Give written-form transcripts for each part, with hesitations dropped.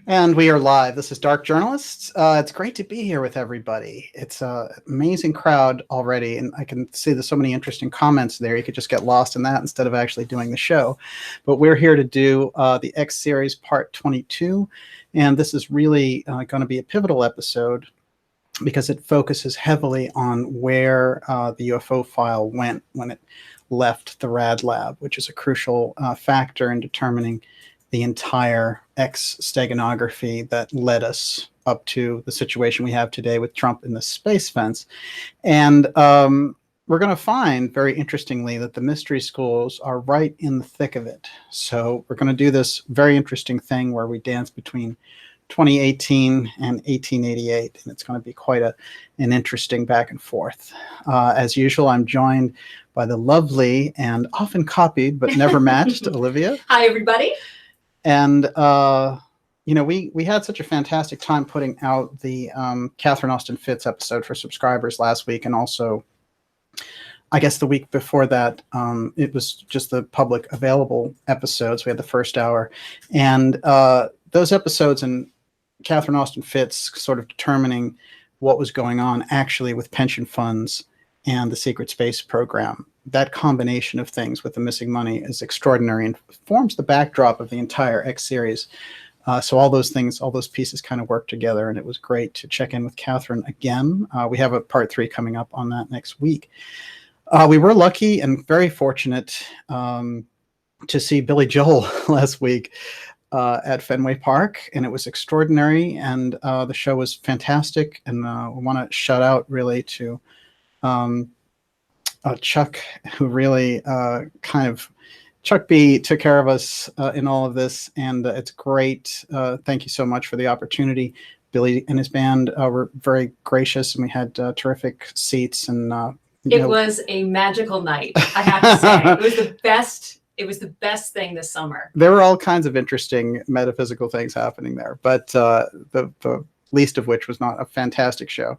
And we are live. This is Dark Journalists. It's great to be here with everybody. It's an amazing crowd already, and I can see there's so many interesting comments there. You could just get lost in that instead of actually doing the show. But we're here to do the X series part 22, and this is really going to be a pivotal episode because it focuses heavily on where the UFO file went when it left the Rad Lab, which is a crucial factor in determining the entire X Steganography that led us up to the situation we have today with Trump in the space fence. And we're going to find, very interestingly, that the mystery schools are right in the thick of it. So we're going to do this very interesting thing where we dance between 2018 and 1888, and it's going to be quite an interesting back and forth. As usual, I'm joined by the lovely and often copied but never matched Olivia. Hi, everybody. And, you know, we had such a fantastic time putting out the Catherine Austin Fitts episode for subscribers last week. And also, I guess the week before that, it was just the public available episodes. We had the first hour. And those episodes and Catherine Austin Fitts sort of determining what was going on actually with pension funds and the secret space program. That combination of things with the missing money is extraordinary and forms the backdrop of the entire X series. So all those things, all those pieces kind of work together, and it was great to check in with Catherine again. We have a part 3 coming up on that next week. We were lucky and very fortunate to see Billy Joel last week at Fenway Park, and it was extraordinary, and the show was fantastic. And we want to shout out really to Chuck, who really Chuck B took care of us in all of this, and it's great. Thank you so much for the opportunity. Billy and his band were very gracious, and we had terrific seats. And it was a magical night, I have to say. It was the best. It was the best thing this summer. There were all kinds of interesting metaphysical things happening there, but the least of which was not a fantastic show.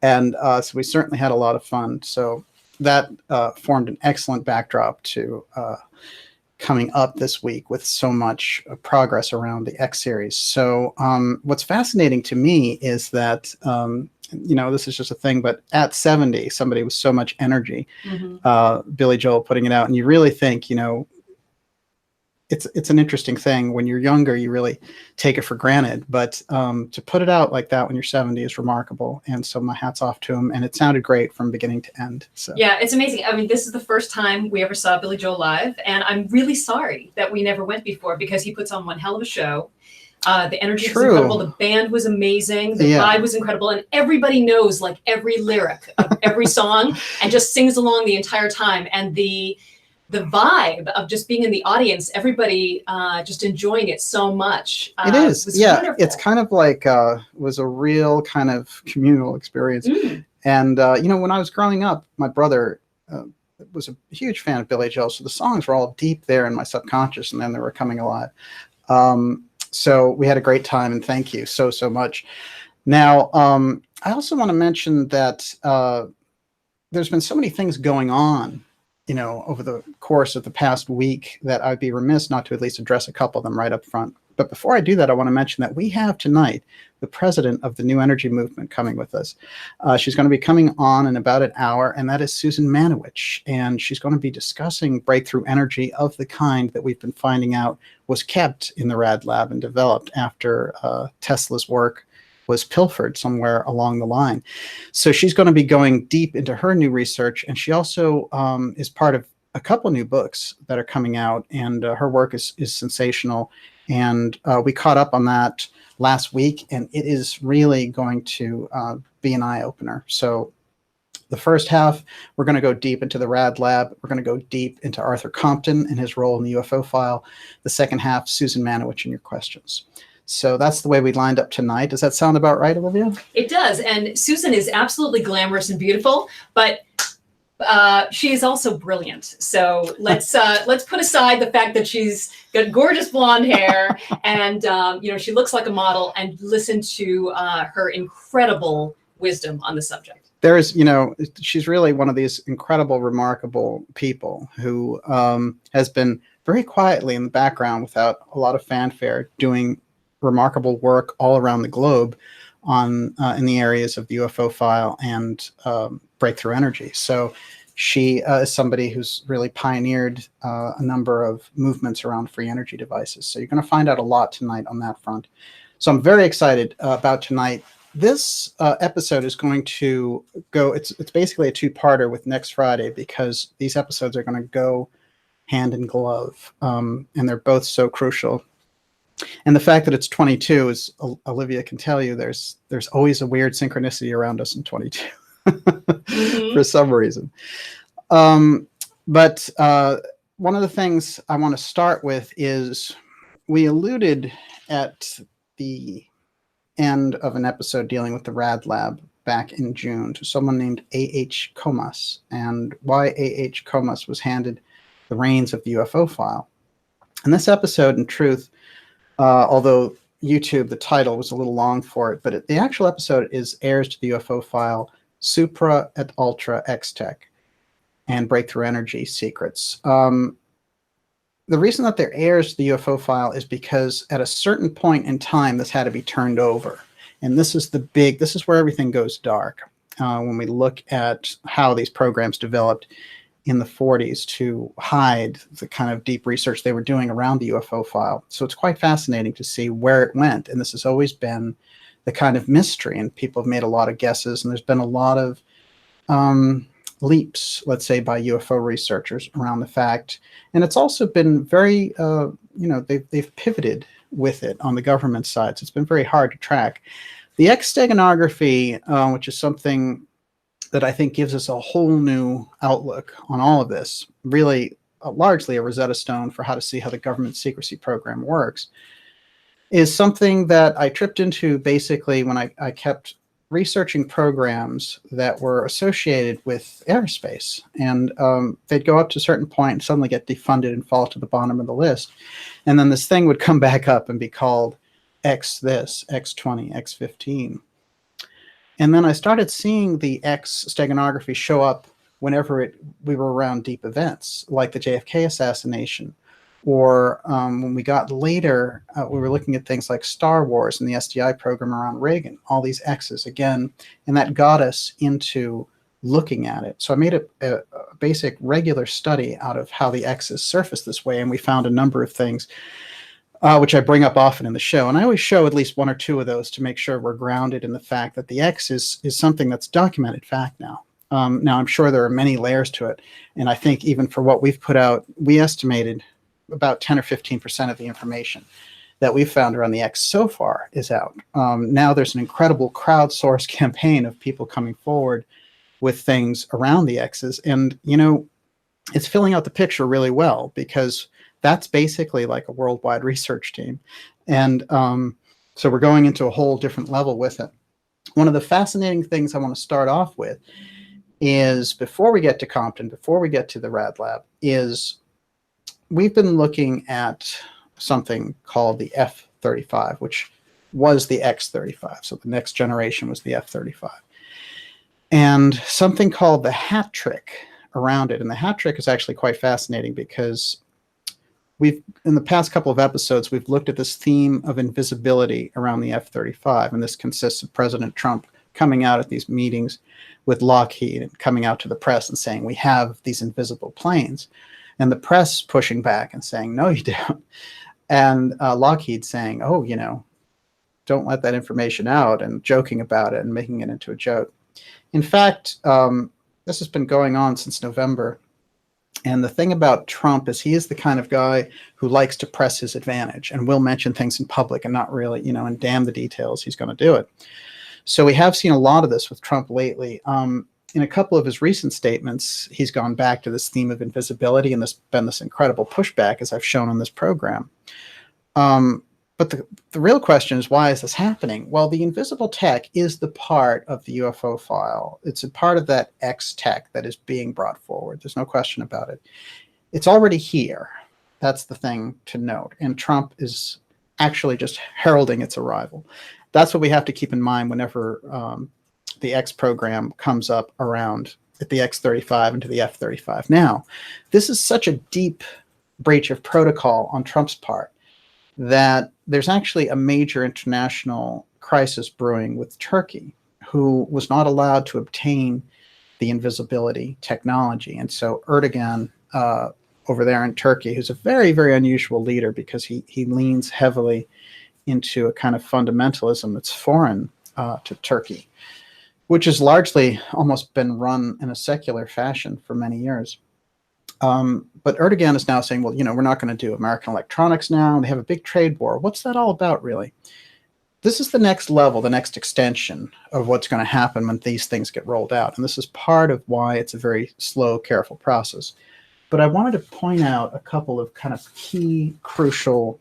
And so we certainly had a lot of fun. So that formed an excellent backdrop to coming up this week with so much progress around the X series. So what's fascinating to me is that, you know, this is just a thing, but at 70, somebody with so much energy, Billy Joel putting it out, and you really think, you know, it's an interesting thing. When you're younger, you really take it for granted, but to put it out like that when you're 70 is remarkable. And so my hat's off to him, and it sounded great from beginning to end. So yeah, it's amazing. I mean, this is the first time we ever saw Billy Joel live, and I'm really sorry that we never went before, because he puts on one hell of a show. The energy was incredible. The band was amazing. The vibe was incredible. And everybody knows like every lyric of every song and just sings along the entire time. And the vibe of just being in the audience, everybody just enjoying it so much. It is. Wonderful. It's kind of like was a real kind of communal experience. And, you know, when I was growing up, my brother was a huge fan of Billy Joel. So the songs were all deep there in my subconscious, and then they were coming alive. So we had a great time, and thank you so much. Now, I also want to mention that there's been so many things going on, you know, over the course of the past week that I'd be remiss not to at least address a couple of them right up front. But before I do that, I want to mention that we have tonight the president of the New Energy Movement coming with us. She's going to be coming on in about an hour, and that is Susan Manewich. And she's going to be discussing breakthrough energy of the kind that we've been finding out was kept in the Rad Lab and developed after Tesla's work was pilfered somewhere along the line. So she's going to be going deep into her new research, and she also is part of a couple new books that are coming out, and her work is sensational. And we caught up on that last week, and it is really going to be an eye-opener. So the first half, we're going to go deep into the Rad Lab. We're going to go deep into Arthur Compton and his role in the UFO file. The second half, Susan Manewich and your questions. So that's the way we lined up tonight. Does that sound about right, Olivia? It does. And Susan is absolutely glamorous and beautiful, but she is also brilliant. So let's put aside the fact that she's got gorgeous blonde hair and you know, she looks like a model, and listen to her incredible wisdom on the subject. There is, you know, she's really one of these incredible, remarkable people who has been very quietly in the background without a lot of fanfare doing remarkable work all around the globe on in the areas of the UFO file and breakthrough energy. So she is somebody who's really pioneered a number of movements around free energy devices. So you're going to find out a lot tonight on that front. So I'm very excited about tonight. This episode is going to go, it's basically a two-parter with next Friday, because these episodes are going to go hand in glove, and they're both so crucial. And the fact that it's 22, as Olivia can tell you, there's always a weird synchronicity around us in 22 for some reason. But one of the things I want to start with is we alluded at the end of an episode dealing with the Rad Lab back in June to someone named A.H. Comas, and why A.H. Comas was handed the reins of the UFO file. And this episode, in truth, although YouTube, the title was a little long for it, but the actual episode is heirs to the UFO file, Supra et Ultra X-Tech, and Breakthrough Energy Secrets. The reason that they're heirs to the UFO file is because at a certain point in time, this had to be turned over. And this is this is where everything goes dark. When we look at how these programs developed in the 40s to hide the kind of deep research they were doing around the UFO file. So it's quite fascinating to see where it went. And this has always been the kind of mystery, and people have made a lot of guesses, and there's been a lot of leaps, let's say, by UFO researchers around the fact. And it's also been very, they've pivoted with it on the government side. So it's been very hard to track. The X Steganography, which is something that I think gives us a whole new outlook on all of this, really largely a Rosetta Stone for how to see how the government secrecy program works, is something that I tripped into basically when I kept researching programs that were associated with aerospace. And they'd go up to a certain point and suddenly get defunded and fall to the bottom of the list. And then this thing would come back up and be called X this, X20, X15. And then I started seeing the X Steganography show up whenever we were around deep events, like the JFK assassination, or when we got later, we were looking at things like Star Wars and the SDI program around Reagan, all these X's again, and that got us into looking at it. So I made a basic regular study out of how the X's surface this way, and we found a number of things which I bring up often in the show. And I always show at least one or two of those to make sure we're grounded in the fact that the X is something that's documented fact now. Now, I'm sure there are many layers to it. And I think even for what we've put out, we estimated about 10 or 15% of the information that we've found around the X so far is out. Now there's an incredible crowdsourced campaign of people coming forward with things around the X's. And, it's filling out the picture really well, because that's basically like a worldwide research team. And so we're going into a whole different level with it. One of the fascinating things I want to start off with is, before we get to Compton, before we get to the Rad Lab, is we've been looking at something called the F-35, which was the X-35. So the next generation was the F-35. And something called the hat trick around it. And the hat trick is actually quite fascinating, because in the past couple of episodes, we've looked at this theme of invisibility around the F-35. And this consists of President Trump coming out at these meetings with Lockheed and coming out to the press and saying, we have these invisible planes. And the press pushing back and saying, no, you don't. And Lockheed saying, oh, don't let that information out, and joking about it and making it into a joke. In fact, this has been going on since November. And the thing about Trump is he is the kind of guy who likes to press his advantage and will mention things in public and not really, and damn the details, he's going to do it. So we have seen a lot of this with Trump lately. In a couple of his recent statements, he's gone back to this theme of invisibility, and there's been this incredible pushback, as I've shown on this program. But the real question is, why is this happening? Well, the invisible tech is the part of the UFO file. It's a part of that X tech that is being brought forward. There's no question about it. It's already here. That's the thing to note. And Trump is actually just heralding its arrival. That's what we have to keep in mind whenever the X program comes up around at the X-35 and to the F-35. Now, this is such a deep breach of protocol on Trump's part that there's actually a major international crisis brewing with Turkey, who was not allowed to obtain the invisibility technology. And so Erdogan over there in Turkey, who's a very, very unusual leader because he leans heavily into a kind of fundamentalism that's foreign to Turkey, which has largely almost been run in a secular fashion for many years. But Erdogan is now saying, well, we're not going to do American electronics now. They have a big trade war. What's that all about, really? This is the next level, the next extension of what's going to happen when these things get rolled out. And this is part of why it's a very slow, careful process. But I wanted to point out a couple of kind of key, crucial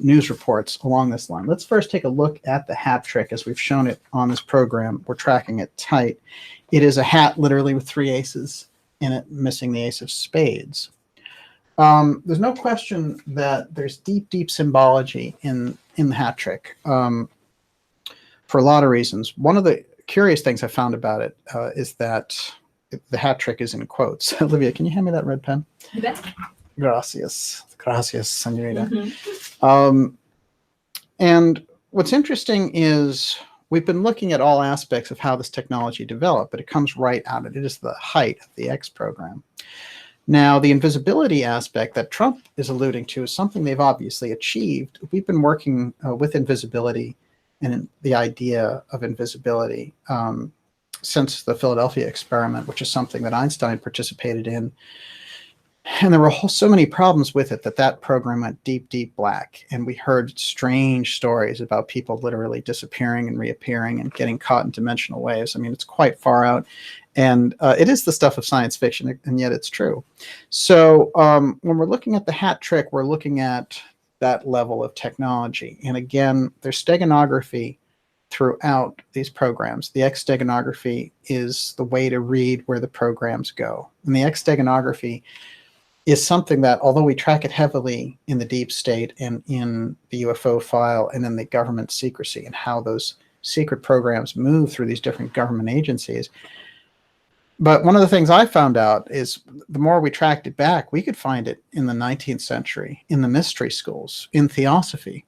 news reports along this line. Let's first take a look at the hat trick as we've shown it on this program. We're tracking it tight. It is a hat literally with 3 aces in it, missing the ace of spades. There's no question that there's deep, deep symbology in the hat trick for a lot of reasons. One of the curious things I found about it is that the hat trick is in quotes. Olivia, can you hand me that red pen? You bet. Gracias. Gracias, señorita. Mm-hmm. And what's interesting is we've been looking at all aspects of how this technology developed, but it comes right out of it. It is the height of the X program. Now, the invisibility aspect that Trump is alluding to is something they've obviously achieved. We've been working with invisibility and the idea of invisibility since the Philadelphia experiment, which is something that Einstein participated in. And there were so many problems with it that program went deep, deep black. And we heard strange stories about people literally disappearing and reappearing and getting caught in dimensional waves. I mean, it's quite far out. And it is the stuff of science fiction, and yet it's true. So when we're looking at the hat trick, we're looking at that level of technology. And again, there's steganography throughout these programs. The X Steganography is the way to read where the programs go. And the X Steganography is something that, although we track it heavily in the deep state and in the UFO file and in the government secrecy and how those secret programs move through these different government agencies. But one of the things I found out is the more we tracked it back, we could find it in the 19th century, in the mystery schools, in theosophy.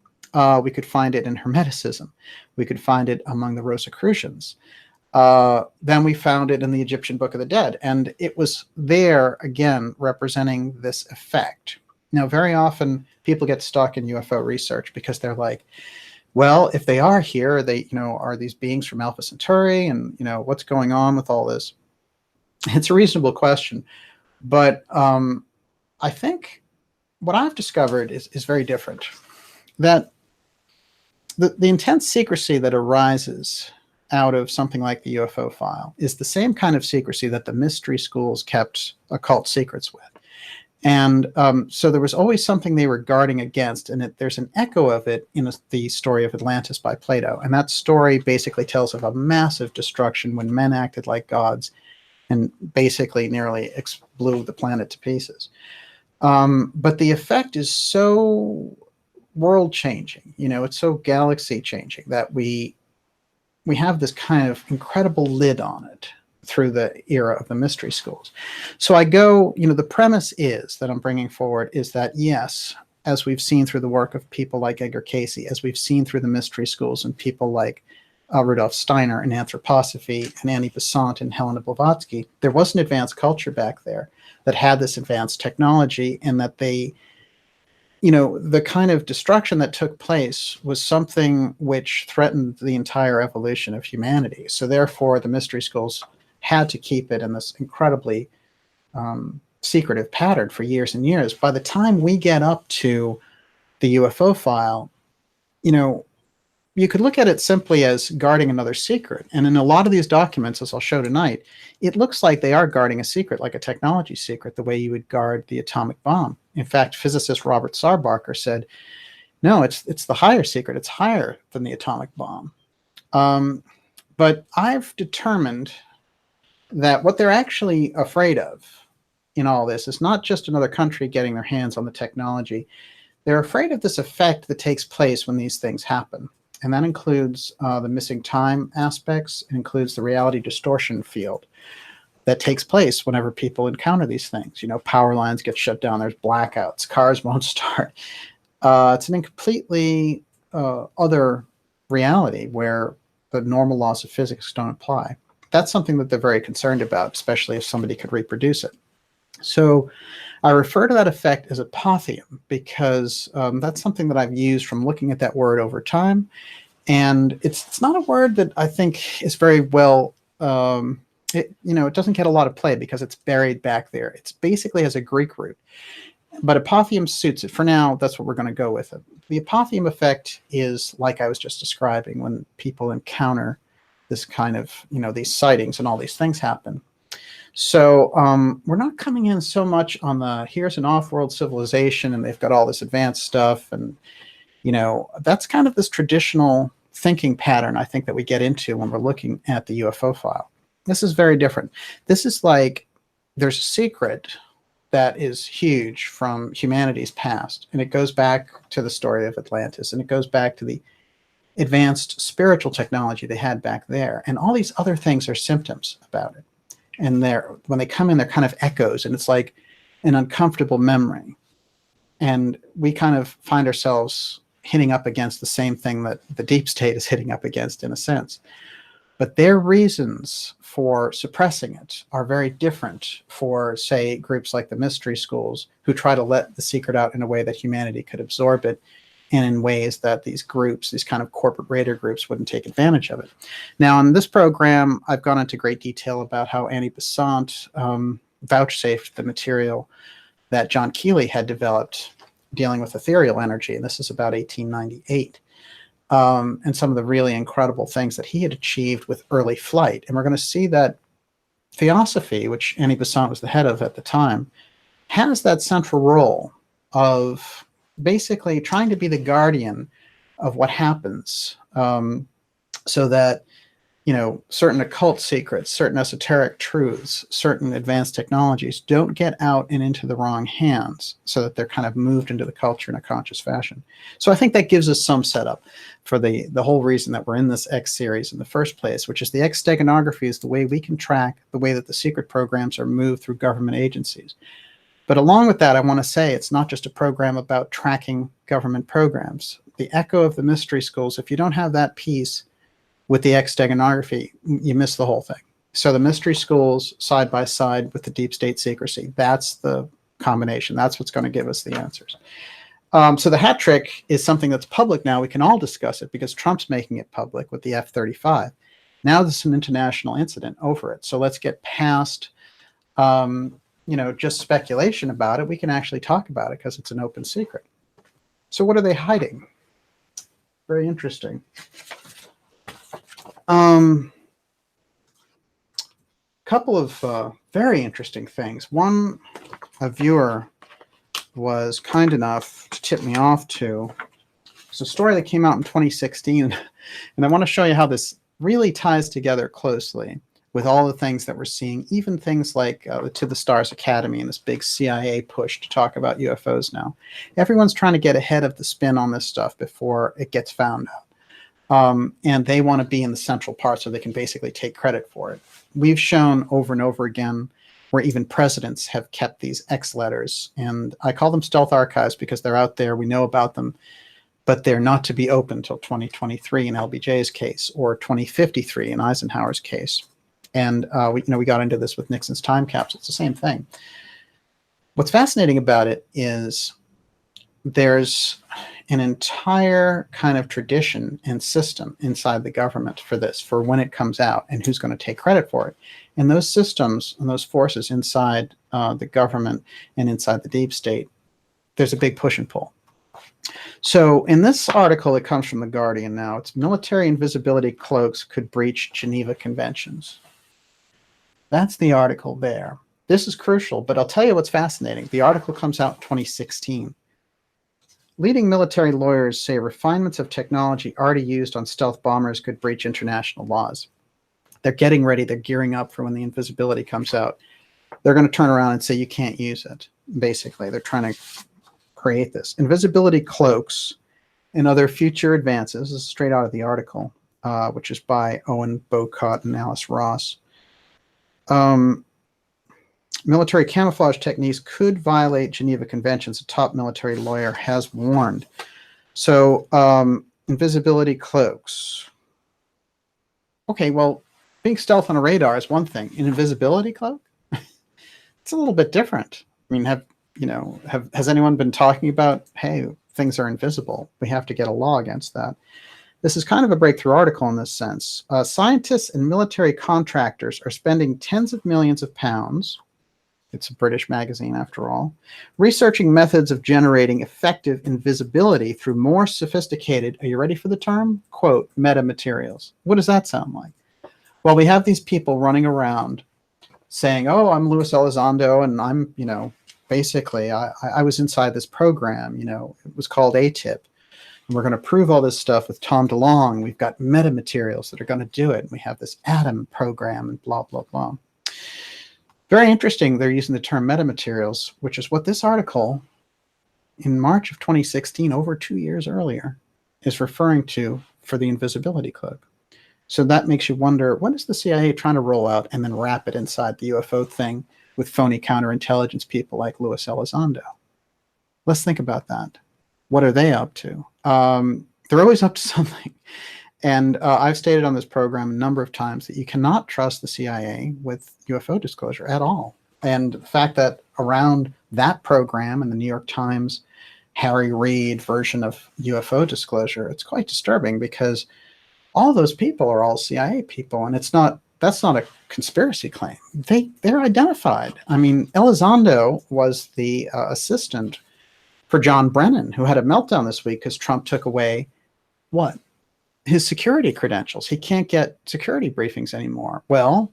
We could find it in Hermeticism. We could find it among the Rosicrucians. Then we found it in the Egyptian Book of the Dead. And it was there, again, representing this effect. Now, very often people get stuck in UFO research because they're like, well, if they are here, they, are these beings from Alpha Centauri? And, what's going on with all this? It's a reasonable question. But I think what I've discovered is very different. That the intense secrecy that arises out of something like the UFO file is the same kind of secrecy that the mystery schools kept occult secrets with. And so there was always something they were guarding against, and there's an echo of it in the story of Atlantis by Plato. And that story basically tells of a massive destruction when men acted like gods and basically nearly blew the planet to pieces. But the effect is so world-changing, it's so galaxy-changing that we have this kind of incredible lid on it through the era of the mystery schools. So I go, the premise is that I'm bringing forward is that, yes, as we've seen through the work of people like Edgar Cayce, as we've seen through the mystery schools and people like Rudolf Steiner in Anthroposophy and Annie Besant and Helena Blavatsky, there was an advanced culture back there that had this advanced technology, and that they, the kind of destruction that took place was something which threatened the entire evolution of humanity. So therefore, the mystery schools had to keep it in this incredibly secretive pattern for years and years. By the time we get up to the UFO file, you could look at it simply as guarding another secret. And in a lot of these documents, as I'll show tonight, it looks like they are guarding a secret, like a technology secret, the way you would guard the atomic bomb. In fact, physicist Robert Sarbarker said, no, it's the higher secret. It's higher than the atomic bomb. But I've determined that what they're actually afraid of in all this is not just another country getting their hands on the technology. They're afraid of this effect that takes place when these things happen. And that includes the missing time aspects. It includes the reality distortion field that takes place whenever people encounter these things. Power lines get shut down. There's blackouts. Cars won't start. It's a completely other reality where the normal laws of physics don't apply. That's something that they're very concerned about, especially if somebody could reproduce it. So I refer to that effect as apotheum because that's something that I've used from looking at that word over time. And it's not a word that I think is very well, it doesn't get a lot of play because it's buried back there. It's basically has a Greek root. But apotheum suits it. For now, that's what we're going to go with it. The apotheum effect is like I was just describing when people encounter this kind of, these sightings and all these things happen. So we're not coming in so much on the here's an off-world civilization and they've got all this advanced stuff. And, that's kind of this traditional thinking pattern I think that we get into when we're looking at the UFO file. This is very different. This is like there's a secret that is huge from humanity's past. And it goes back to the story of Atlantis. And it goes back to the advanced spiritual technology they had back there. And all these other things are symptoms about it. And when they come in, they're kind of echoes. And it's like an uncomfortable memory. And we kind of find ourselves hitting up against the same thing that the deep state is hitting up against in a sense. But their reasons for suppressing it are very different for, say, groups like the mystery schools who try to let the secret out in a way that humanity could absorb it and in ways that these groups, these kind of corporate raider groups, wouldn't take advantage of it. Now, in this program, I've gone into great detail about how Annie Besant vouchsafed the material that John Keely had developed dealing with ethereal energy, and this is about 1898. And some of the really incredible things that he had achieved with early flight. And we're going to see that Theosophy, which Annie Besant was the head of at the time, has that central role of basically trying to be the guardian of what happens so that, certain occult secrets, certain esoteric truths, certain advanced technologies don't get out and into the wrong hands so that they're kind of moved into the culture in a conscious fashion. So I think that gives us some setup for the whole reason that we're in this X series in the first place, which is the X Steganography is the way we can track the way that the secret programs are moved through government agencies. But along with that, I want to say it's not just a program about tracking government programs. The echo of the mystery schools, if you don't have that piece with the X Steganography, you miss the whole thing. So the mystery schools side by side with the deep state secrecy, that's the combination. That's what's going to give us the answers. So the hat trick is something that's public now. We can all discuss it because Trump's making it public with the F-35. Now there's an international incident over it. So let's get past just speculation about it. We can actually talk about it because it's an open secret. So what are they hiding? Very interesting. Couple of very interesting things. One, a viewer was kind enough to tip me off to. It's a story that came out in 2016, and I want to show you how this really ties together closely with all the things that we're seeing, even things like the To the Stars Academy and this big CIA push to talk about UFOs now. Everyone's trying to get ahead of the spin on this stuff before it gets found out. And they want to be in the central part so they can basically take credit for it. We've shown over and over again where even presidents have kept these X letters. And I call them stealth archives because they're out there. We know about them, but they're not to be opened until 2023 in LBJ's case or 2053 in Eisenhower's case. And we got into this with Nixon's time capsule. It's the same thing. What's fascinating about it is there's an entire kind of tradition and system inside the government for this, for when it comes out and who's going to take credit for it. And those systems and those forces inside the government and inside the deep state, there's a big push and pull. So in this article, it comes from The Guardian now. It's military invisibility cloaks could breach Geneva Conventions. That's the article there. This is crucial, but I'll tell you what's fascinating. The article comes out in 2016. Leading military lawyers say refinements of technology already used on stealth bombers could breach international laws. They're getting ready. They're gearing up for when the invisibility comes out. They're going to turn around and say you can't use it, basically. They're trying to create this. Invisibility cloaks and other future advances. This is straight out of the article, which is by Owen Bocott and Alice Ross. Military camouflage techniques could violate Geneva Conventions, a top military lawyer has warned. So Invisibility cloaks. Okay, well, being stealth on a radar is one thing. An invisibility cloak? It's a little bit different. I mean, has anyone been talking about, hey, things are invisible, we have to get a law against that? This is kind of a breakthrough article in this sense. Scientists and military contractors are spending tens of millions of pounds, it's a British magazine after all, researching methods of generating effective invisibility through more sophisticated, are you ready for the term? Quote, metamaterials. What does that sound like? Well, we have these people running around saying, oh, I'm Luis Elizondo, and I'm, basically, I was inside this program, it was called ATIP. And we're going to prove all this stuff with Tom DeLonge. We've got metamaterials that are going to do it. We have this atom program and blah, blah, blah. Very interesting, they're using the term metamaterials, which is what this article in March of 2016, over 2 years earlier, is referring to for the invisibility cloak. So that makes you wonder, what is the CIA trying to roll out and then wrap it inside the UFO thing with phony counterintelligence people like Luis Elizondo? Let's think about that. What are they up to? They're always up to something. And I've stated on this program a number of times that you cannot trust the CIA with UFO disclosure at all. And the fact that around that program and the New York Times Harry Reid version of UFO disclosure, it's quite disturbing because all those people are all CIA people, and that's not a conspiracy claim. They're identified. I mean, Elizondo was the assistant for John Brennan, who had a meltdown this week because Trump took away what? His security credentials. He can't get security briefings anymore. Well,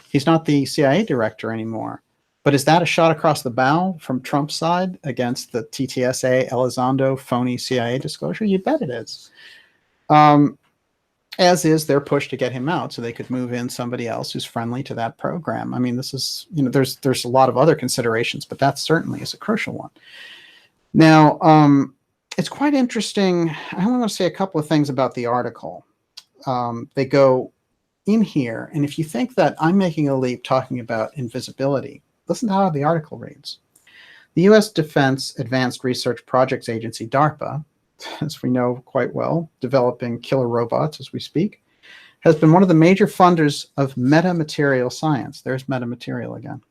he's not the CIA director anymore. But is that a shot across the bow from Trump's side against the TTSA Elizondo phony CIA disclosure? You bet it is. As is their push to get him out so they could move in somebody else who's friendly to that program. I mean, this is, there's a lot of other considerations, but that certainly is a crucial one. Now, it's quite interesting. I only want to say a couple of things about the article. They go in here, and if you think that I'm making a leap talking about invisibility, listen to how the article reads. The U.S. Defense Advanced Research Projects Agency, DARPA, as we know quite well, developing killer robots as we speak, has been one of the major funders of metamaterial science. There's metamaterial again.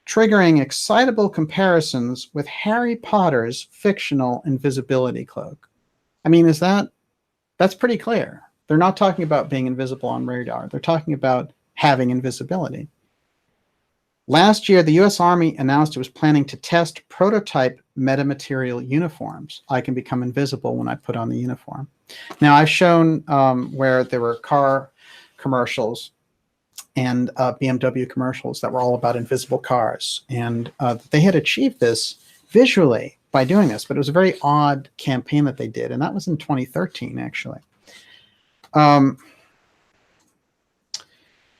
Triggering excitable comparisons with Harry Potter's fictional invisibility cloak. I mean, that's pretty clear. They're not talking about being invisible on radar. They're talking about having invisibility. Last year, the U.S. Army announced it was planning to test prototype metamaterial uniforms. I can become invisible when I put on the uniform. Now, I've shown where there were car commercials and BMW commercials that were all about invisible cars. And they had achieved this visually by doing this, but it was a very odd campaign that they did. And that was in 2013, actually.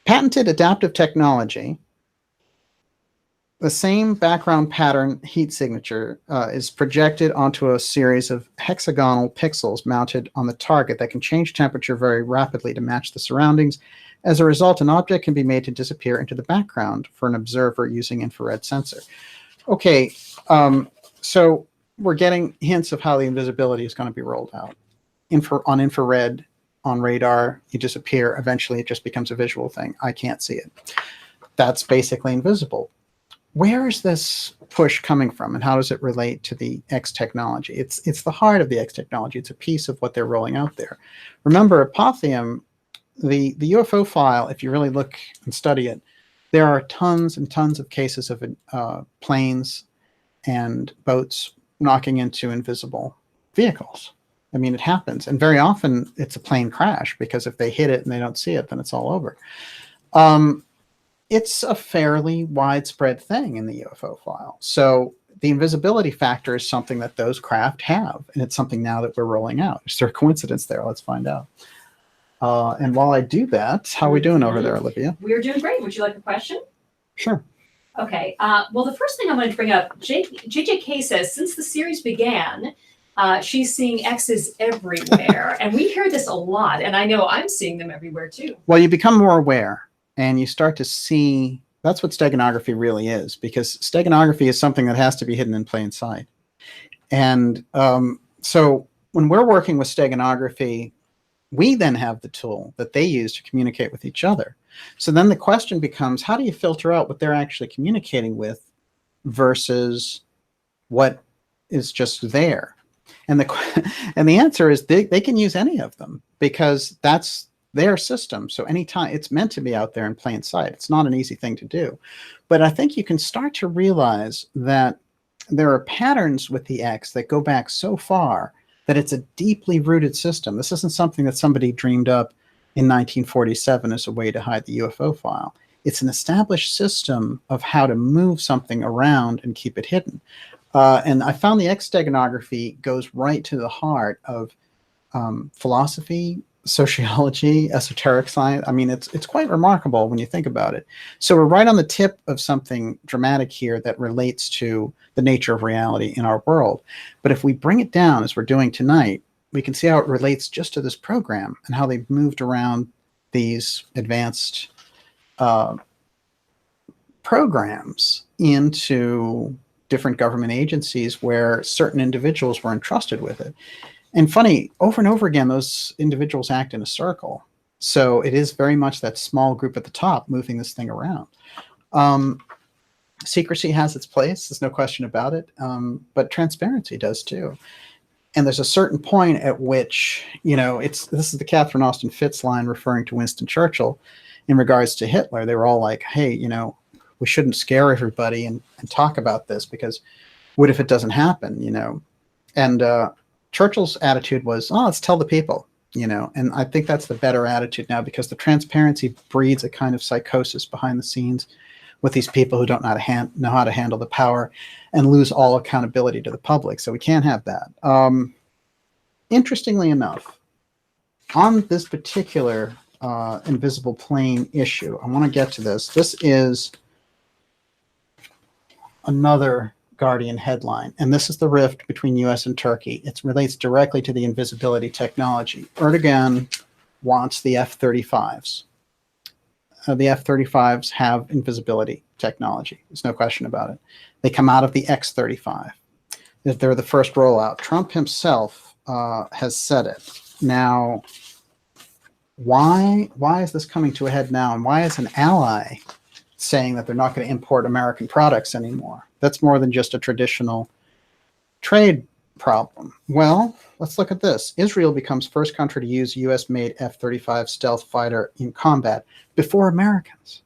Patented adaptive technology. The same background pattern heat signature is projected onto a series of hexagonal pixels mounted on the target that can change temperature very rapidly to match the surroundings. As a result, an object can be made to disappear into the background for an observer using infrared sensor. Okay, so we're getting hints of how the invisibility is going to be rolled out. On infrared, on radar, you disappear. Eventually, it just becomes a visual thing. I can't see it. That's basically invisible. Where is this push coming from, and how does it relate to the X technology? It's the heart of the X technology. It's a piece of what they're rolling out there. Remember, Apotheum, the UFO file, if you really look and study it, there are tons and tons of cases of planes and boats knocking into invisible vehicles. I mean, it happens. And very often it's a plane crash, because if they hit it and they don't see it, then it's all over. It's a fairly widespread thing in the UFO file. So the invisibility factor is something that those craft have, and it's something now that we're rolling out. Is there a coincidence there? Let's find out. And while I do that, how are we doing over there, Olivia? We're doing great. Would you like a question? Sure. Okay. Well, the first thing I wanted to bring up, JJK says, since the series began, she's seeing X's everywhere. And we hear this a lot, and I know I'm seeing them everywhere too. Well, you become more aware. And you start to see, that's what steganography really is, because steganography is something that has to be hidden in plain sight. And so when we're working with steganography, we then have the tool that they use to communicate with each other. So then the question becomes, how do you filter out what they're actually communicating with versus what is just there? And the answer is they can use any of them, because that's their system. So anytime, it's meant to be out there in plain sight. It's not an easy thing to do. But I think you can start to realize that there are patterns with the X that go back so far that it's a deeply rooted system. This isn't something that somebody dreamed up in 1947 as a way to hide the UFO file. It's an established system of how to move something around and keep it hidden. And I found the X Steganography goes right to the heart of philosophy, sociology, esoteric science. I mean, it's quite remarkable when you think about it. So we're right on the tip of something dramatic here that relates to the nature of reality in our world. But if we bring it down, as we're doing tonight, we can see how it relates just to this program and how they've moved around these advanced programs into different government agencies where certain individuals were entrusted with it. And funny, over and over again, those individuals act in a circle. So it is very much that small group at the top moving this thing around. Secrecy has its place, there's no question about it, but transparency does too. And there's a certain point at which, this is the Catherine Austin Fitts line referring to Winston Churchill in regards to Hitler. They were all like, hey, we shouldn't scare everybody and talk about this, because what if it doesn't happen, And Churchill's attitude was, let's tell the people, and I think that's the better attitude now, because the transparency breeds a kind of psychosis behind the scenes with these people who don't know how to handle the power and lose all accountability to the public. So we can't have that. Interestingly enough, on this particular invisible plane issue, I want to get to this. This is another Guardian headline, and this is the rift between US and Turkey. It relates directly to the invisibility technology. Erdogan wants the F-35s. The F-35s have invisibility technology. There's no question about it. They come out of the X-35. They're the first rollout. Trump himself has said it. Now, why is this coming to a head now, and why is an ally saying that they're not going to import American products anymore? That's more than just a traditional trade problem. Well, let's look at this. Israel becomes first country to use US-made F-35 stealth fighter in combat before Americans.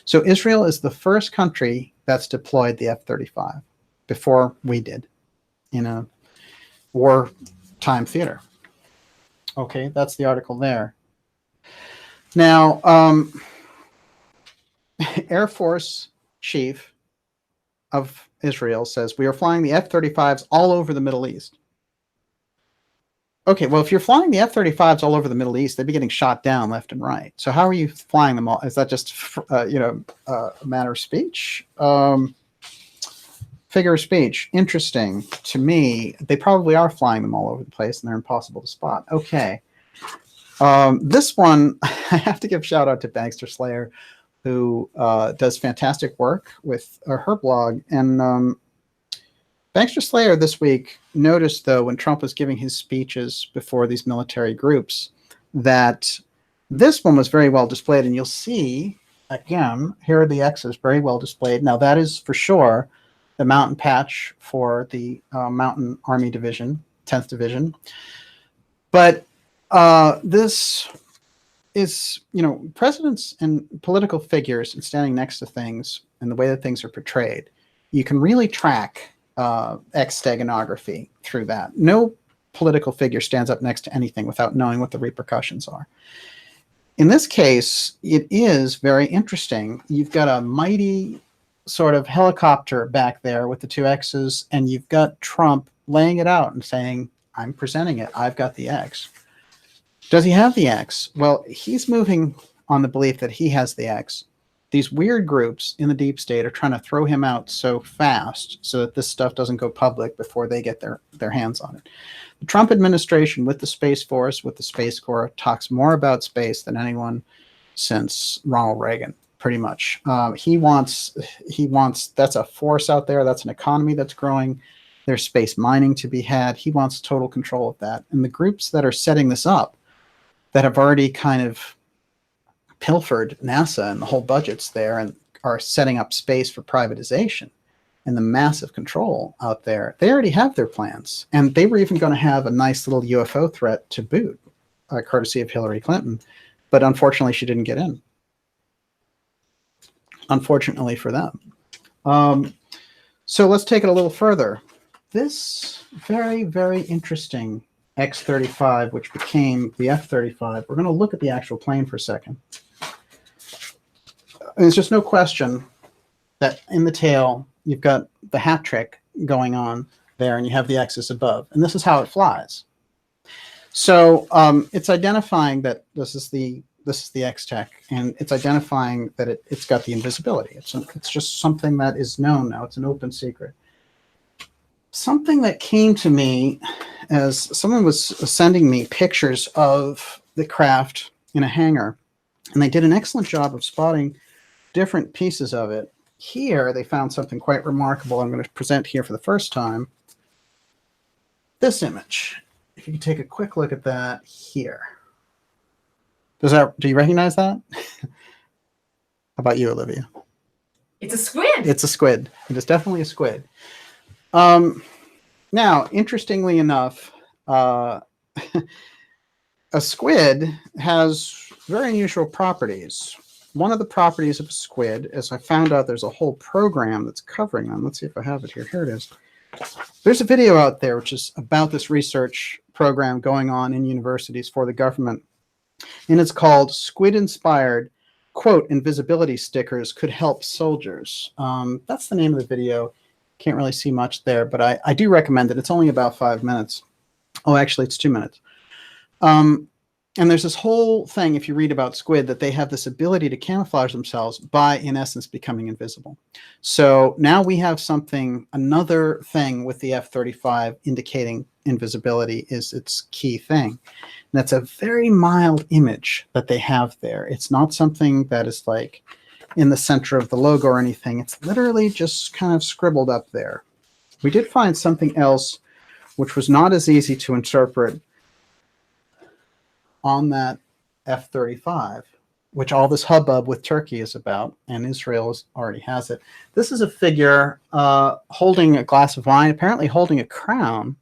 So Israel is the first country that's deployed the F-35 before we did in a wartime theater. Okay, that's the article there. Now, Air Force Chief of Israel says, we are flying the F-35s all over the Middle East. Okay, well, if you're flying the F-35s all over the Middle East, they'd be getting shot down left and right. So how are you flying them all? Is that just, a matter of speech? Figure of speech. Interesting to me. They probably are flying them all over the place, and they're impossible to spot. Okay. This one, I have to give a shout out to Bankster Slayer, who does fantastic work with her blog. And Bankster Slayer this week noticed, though, when Trump was giving his speeches before these military groups, that this one was very well displayed. And you'll see, again, here are the X's very well displayed. Now, that is for sure the mountain patch for the Mountain Army Division, 10th Division. But this is, presidents and political figures and standing next to things and the way that things are portrayed, you can really track X Steganography through that. No political figure stands up next to anything without knowing what the repercussions are. In this case, it is very interesting. You've got a mighty sort of helicopter back there with the two X's, and you've got Trump laying it out and saying, I'm presenting it. I've got the X. Does he have the X? Well, he's moving on the belief that he has the X. These weird groups in the deep state are trying to throw him out so fast so that this stuff doesn't go public before they get their hands on it. The Trump administration, with the Space Force, with the Space Corps, talks more about space than anyone since Ronald Reagan, pretty much. He wants, that's a force out there. That's an economy that's growing. There's space mining to be had. He wants total control of that. And the groups that are setting this up, that have already kind of pilfered NASA and the whole budgets there and are setting up space for privatization and the massive control out there, they already have their plans. And they were even going to have a nice little UFO threat to boot, courtesy of Hillary Clinton. But unfortunately, she didn't get in. Unfortunately for them. So let's take it a little further. This very, very interesting X-35, which became the F-35, we're going to look at the actual plane for a second. And there's just no question that in the tail, you've got the hat trick going on there, and you have the X's above. And this is how it flies. So it's identifying that this is the X-Tech, and it's identifying that it's got the invisibility. It's just something that is known now. It's an open secret. Something that came to me as someone was sending me pictures of the craft in a hangar, and they did an excellent job of spotting different pieces of it. Here, they found something quite remarkable. I'm going to present here for the first time. This image. If you can take a quick look at that here. Do you recognize that? How about you, Olivia? It's a squid. It's a squid. It is definitely a squid. Now, interestingly enough, a squid has very unusual properties. One of the properties of a squid, as I found out, there's a whole program that's covering them. Let's see if I have it here. Here it is. There's a video out there which is about this research program going on in universities for the government. And it's called Squid-Inspired, quote, Invisibility Stickers Could Help Soldiers. That's the name of the video. Can't really see much there, but I do recommend it. It's only about 5 minutes. Oh, actually, it's 2 minutes. And there's this whole thing, if you read about squid, that they have this ability to camouflage themselves by, in essence, becoming invisible. So now we have something, another thing with the F-35 indicating invisibility is its key thing. And that's a very mild image that they have there. It's not something that is like in the center of the logo or anything. It's literally just kind of scribbled up there. We did find something else which was not as easy to interpret on that F-35, which all this hubbub with Turkey is about, and Israel already has it. This is a figure holding a glass of wine, apparently holding a crown,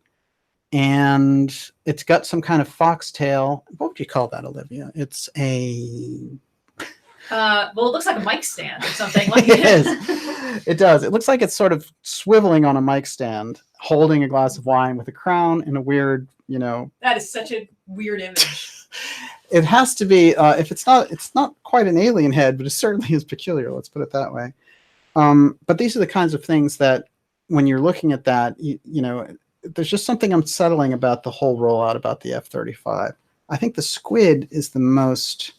and it's got some kind of foxtail. What would you call that, Olivia? It's a... well, it looks like a mic stand or something. Like it is. It does. It looks like it's sort of swiveling on a mic stand, holding a glass of wine with a crown and a weird, you know... That is such a weird image. It has to be, if it's not quite an alien head, but it certainly is peculiar. Let's put it that way. But these are the kinds of things that when you're looking at that, you know, there's just something unsettling about the whole rollout about the F-35. I think the squid is the most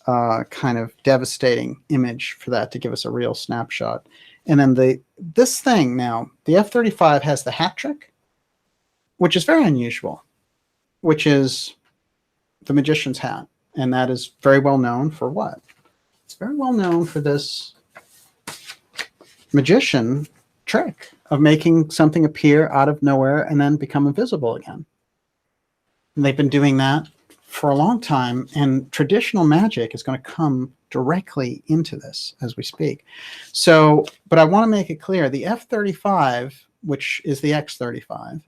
kind of devastating image for that to give us a real snapshot. And then this thing now, the F-35 has the hat trick, which is very unusual, which is the magician's hat. And that is very well known for what? It's very well known for this magician trick of making something appear out of nowhere and then become invisible again. And they've been doing that for a long time, and traditional magic is going to come directly into this as we speak. So, but I want to make it clear, the F-35, which is the X-35,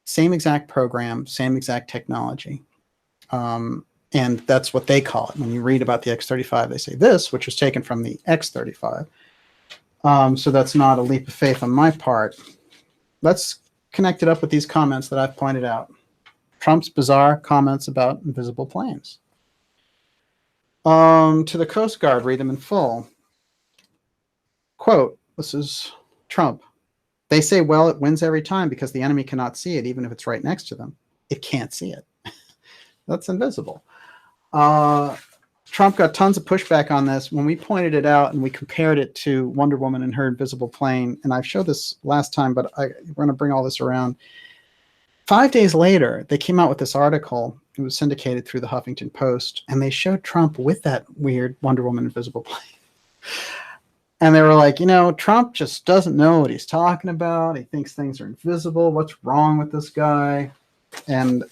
same exact program, same exact technology. And that's what they call it. When you read about the X-35, they say this, which was taken from the X-35. So that's not a leap of faith on my part. Let's connect it up with these comments that I've pointed out. Trump's bizarre comments about invisible planes. To the Coast Guard, read them in full. Quote, this is Trump. They say, well, it wins every time because the enemy cannot see it, even if it's right next to them. It can't see it. That's invisible. Trump got tons of pushback on this when we pointed it out and we compared it to Wonder Woman and her invisible plane. And I showed this last time, but we're going to bring all this around. 5 days later, they came out with this article. It was syndicated through the Huffington Post, and they showed Trump with that weird Wonder Woman invisible plane. And they were like, Trump just doesn't know what he's talking about. He thinks things are invisible. What's wrong with this guy? And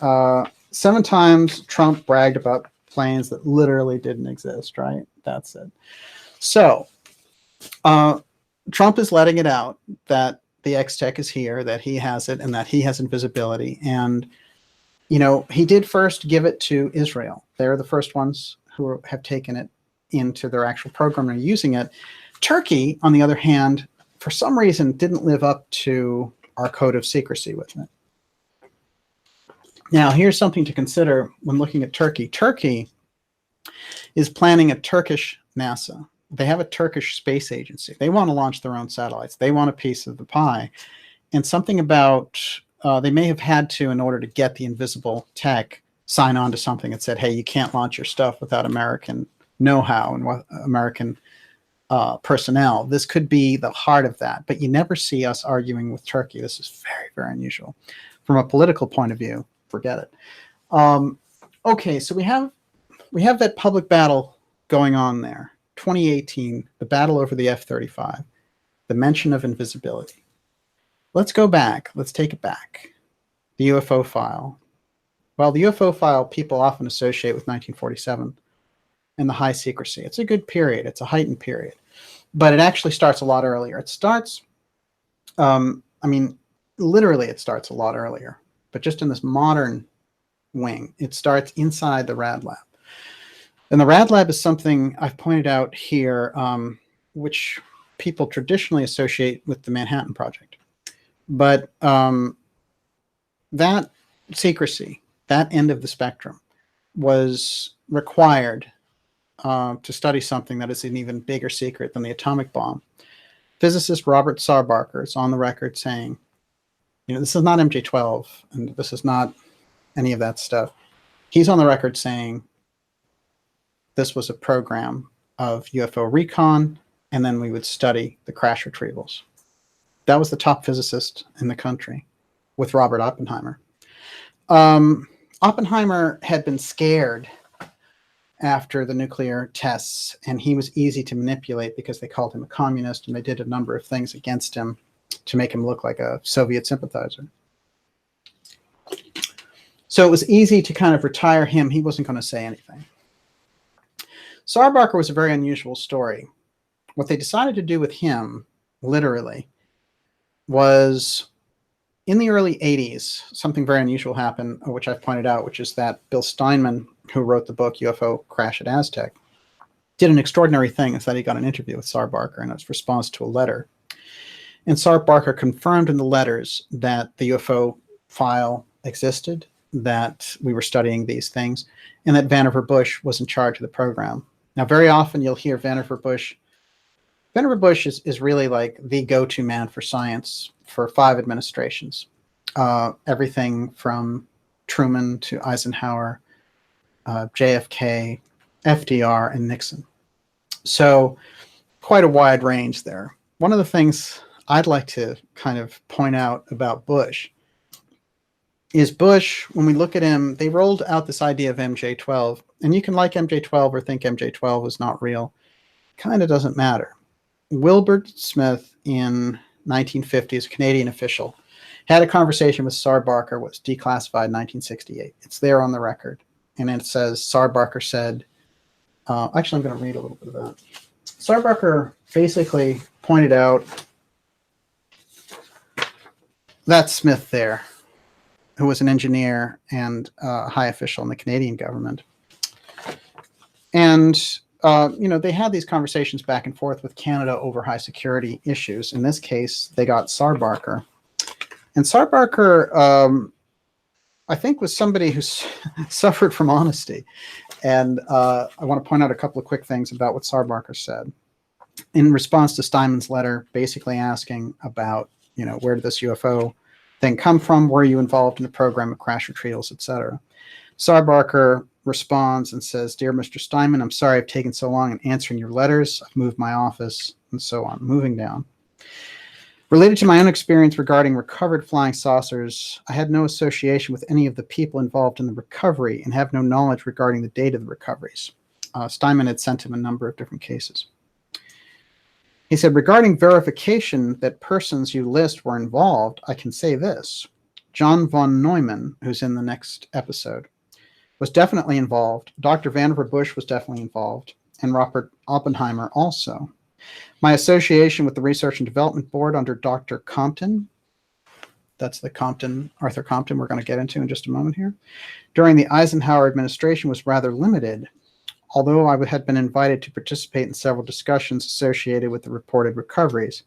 7 times Trump bragged about planes that literally didn't exist, right? That's it. So Trump is letting it out that the X-Tech is here, that he has it, and that he has invisibility. And, he did first give it to Israel. They're the first ones who have taken it into their actual program and are using it. Turkey, on the other hand, for some reason, didn't live up to our code of secrecy with it. Now, here's something to consider when looking at Turkey. Turkey is planning a Turkish NASA. They have a Turkish space agency. They want to launch their own satellites. They want a piece of the pie. And something about, they may have had to, in order to get the invisible tech, sign on to something that said, hey, you can't launch your stuff without American know-how and American personnel. This could be the heart of that. But you never see us arguing with Turkey. This is very, very unusual. From a political point of view, forget it. Okay, so we have that public battle going on there. 2018, the battle over the F-35, the mention of invisibility. Let's go back. Let's take it back. The UFO file. Well, the UFO file people often associate with 1947 and the high secrecy. It's a good period. It's a heightened period. But it actually starts a lot earlier. It starts, literally it starts a lot earlier. But just in this modern wing, it starts inside the Rad Lab. And the Rad Lab is something I've pointed out here, which people traditionally associate with the Manhattan Project. But that secrecy, that end of the spectrum, was required to study something that is an even bigger secret than the atomic bomb. Physicist Robert Sarbarker is on the record saying, this is not MJ-12, and this is not any of that stuff. He's on the record saying this was a program of UFO recon, and then we would study the crash retrievals. That was the top physicist in the country, with Robert Oppenheimer. Oppenheimer had been scared after the nuclear tests, and he was easy to manipulate because they called him a communist, and they did a number of things against him to make him look like a Soviet sympathizer. So it was easy to kind of retire him. He wasn't going to say anything. Sarbarker was a very unusual story. What they decided to do with him, literally, was in the early 80s, something very unusual happened, which I've pointed out, which is that Bill Steinman, who wrote the book UFO Crash at Aztec, did an extraordinary thing, is that he got an interview with Sarbarker in its response to a letter. And Sarbarker confirmed in the letters that the UFO file existed, that we were studying these things, and that Vannevar Bush was in charge of the program. Now, very often you'll hear Vannevar Bush. Vannevar Bush is really like the go-to man for science for 5 administrations. Everything from Truman to Eisenhower, JFK, FDR, and Nixon. So quite a wide range there. One of the things I'd like to kind of point out about Bush is Bush, when we look at him, they rolled out this idea of MJ-12, and you can like MJ-12 or think MJ-12 was not real. Kind of doesn't matter. Wilbur Smith in 1950, as a Canadian official, had a conversation with Sarbarker, was declassified in 1968. It's there on the record. And it says, Sarbarker said, actually, I'm going to read a little bit of that. Sarbarker basically pointed out that Smith there, who was an engineer and a high official in the Canadian government. And, they had these conversations back and forth with Canada over high security issues. In this case, they got Sarbarker. And Sarbarker, I think, was somebody who suffered from honesty. And I want to point out a couple of quick things about what Sarbarker said. In response to Steinman's letter, basically asking about, where did this UFO thing come from? Were you involved in a program of crash retrievals, etc.? Sarbarker responds and says, Dear Mr. Steinman, I'm sorry I've taken so long in answering your letters. I've moved my office, and so on. Moving down. Related to my own experience regarding recovered flying saucers, I had no association with any of the people involved in the recovery and have no knowledge regarding the date of the recoveries. Steinman had sent him a number of different cases. He said, regarding verification that persons you list were involved, I can say this. John von Neumann, who's in the next episode, was definitely involved. Dr. Vannevar Bush was definitely involved, and Robert Oppenheimer also. My association with the Research and Development Board under Dr. Compton, that's the Compton, Arthur Compton, we're going to get into in just a moment here, during the Eisenhower administration was rather limited, although I had been invited to participate in several discussions associated with the reported recoveries.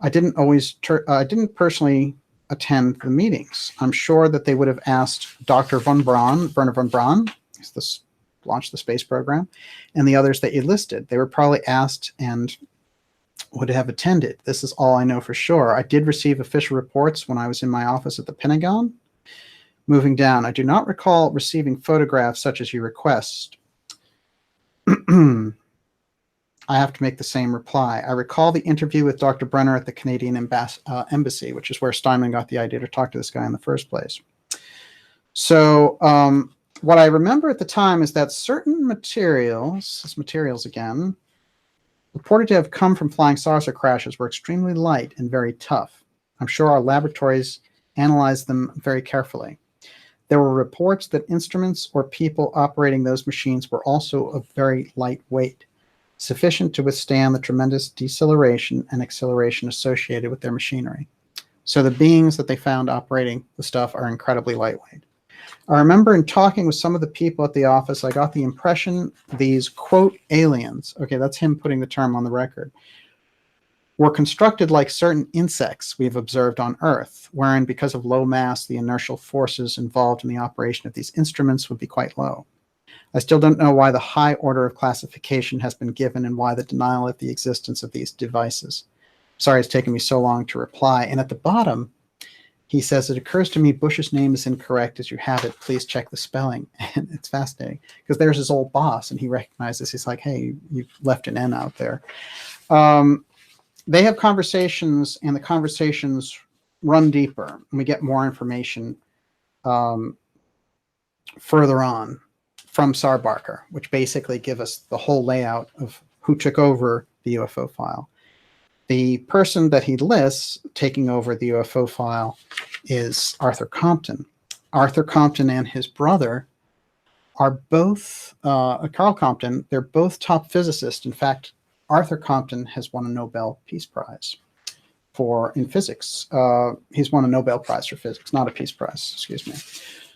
I didn't personally attend the meetings. I'm sure that they would have asked Dr. Werner von Braun, who's launched the space program, and the others that you listed. They were probably asked and would have attended. This is all I know for sure. I did receive official reports when I was in my office at the Pentagon. Moving down, I do not recall receiving photographs such as you request. I have to make the same reply. I recall the interview with Dr. Brenner at the Canadian Embassy, which is where Steinman got the idea to talk to this guy in the first place. So what I remember at the time is that certain materials, this materials again, reported to have come from flying saucer crashes were extremely light and very tough. I'm sure our laboratories analyzed them very carefully. There were reports that instruments or people operating those machines were also of very light weight, sufficient to withstand the tremendous deceleration and acceleration associated with their machinery. So the beings that they found operating the stuff are incredibly lightweight. I remember in talking with some of the people at the office, I got the impression these, quote, aliens, okay, that's him putting the term on the record, were constructed like certain insects we've observed on Earth, wherein because of low mass, the inertial forces involved in the operation of these instruments would be quite low. I still don't know why the high order of classification has been given and why the denial of the existence of these devices. Sorry it's taken me so long to reply. And at the bottom, he says, it occurs to me Bush's name is incorrect as you have it. Please check the spelling. And it's fascinating because there's his old boss and he recognizes, he's like, hey, you left an N out there. They have conversations and the conversations run deeper and we get more information further on from Sarbarker, which basically give us the whole layout of who took over the UFO file. The person that he lists taking over the UFO file is Arthur Compton. Arthur Compton and his brother are both, Carl Compton, they're both top physicists. In fact, Arthur Compton has won a Nobel Peace Prize in physics. He's won a Nobel Prize for physics, not a Peace Prize, excuse me.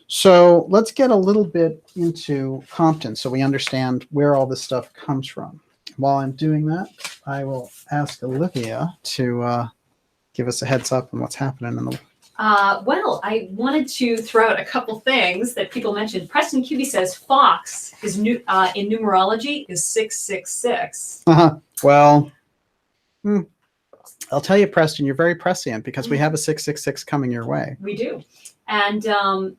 So let's get a little bit into Compton so we understand where all this stuff comes from. While I'm doing that, I will ask Olivia to give us a heads up on what's happening in the... Well, I wanted to throw out a couple things that people mentioned. Preston QB says Fox is in numerology is 666. Well, I'll tell you, Preston, you're very prescient because we have a 666 coming your way. We do. And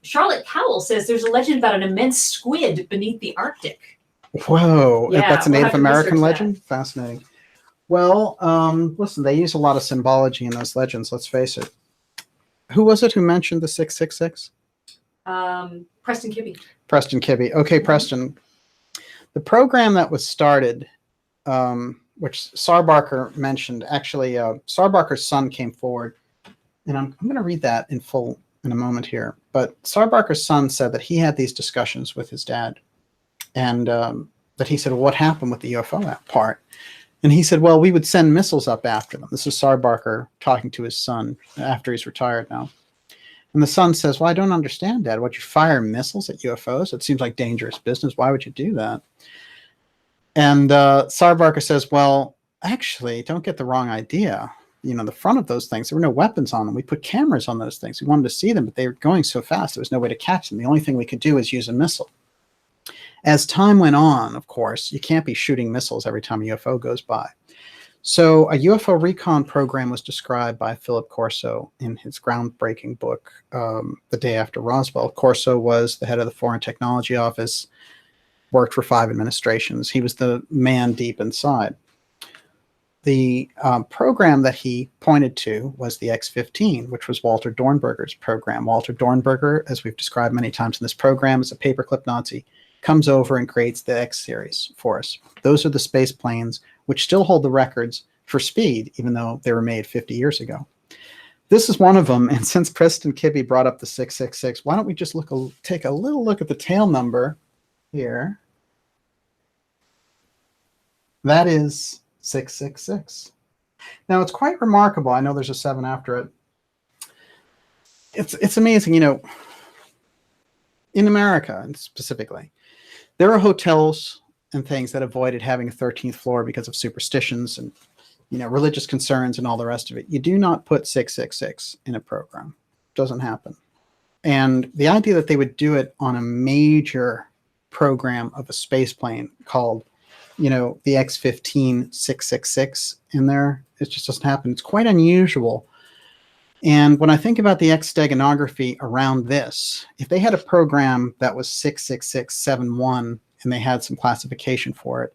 Charlotte Cowell says there's a legend about an immense squid beneath the Arctic. Whoa, yeah, that's a Native American legend? That. Fascinating. Well, listen, they use a lot of symbology in those legends, let's face it. Who was it who mentioned the 666? Preston Kibbe. Preston Kibbe. Okay, Preston. The program that was started, which Sarbarker mentioned, actually, Sarbarker's son came forward, and I'm going to read that in full in a moment here. But Sarbarker's son said that he had these discussions with his dad, and that he said, well, what happened with the UFO part? And he said, well, we would send missiles up after them. This is Sarbarker talking to his son after he's retired now. And the son says, well, I don't understand, Dad. Would you fire missiles at UFOs? It seems like dangerous business. Why would you do that? And Sarbarker says, well, actually, don't get the wrong idea. You know, the front of those things, there were no weapons on them. We put cameras on those things. We wanted to see them, but they were going so fast, there was no way to catch them. The only thing we could do is use a missile. As time went on, of course, you can't be shooting missiles every time a UFO goes by. So a UFO recon program was described by Philip Corso in his groundbreaking book, The Day After Roswell. Corso was the head of the Foreign Technology Office, worked for 5 administrations. He was the man deep inside. The program that he pointed to was the X-15, which was Walter Dornberger's program. Walter Dornberger, as we've described many times in this program, is a paperclip Nazi, comes over and creates the X series for us. Those are the space planes which still hold the records for speed, even though they were made 50 years ago. This is one of them. And since Preston Kibbe brought up the 666, why don't we just take a little look at the tail number here. That is 666. Now, it's quite remarkable. I know there's a 7 after it. It's amazing, you know, in America specifically, there are hotels and things that avoided having a 13th floor because of superstitions and, you know, religious concerns and all the rest of it. You do not put 666 in a program. Doesn't happen. And the idea that they would do it on a major program of a space plane called, you know, the X-15 666 in there, it just doesn't happen. It's quite unusual. And when I think about the X Steganography around this, if they had a program that was 66671 and they had some classification for it,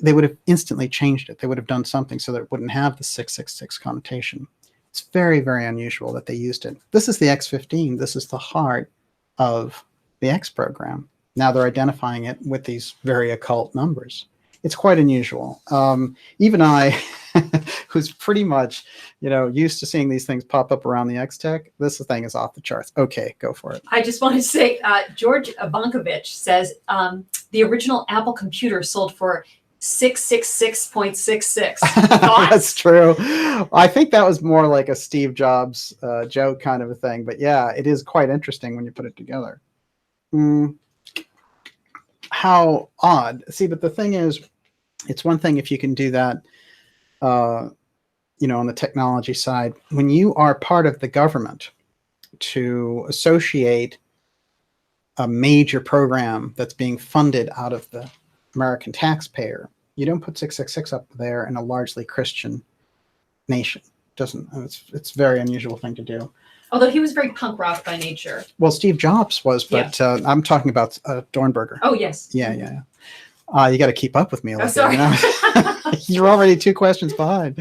they would have instantly changed it. They would have done something so that it wouldn't have the 666 connotation. It's very, very unusual that they used it. This is the X-15. This is the heart of the X program. Now they're identifying it with these very occult numbers. It's quite unusual. Even I, who's pretty much, you know, used to seeing these things pop up around the X-Tech, this thing is off the charts. Okay, go for it. I just want to say, George Ivankovich says the original Apple computer sold for 666.66. That's true. I think that was more like a Steve Jobs joke kind of a thing. But yeah, it is quite interesting when you put it together. How odd. See, but the thing is, it's one thing if you can do that, you know, on the technology side. When you are part of the government, to associate a major program that's being funded out of the American taxpayer, you don't put 666 up there in a largely Christian nation. It's a very unusual thing to do. Although he was very punk rock by nature. Well, Steve Jobs was, but yeah. I'm talking about Dornberger. Oh, yes. Yeah. You got to keep up with me a little bit. You know? You're already 2 questions behind.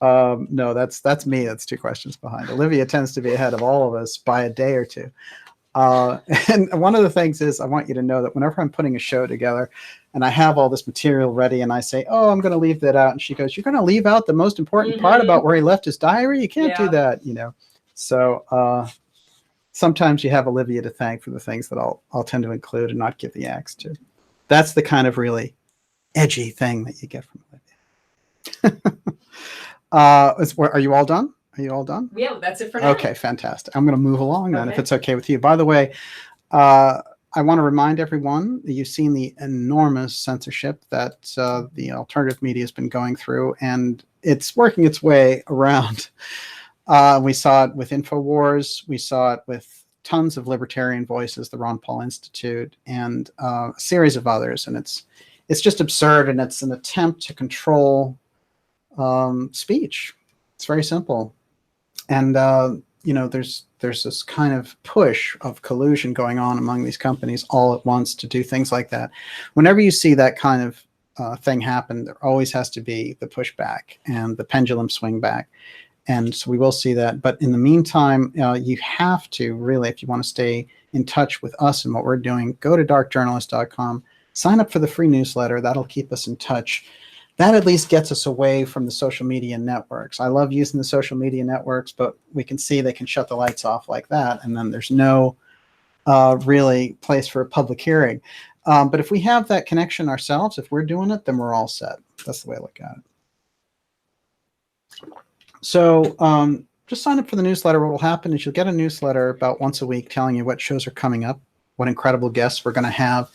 No, that's me. That's 2 questions behind. Olivia tends to be ahead of all of us by a day or 2. And one of the things is I want you to know that whenever I'm putting a show together and I have all this material ready and I say, oh, I'm going to leave that out. And she goes, you're going to leave out the most important part about where he left his diary? You can't do that, you know. So sometimes you have Olivia to thank for the things that I'll tend to include and not give the axe to. That's the kind of really edgy thing that you get from Olivia. Are you all done? Are you all done? Yeah, that's it for now. Okay, fantastic. I'm going to move along then, if it's okay with you. By the way, I want to remind everyone that you've seen the enormous censorship that the alternative media has been going through, and it's working its way around. We saw it with InfoWars. We saw it with tons of libertarian voices, the Ron Paul Institute, and a series of others. And it's just absurd, and it's an attempt to control speech. It's very simple. And, you know, there's this kind of push of collusion going on among these companies all at once to do things like that. Whenever you see that kind of thing happen, there always has to be the pushback and the pendulum swing back. And so we will see that. But in the meantime, you have to really, if you want to stay in touch with us and what we're doing, go to darkjournalist.com, sign up for the free newsletter. That'll keep us in touch. That at least gets us away from the social media networks. I love using the social media networks, but we can see they can shut the lights off like that. And then there's no really place for a public hearing. But if we have that connection ourselves, if we're doing it, then we're all set. That's the way I look at it. So just sign up for the newsletter. What will happen is you'll get a newsletter about once a week telling you what shows are coming up, what incredible guests we're going to have.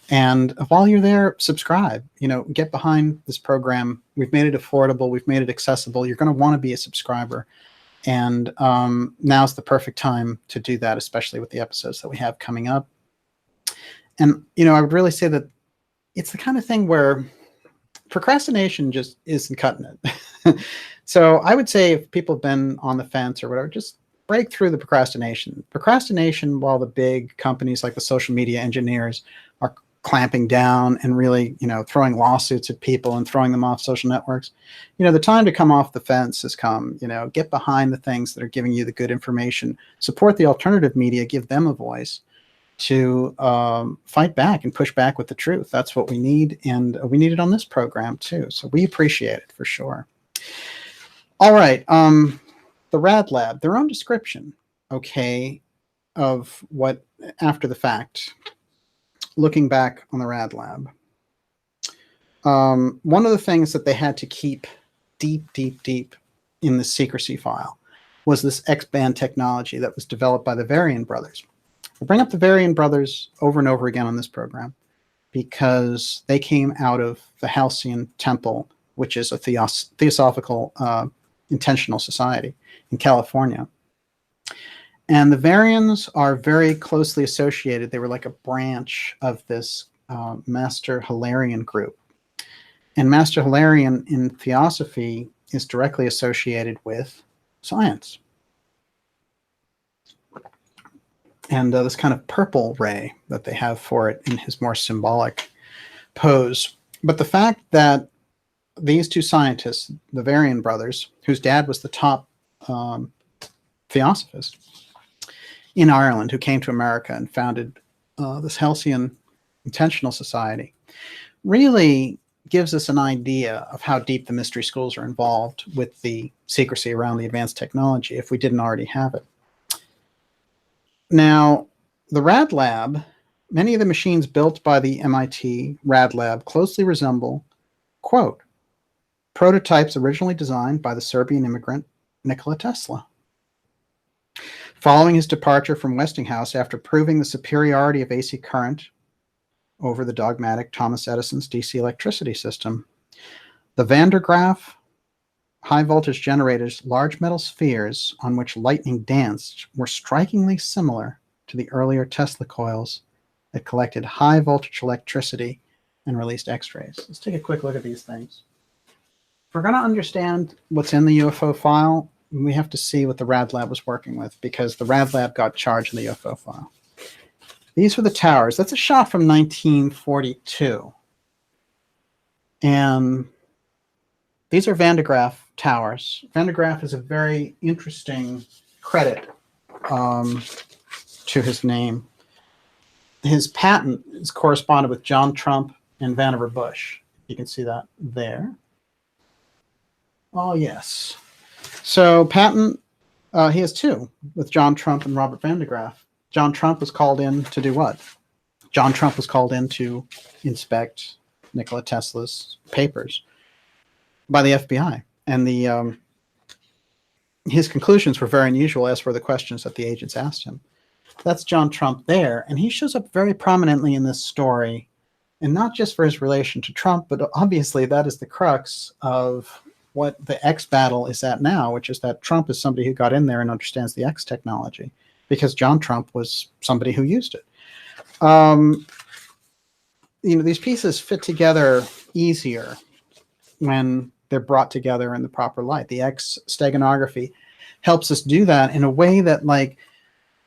And while you're there, subscribe, you know, get behind this program. We've made it affordable. We've made it accessible. You're going to want to be a subscriber. And now's the perfect time to do that, especially with the episodes that we have coming up. And, you know, I would really say that it's the kind of thing where procrastination just isn't cutting it. So I would say if people have been on the fence or whatever, just break through the procrastination. Procrastination, while the big companies like the social media engineers are clamping down and really, you know, throwing lawsuits at people and throwing them off social networks, you know, the time to come off the fence has come. You know, get behind the things that are giving you the good information. Support the alternative media. Give them a voice. to fight back and push back with the truth. That's what we need, and we need it on this program too. So we appreciate it for sure. All right, the Rad Lab, their own description, okay, of what after the fact, looking back on the Rad Lab. One of the things that they had to keep deep in the secrecy file was this X-band technology that was developed by the Varian brothers. We'll bring up the Varian brothers over and over again on this program because they came out of the Halcyon Temple, which is a theosophical intentional society in California. And the Varians are very closely associated. They were like a branch of this Master Hilarion group. And Master Hilarion in theosophy is directly associated with science. And this kind of purple ray that they have for it in his more symbolic pose. But the fact that these two scientists, the Varian brothers, whose dad was the top theosophist in Ireland, who came to America and founded this Halcyon Intentional Society, really gives us an idea of how deep the mystery schools are involved with the secrecy around the advanced technology, if we didn't already have it. Now, the Rad Lab, many of the machines built by the MIT Rad Lab closely resemble, quote, prototypes originally designed by the Serbian immigrant Nikola Tesla. Following his departure from Westinghouse after proving the superiority of AC current over the dogmatic Thomas Edison's DC electricity system, the Van der Graaff high-voltage generators, large metal spheres on which lightning danced, were strikingly similar to the earlier Tesla coils that collected high-voltage electricity and released X-rays. Let's take a quick look at these things. If we're going to understand what's in the UFO file, we have to see what the Rad Lab was working with, because the Rad Lab got charged in the UFO file. These were the towers. That's a shot from 1942. And these are Van der Graaff towers. Van der Graaff is a very interesting credit to his name. His patent is corresponded with John Trump and Vannevar Bush. You can see that there. Oh, yes. So patent, he has two with John Trump and Robert Van der Graaff. John Trump was called in to do what? John Trump was called in to inspect Nikola Tesla's papers by the FBI. And his conclusions were very unusual, as were the questions that the agents asked him. That's John Trump there, and he shows up very prominently in this story, and not just for his relation to Trump, but obviously that is the crux of what the X battle is at now, which is that Trump is somebody who got in there and understands the X technology, because John Trump was somebody who used it. These pieces fit together easier when they're brought together in the proper light. The X Steganography helps us do that in a way that, like,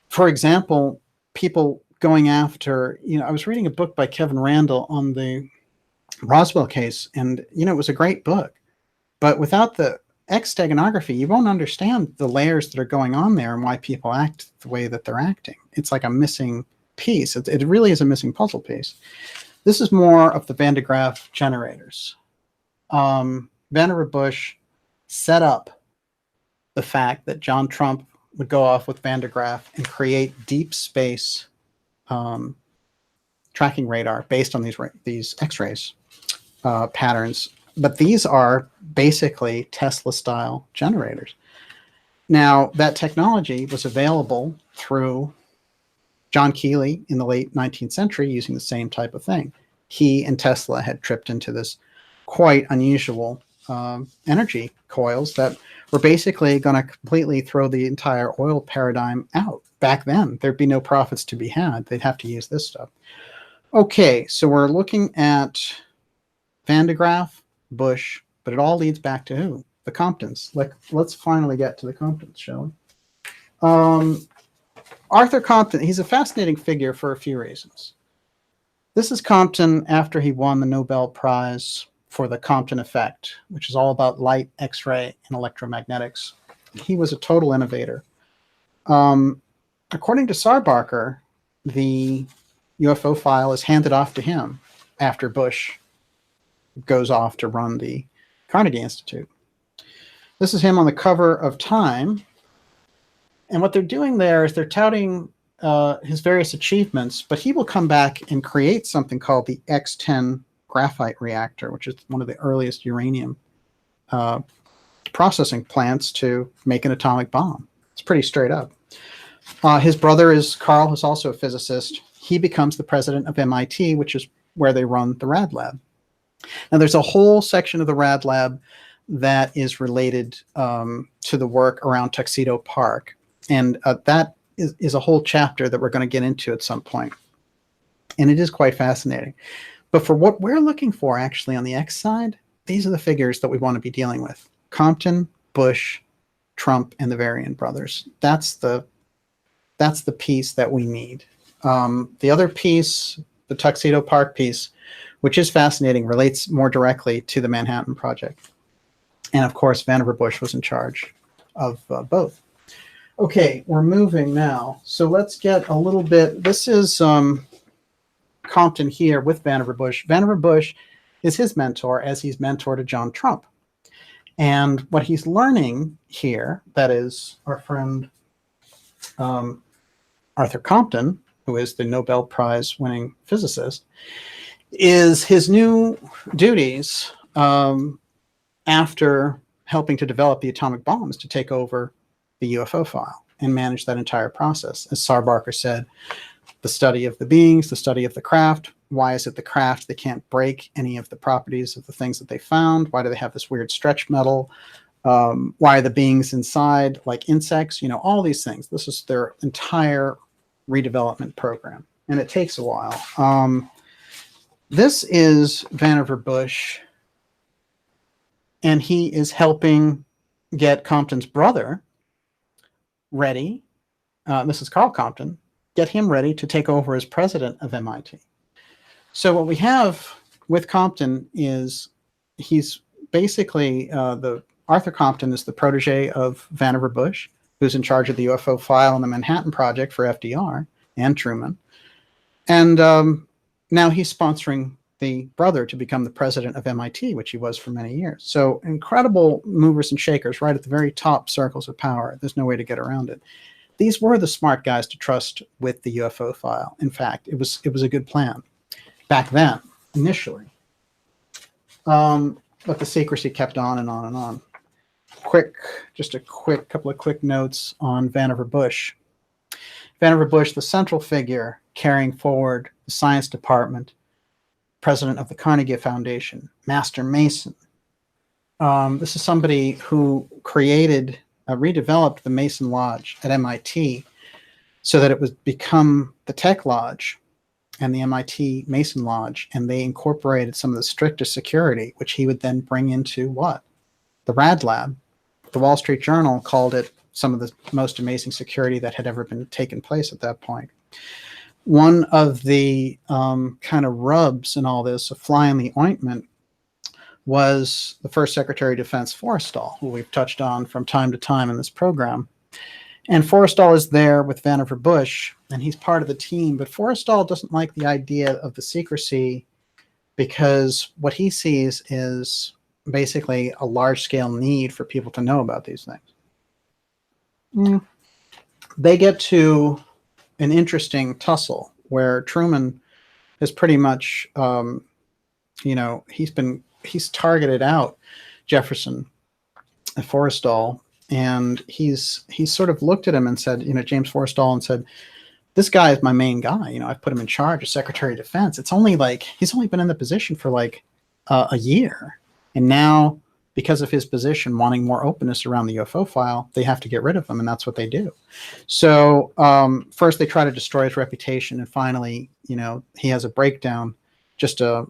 for example, people going after, I was reading a book by Kevin Randall on the Roswell case, and, it was a great book. But without the X Steganography, you won't understand the layers that are going on there and why people act the way that they're acting. It's like a missing piece. It really is a missing puzzle piece. This is more of the Van der Graaff generators. Vannevar Bush set up the fact that John Trump would go off with Van der Graaff and create deep space tracking radar based on these X-rays patterns. But these are basically Tesla-style generators. Now, that technology was available through John Keeley in the late 19th century using the same type of thing. He and Tesla had tripped into this quite unusual energy coils that were basically going to completely throw the entire oil paradigm out. Back then, there'd be no profits to be had. They'd have to use this stuff. Okay, so we're looking at Van der Graaff, Bush, but it all leads back to who? The Comptons. Let's finally get to the Comptons, shall we? Arthur Compton, he's a fascinating figure for a few reasons. This is Compton after he won the Nobel Prize for the Compton effect, which is all about light, X-ray, and electromagnetics. He was a total innovator. According to Sarbarker, the UFO file is handed off to him after Bush goes off to run the Carnegie Institute. This is him on the cover of Time. And what they're doing there is they're touting his various achievements, but he will come back and create something called the X10 graphite reactor, which is one of the earliest uranium processing plants to make an atomic bomb. It's pretty straight up. His brother is Carl, who's also a physicist. He becomes the president of MIT, which is where they run the Rad Lab. Now, there's a whole section of the Rad Lab that is related to the work around Tuxedo Park. And that is a whole chapter that we're going to get into at some point. And it is quite fascinating. But for what we're looking for, actually, on the X side, these are the figures that we want to be dealing with. Compton, Bush, Trump, and the Varian brothers. That's the piece that we need. The other piece, the Tuxedo Park piece, which is fascinating, relates more directly to the Manhattan Project. And of course, Vannevar Bush was in charge of both. Okay, we're moving now. So let's get a little bit, this is Compton here with Vannevar Bush. Vannevar Bush is his mentor as he's mentor to John Trump. And what he's learning here, that is our friend Arthur Compton, who is the Nobel Prize winning physicist, is his new duties after helping to develop the atomic bombs to take over the UFO file and manage that entire process. As Sar Barker said, the study of the beings, the study of the craft. Why is it the craft? They can't break any of the properties of the things that they found. Why do they have this weird stretch metal? Why are the beings inside like insects? You know, all these things. This is their entire redevelopment program. And it takes a while. This is Vannevar Bush. And he is helping get Compton's brother ready. This is Carl Compton. Get him ready to take over as president of MIT. So what we have with Compton is he's basically Arthur Compton is the protege of Vannevar Bush, who's in charge of the UFO file and the Manhattan Project for FDR and Truman. And now he's sponsoring the brother to become the president of MIT, which he was for many years. So incredible movers and shakers right at the very top circles of power. There's no way to get around it. These were the smart guys to trust with the UFO file. In fact, it was a good plan back then, initially. But the secrecy kept on and on and on. Just a couple of quick notes on Vannevar Bush. Vannevar Bush, the central figure carrying forward the science department, president of the Carnegie Foundation, Master Mason. This is somebody who redeveloped the Mason Lodge at MIT so that it would become the Tech Lodge and the MIT Mason Lodge, and they incorporated some of the strictest security, which he would then bring into what? The Rad Lab. The Wall Street Journal called it some of the most amazing security that had ever been taken place at that point. One of the kind of rubs in all this, a fly in the ointment, was the first Secretary of Defense, Forrestal, who we've touched on from time to time in this program. And Forrestal is there with Vannevar Bush, and he's part of the team. But Forrestal doesn't like the idea of the secrecy because what he sees is basically a large-scale need for people to know about these things. They get to an interesting tussle where Truman is pretty much, he's targeted out Jefferson and Forrestal, and he's sort of looked at him and said, James Forrestal, and said, this guy is my main guy. I've put him in charge as Secretary of Defense. It's only he's only been in the position for a year. And now, because of his position, wanting more openness around the UFO file, they have to get rid of him, and that's what they do. So first they try to destroy his reputation, and finally, he has a breakdown just a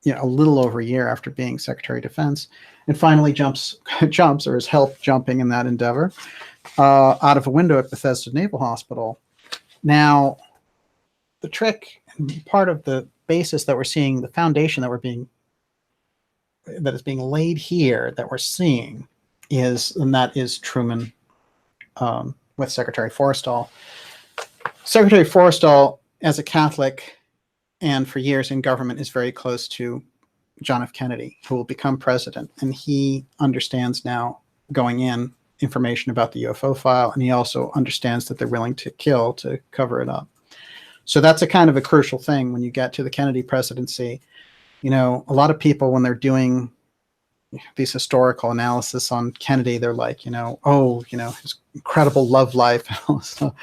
little over a year after being Secretary of Defense, and finally jumps or is helped jumping in that endeavor out of a window at Bethesda Naval Hospital. Now, the trick, and part of the basis that we're seeing, the foundation that is being laid here, that we're seeing, is Truman with Secretary Forrestal. Secretary Forrestal, as a Catholic and for years in government, is very close to John F. Kennedy, who will become president. And he understands now, going in, information about the UFO file, and he also understands that they're willing to kill to cover it up. So that's a kind of a crucial thing when you get to the Kennedy presidency. You know, a lot of people, when they're doing these historical analysis on Kennedy, they're like, you know, oh, you know, his incredible love life. So,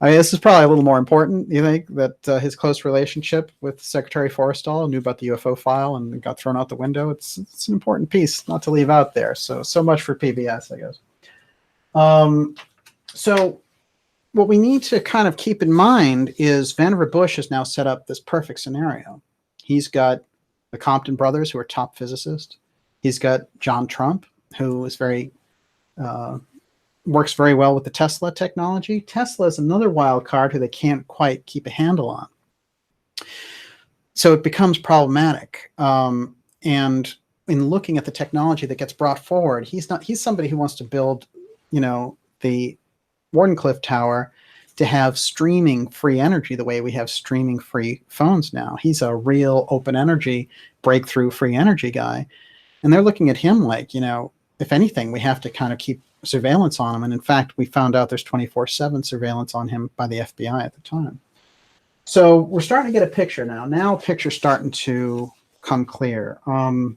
I mean, this is probably a little more important, you think, that his close relationship with Secretary Forrestal, knew about the UFO file and got thrown out the window. It's an important piece not to leave out there. So much for PBS, I guess. So what we need to kind of keep in mind is Vannevar Bush has now set up this perfect scenario. He's got the Compton brothers, who are top physicists. He's got John Trump, who is works very well with the Tesla technology. Tesla is another wild card who they can't quite keep a handle on. So it becomes problematic. And in looking at the technology that gets brought forward, he's somebody who wants to build, you know, the Wardenclyffe Tower to have streaming free energy the way we have streaming free phones now. He's a real open energy, breakthrough free energy guy. And they're looking at him like, you know, if anything, we have to kind of keep surveillance on him. And in fact, we found out there's 24/7 surveillance on him by the FBI at the time. So we're starting to get a picture now. Now a picture's starting to come clear. A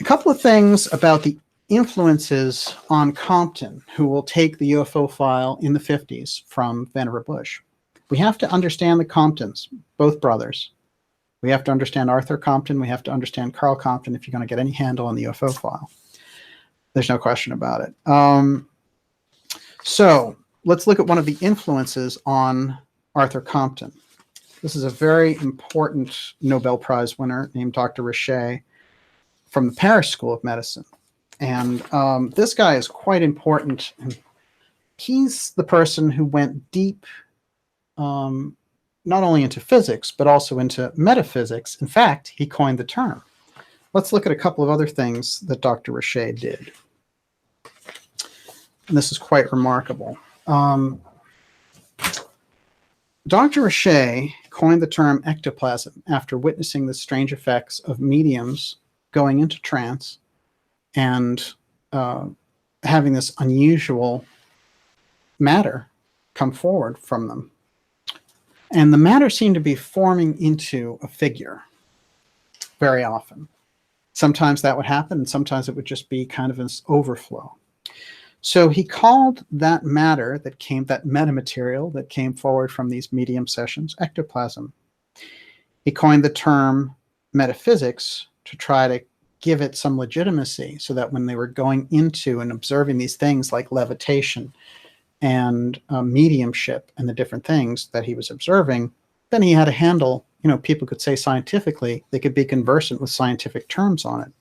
couple of things about the influences on Compton, who will take the UFO file in the 50s from Vannevar Bush. We have to understand the Comptons, both brothers. We have to understand Arthur Compton. We have to understand Carl Compton if you're going to get any handle on the UFO file. There's no question about it. So let's look at one of the influences on Arthur Compton. This is a very important Nobel Prize winner named Dr. Richet from the Paris School of Medicine. And this guy is quite important. He's the person who went deep, not only into physics, but also into metaphysics. In fact, he coined the term. Let's look at a couple of other things that Dr. Richet did. And this is quite remarkable. Dr. Richet coined the term ectoplasm after witnessing the strange effects of mediums going into trance and having this unusual matter come forward from them. And the matter seemed to be forming into a figure very often. Sometimes that would happen, and sometimes it would just be kind of this overflow. So he called that matter that came, that metamaterial that came forward from these medium sessions, ectoplasm. He coined the term metaphysics to try to give it some legitimacy so that when they were going into and observing these things like levitation and mediumship and the different things that he was observing, then he had a handle, you know, people could say scientifically, they could be conversant with scientific terms on it.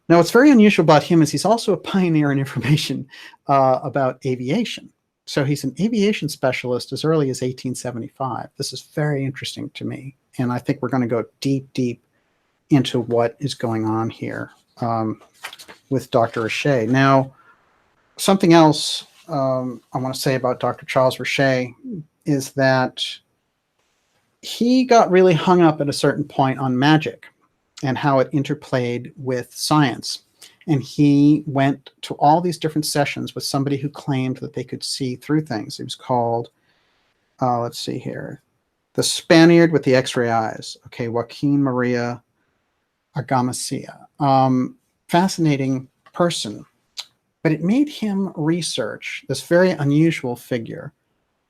Now, what's very unusual about him is he's also a pioneer in information about aviation. So he's an aviation specialist as early as 1875. This is very interesting to me. And I think we're going to go deep, deep into what is going on here with Dr. Richet. Now, something else I want to say about Dr. Charles Richet is that he got really hung up at a certain point on magic and how it interplayed with science. And he went to all these different sessions with somebody who claimed that they could see through things. It was called, let's see here, the Spaniard with the X-ray eyes. Okay, Joaquin Maria Argamasilla. Fascinating person. But it made him research this very unusual figure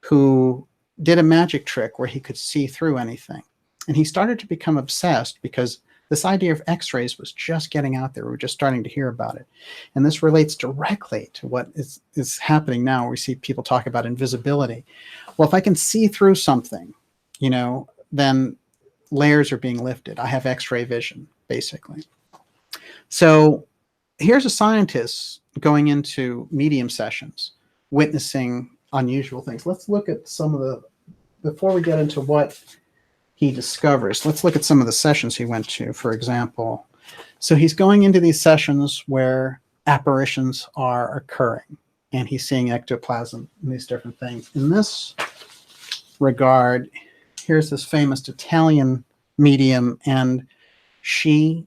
who did a magic trick where he could see through anything. And he started to become obsessed because this idea of X-rays was just getting out there. We were just starting to hear about it. And this relates directly to what is happening now. We see people talk about invisibility. Well, if I can see through something, you know, then layers are being lifted. I have X-ray vision, basically. So here's a scientist going into medium sessions, witnessing unusual things. Let's look at some of the, before we get into what he discovers, let's look at some of the sessions he went to, for example. So he's going into these sessions where apparitions are occurring. and he's seeing ectoplasm and these different things. In this regard, here's this famous Italian medium, and she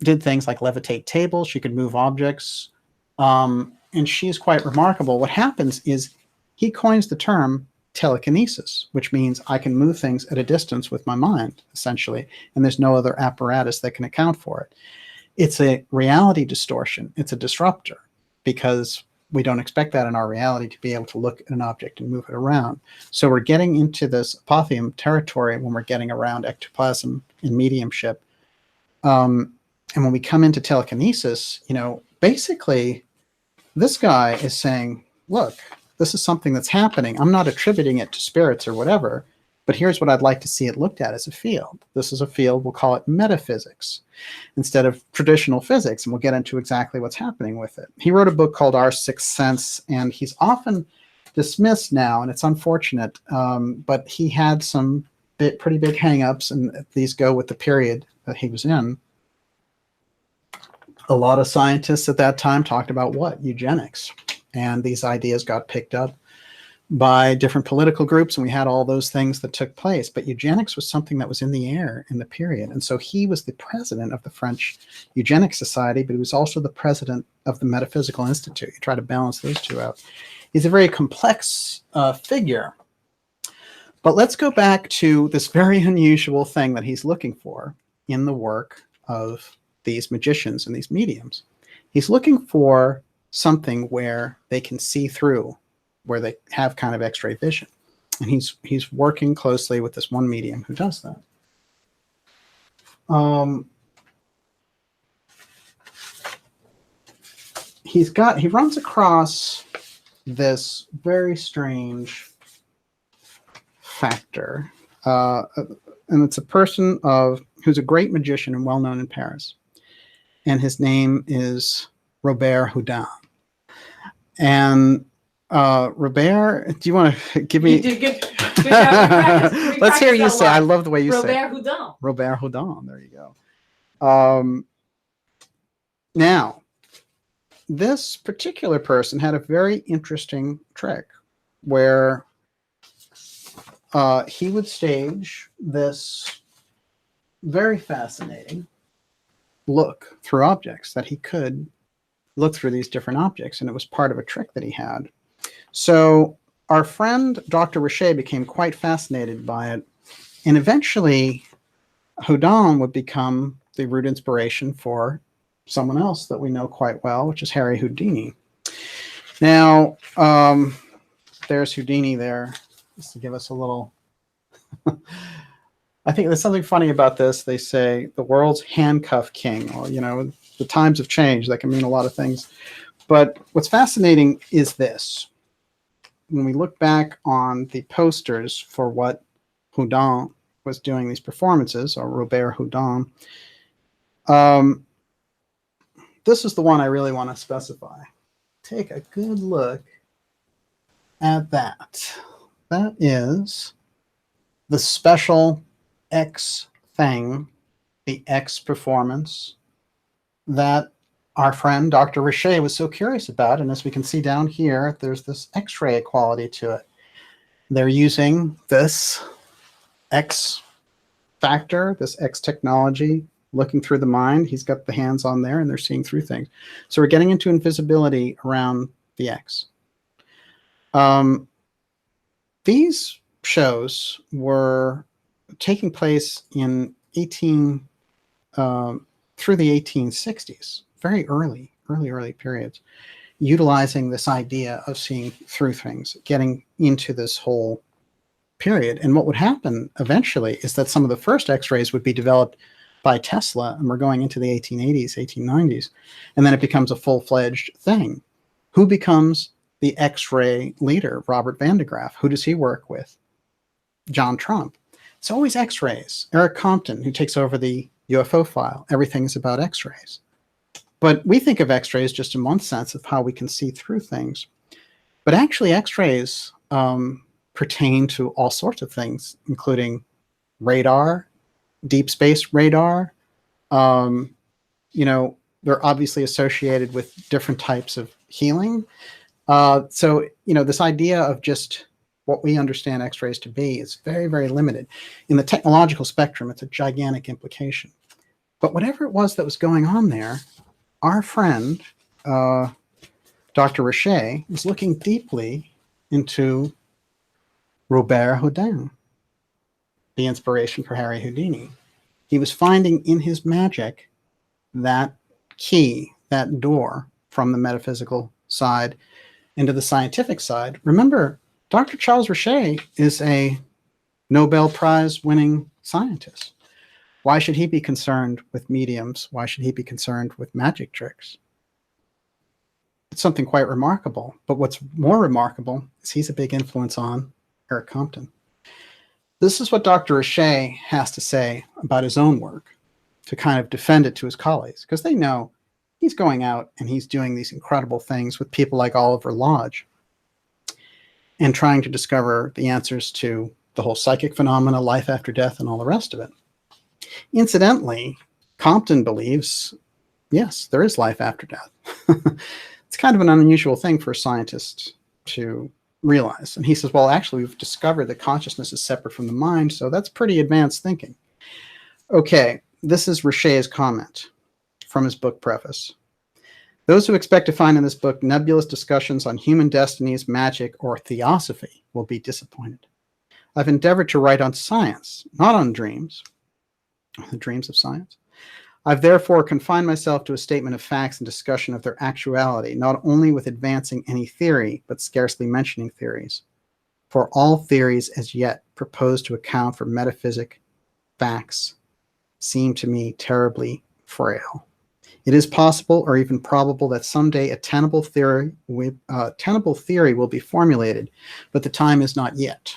did things like levitate tables. She could move objects, and she's quite remarkable. What happens is he coins the term telekinesis, which means I can move things at a distance with my mind, essentially, and there's no other apparatus that can account for it. It's a reality distortion. It's a disruptor, because we don't expect that in our reality, to be able to look at an object and move it around. So we're getting into this apotheum territory when we're getting around ectoplasm in mediumship. And when we come into telekinesis, basically this guy is saying, look, this is something that's happening. I'm not attributing it to spirits or whatever, but here's what I'd like to see it looked at as a field. This is a field, we'll call it metaphysics instead of traditional physics, and we'll get into exactly what's happening with it. He wrote a book called Our Sixth Sense, and he's often dismissed now, and it's unfortunate, but he had some pretty big hang-ups, and these go with the period that he was in. A lot of scientists at that time talked about what? Eugenics. And these ideas got picked up by different political groups, and we had all those things that took place. But eugenics was something that was in the air in the period. And so he was the president of the French Eugenics Society, but he was also the president of the Metaphysical Institute. You try to balance those two out. He's a very complex figure. But let's go back to this very unusual thing that he's looking for in the work of these magicians and these mediums. He's looking for something where they can see through, where they have kind of X-ray vision. And he's working closely with this one medium who does that. He runs across this very strange factor. And it's a person who's a great magician and well-known in Paris. And his name is Robert Houdin. And Robert, do you want to give me? You did good. Good job. Let's hear you say. I love the way you say Robert Houdin. Robert Houdin. There you go. Now, this particular person had a very interesting trick where he would stage this very fascinating look through objects, that he could look through these different objects, and it was part of a trick that he had. So our friend Dr. Richet became quite fascinated by it, and eventually Houdin would become the root inspiration for someone else that we know quite well, which is Harry Houdini. Now, there's Houdini there, just to give us a little... I think there's something funny about this. They say the world's handcuff king, or, the times have changed. That can mean a lot of things. But what's fascinating is this. When we look back on the posters for what Houdin was doing these performances, or Robert Houdin, this is the one I really want to specify. Take a good look at that. That is the special X thing, the X performance that our friend Dr. Richet was so curious about. And as we can see down here, there's this X-ray quality to it. They're using this X factor, this X technology, looking through the mind. He's got the hands on there, and they're seeing through things. So we're getting into invisibility around the X. These shows were taking place in through the 1860s, very early periods, utilizing this idea of seeing through things, getting into this whole period. And what would happen eventually is that some of the first X-rays would be developed by Tesla, and we're going into the 1880s, 1890s, and then it becomes a full-fledged thing. Who becomes the X-ray leader? Robert Van de Graaff. Who does he work with? John Trump. It's always X-rays. Eric Compton, who takes over the UFO File. Everything is about X-rays. But we think of X-rays just in one sense of how we can see through things. But actually X-rays pertain to all sorts of things, including radar, deep space radar. They're obviously associated with different types of healing. So, this idea of just what we understand X-rays to be is very, very limited. In the technological spectrum, it's a gigantic implication. But whatever it was that was going on there, our friend, Dr. Richet, was looking deeply into Robert Houdin, the inspiration for Harry Houdini. He was finding in his magic that key, that door from the metaphysical side into the scientific side. Remember, Dr. Charles Richet is a Nobel Prize winning scientist. Why should he be concerned with mediums? Why should he be concerned with magic tricks? It's something quite remarkable. But what's more remarkable is he's a big influence on Eric Compton. This is what Dr. Richet has to say about his own work to kind of defend it to his colleagues, because they know he's going out and he's doing these incredible things with people like Oliver Lodge and trying to discover the answers to the whole psychic phenomena, life after death, and all the rest of it. Incidentally, Compton believes, yes, there is life after death. It's kind of an unusual thing for a scientist to realize. And he says, well, actually, we've discovered that consciousness is separate from the mind, so that's pretty advanced thinking. Okay, this is Richet's comment from his book preface. Those who expect to find in this book nebulous discussions on human destinies, magic, or theosophy will be disappointed. I've endeavored to write on science, not on dreams, the dreams of science. I've therefore confined myself to a statement of facts and discussion of their actuality, not only with advancing any theory, but scarcely mentioning theories. For all theories as yet proposed to account for metaphysic facts seem to me terribly frail. It is possible or even probable that someday a tenable theory will be formulated, but the time is not yet.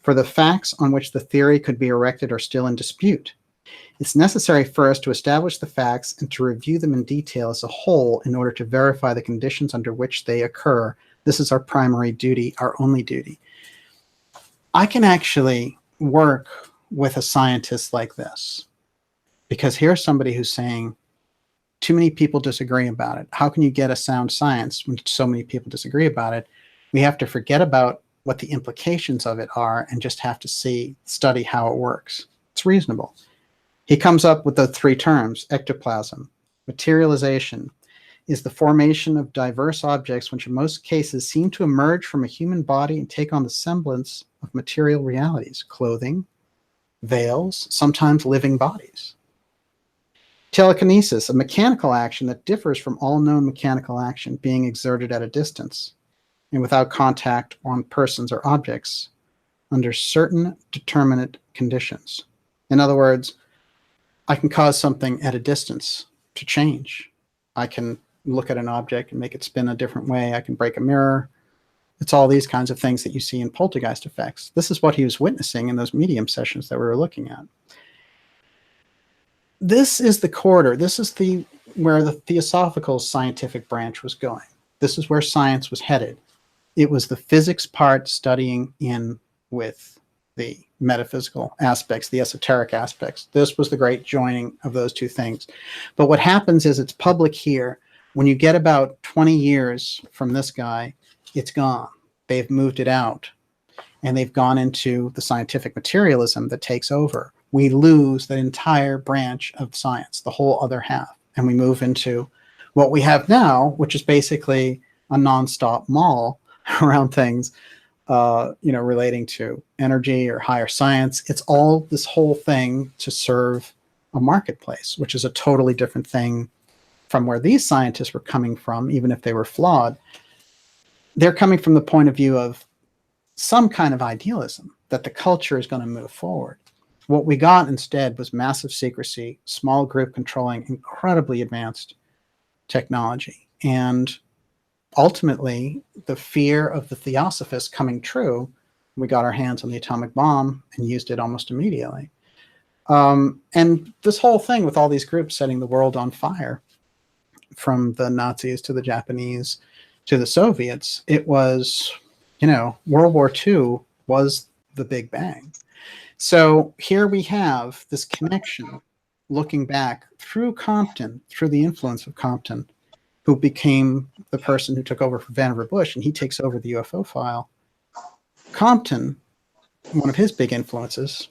For the facts on which the theory could be erected are still in dispute. It's necessary first to establish the facts and to review them in detail as a whole in order to verify the conditions under which they occur. This is our primary duty, our only duty. I can actually work with a scientist like this, because here's somebody who's saying, too many people disagree about it. How can you get a sound science when so many people disagree about it? We have to forget about what the implications of it are and just have to study how it works. It's reasonable. He comes up with the three terms: ectoplasm. Materialization is the formation of diverse objects which in most cases seem to emerge from a human body and take on the semblance of material realities, clothing, veils, sometimes living bodies. Telekinesis, a mechanical action that differs from all known mechanical action, being exerted at a distance and without contact on persons or objects under certain determinate conditions. In other words, I can cause something at a distance to change. I can look at an object and make it spin a different way. I can break a mirror. It's all these kinds of things that you see in poltergeist effects. This is what he was witnessing in those medium sessions that we were looking at. This is the corridor. This is where the theosophical scientific branch was going. This is where science was headed. It was the physics part studying in with the metaphysical aspects, the esoteric aspects. This was the great joining of those two things. But what happens is it's public here. When you get about 20 years from this guy, it's gone. They've moved it out, and they've gone into the scientific materialism that takes over. We lose that entire branch of science, the whole other half, and we move into what we have now, which is basically a nonstop mall around things, relating to energy or higher science. It's all this whole thing to serve a marketplace, which is a totally different thing from where these scientists were coming from, even if they were flawed. They're coming from the point of view of some kind of idealism that the culture is going to move forward. What we got instead was massive secrecy, small group controlling incredibly advanced technology, and ultimately the fear of the theosophists coming true. We got our hands on the atomic bomb and used it almost immediately. And this whole thing with all these groups setting the world on fire, from the Nazis to the Japanese to the Soviets, it was, World War II was the Big Bang. So here we have this connection looking back through Compton, through the influence of Compton, who became the person who took over for Vannevar Bush, and he takes over the UFO file. Compton, one of his big influences,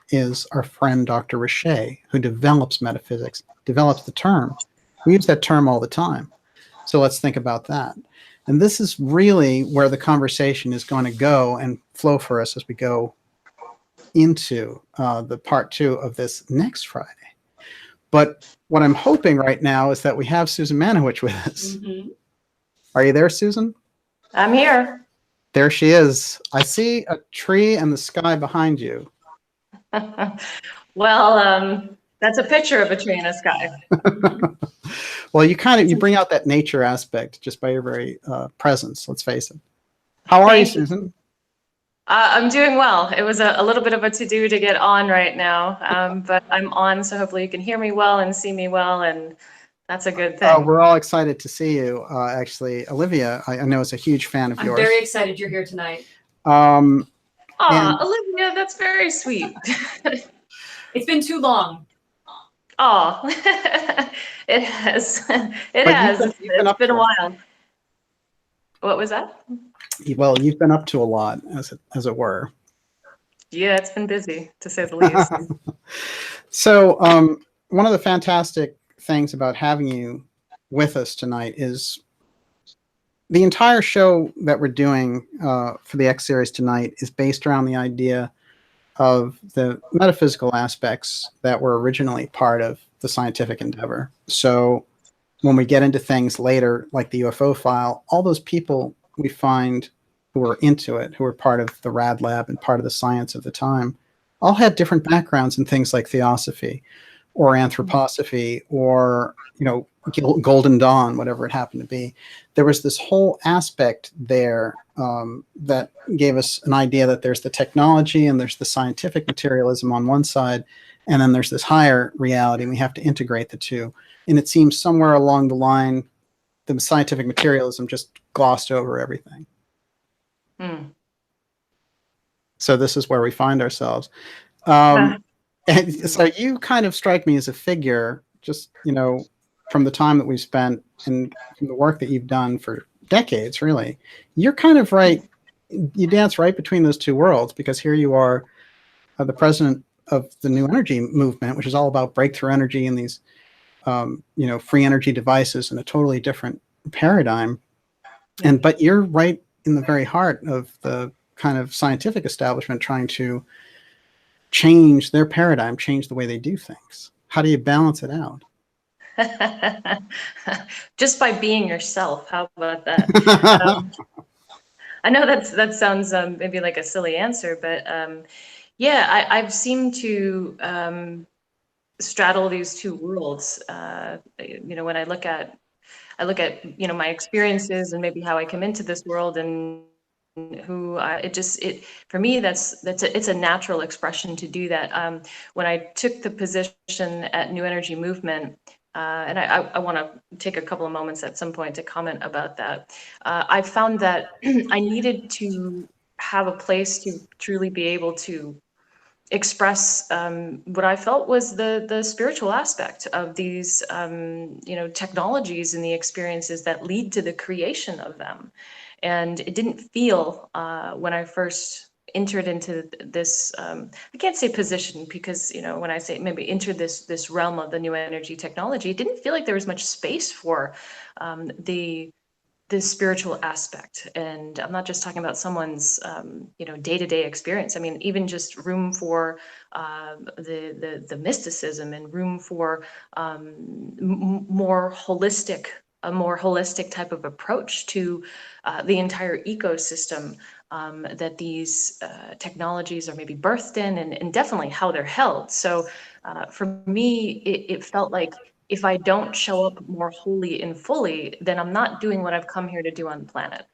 is our friend Dr. Richet, who develops metaphysics, develops the term. We use that term all the time. So let's think about that. And this is really where the conversation is going to go and flow for us as we go into the part 2 of this next Friday. But what I'm hoping right now is that we have Susan Manewich with us. Mm-hmm. Are you there, Susan? I'm here. There she is. I see a tree and the sky behind you. Well, that's a picture of a tree in the sky. Well, you bring out that nature aspect just by your very presence, let's face it. How are you, Susan? I'm doing well. It was a little bit of a to-do to get on right now, but I'm on, so hopefully you can hear me well and see me well, and that's a good thing. We're all excited to see you, actually. Olivia, I know, is a huge fan of yours. I'm very excited you're here tonight. Olivia, that's very sweet. It's been too long. Oh, it has. It has. It's been a while. What was that? Well, you've been up to a lot, as it were. Yeah, it's been busy, to say the least. So one of the fantastic things about having you with us tonight is the entire show that we're doing for the X series tonight is based around the idea of the metaphysical aspects that were originally part of the scientific endeavor. So when we get into things later, like the UFO file, all those people we find who were into it, who were part of the Rad Lab and part of the science of the time, all had different backgrounds in things like theosophy or anthroposophy or, Golden Dawn, whatever it happened to be. There was this whole aspect there that gave us an idea that there's the technology and there's the scientific materialism on one side, and then there's this higher reality, and we have to integrate the two. And it seems somewhere along the line, the scientific materialism just glossed over everything. So this is where we find ourselves. And so you kind of strike me as a figure, just, from the time that we've spent and from the work that you've done for decades, really. You're kind of right. You dance right between those two worlds, because here you are, the president of the new energy movement, which is all about breakthrough energy and these, free energy devices in a totally different paradigm. But you're right in the very heart of the kind of scientific establishment trying to change their paradigm, change the way they do things. How do you balance it out? Just by being yourself. How about that? I know that sounds maybe like a silly answer, but yeah, I've seemed to straddle these two worlds. When I look at my experiences and maybe how I come into this world and who for me it's a natural expression to do that. When I took the position at New Energy Movement, and I want to take a couple of moments at some point to comment about that. I found that I needed to have a place to truly be able to express what I felt was the spiritual aspect of these technologies and the experiences that lead to the creation of them. And it didn't feel when I first entered into this, I can't say position, because when I say maybe entered this realm of the new energy technology, it didn't feel like there was much space for the spiritual aspect. And I'm not just talking about someone's day-to-day experience. I mean, even just room for the mysticism and room for a more holistic type of approach to the entire ecosystem that these technologies are maybe birthed in, and definitely how they're held. So for me, it felt like if I don't show up more wholly and fully, then I'm not doing what I've come here to do on the planet.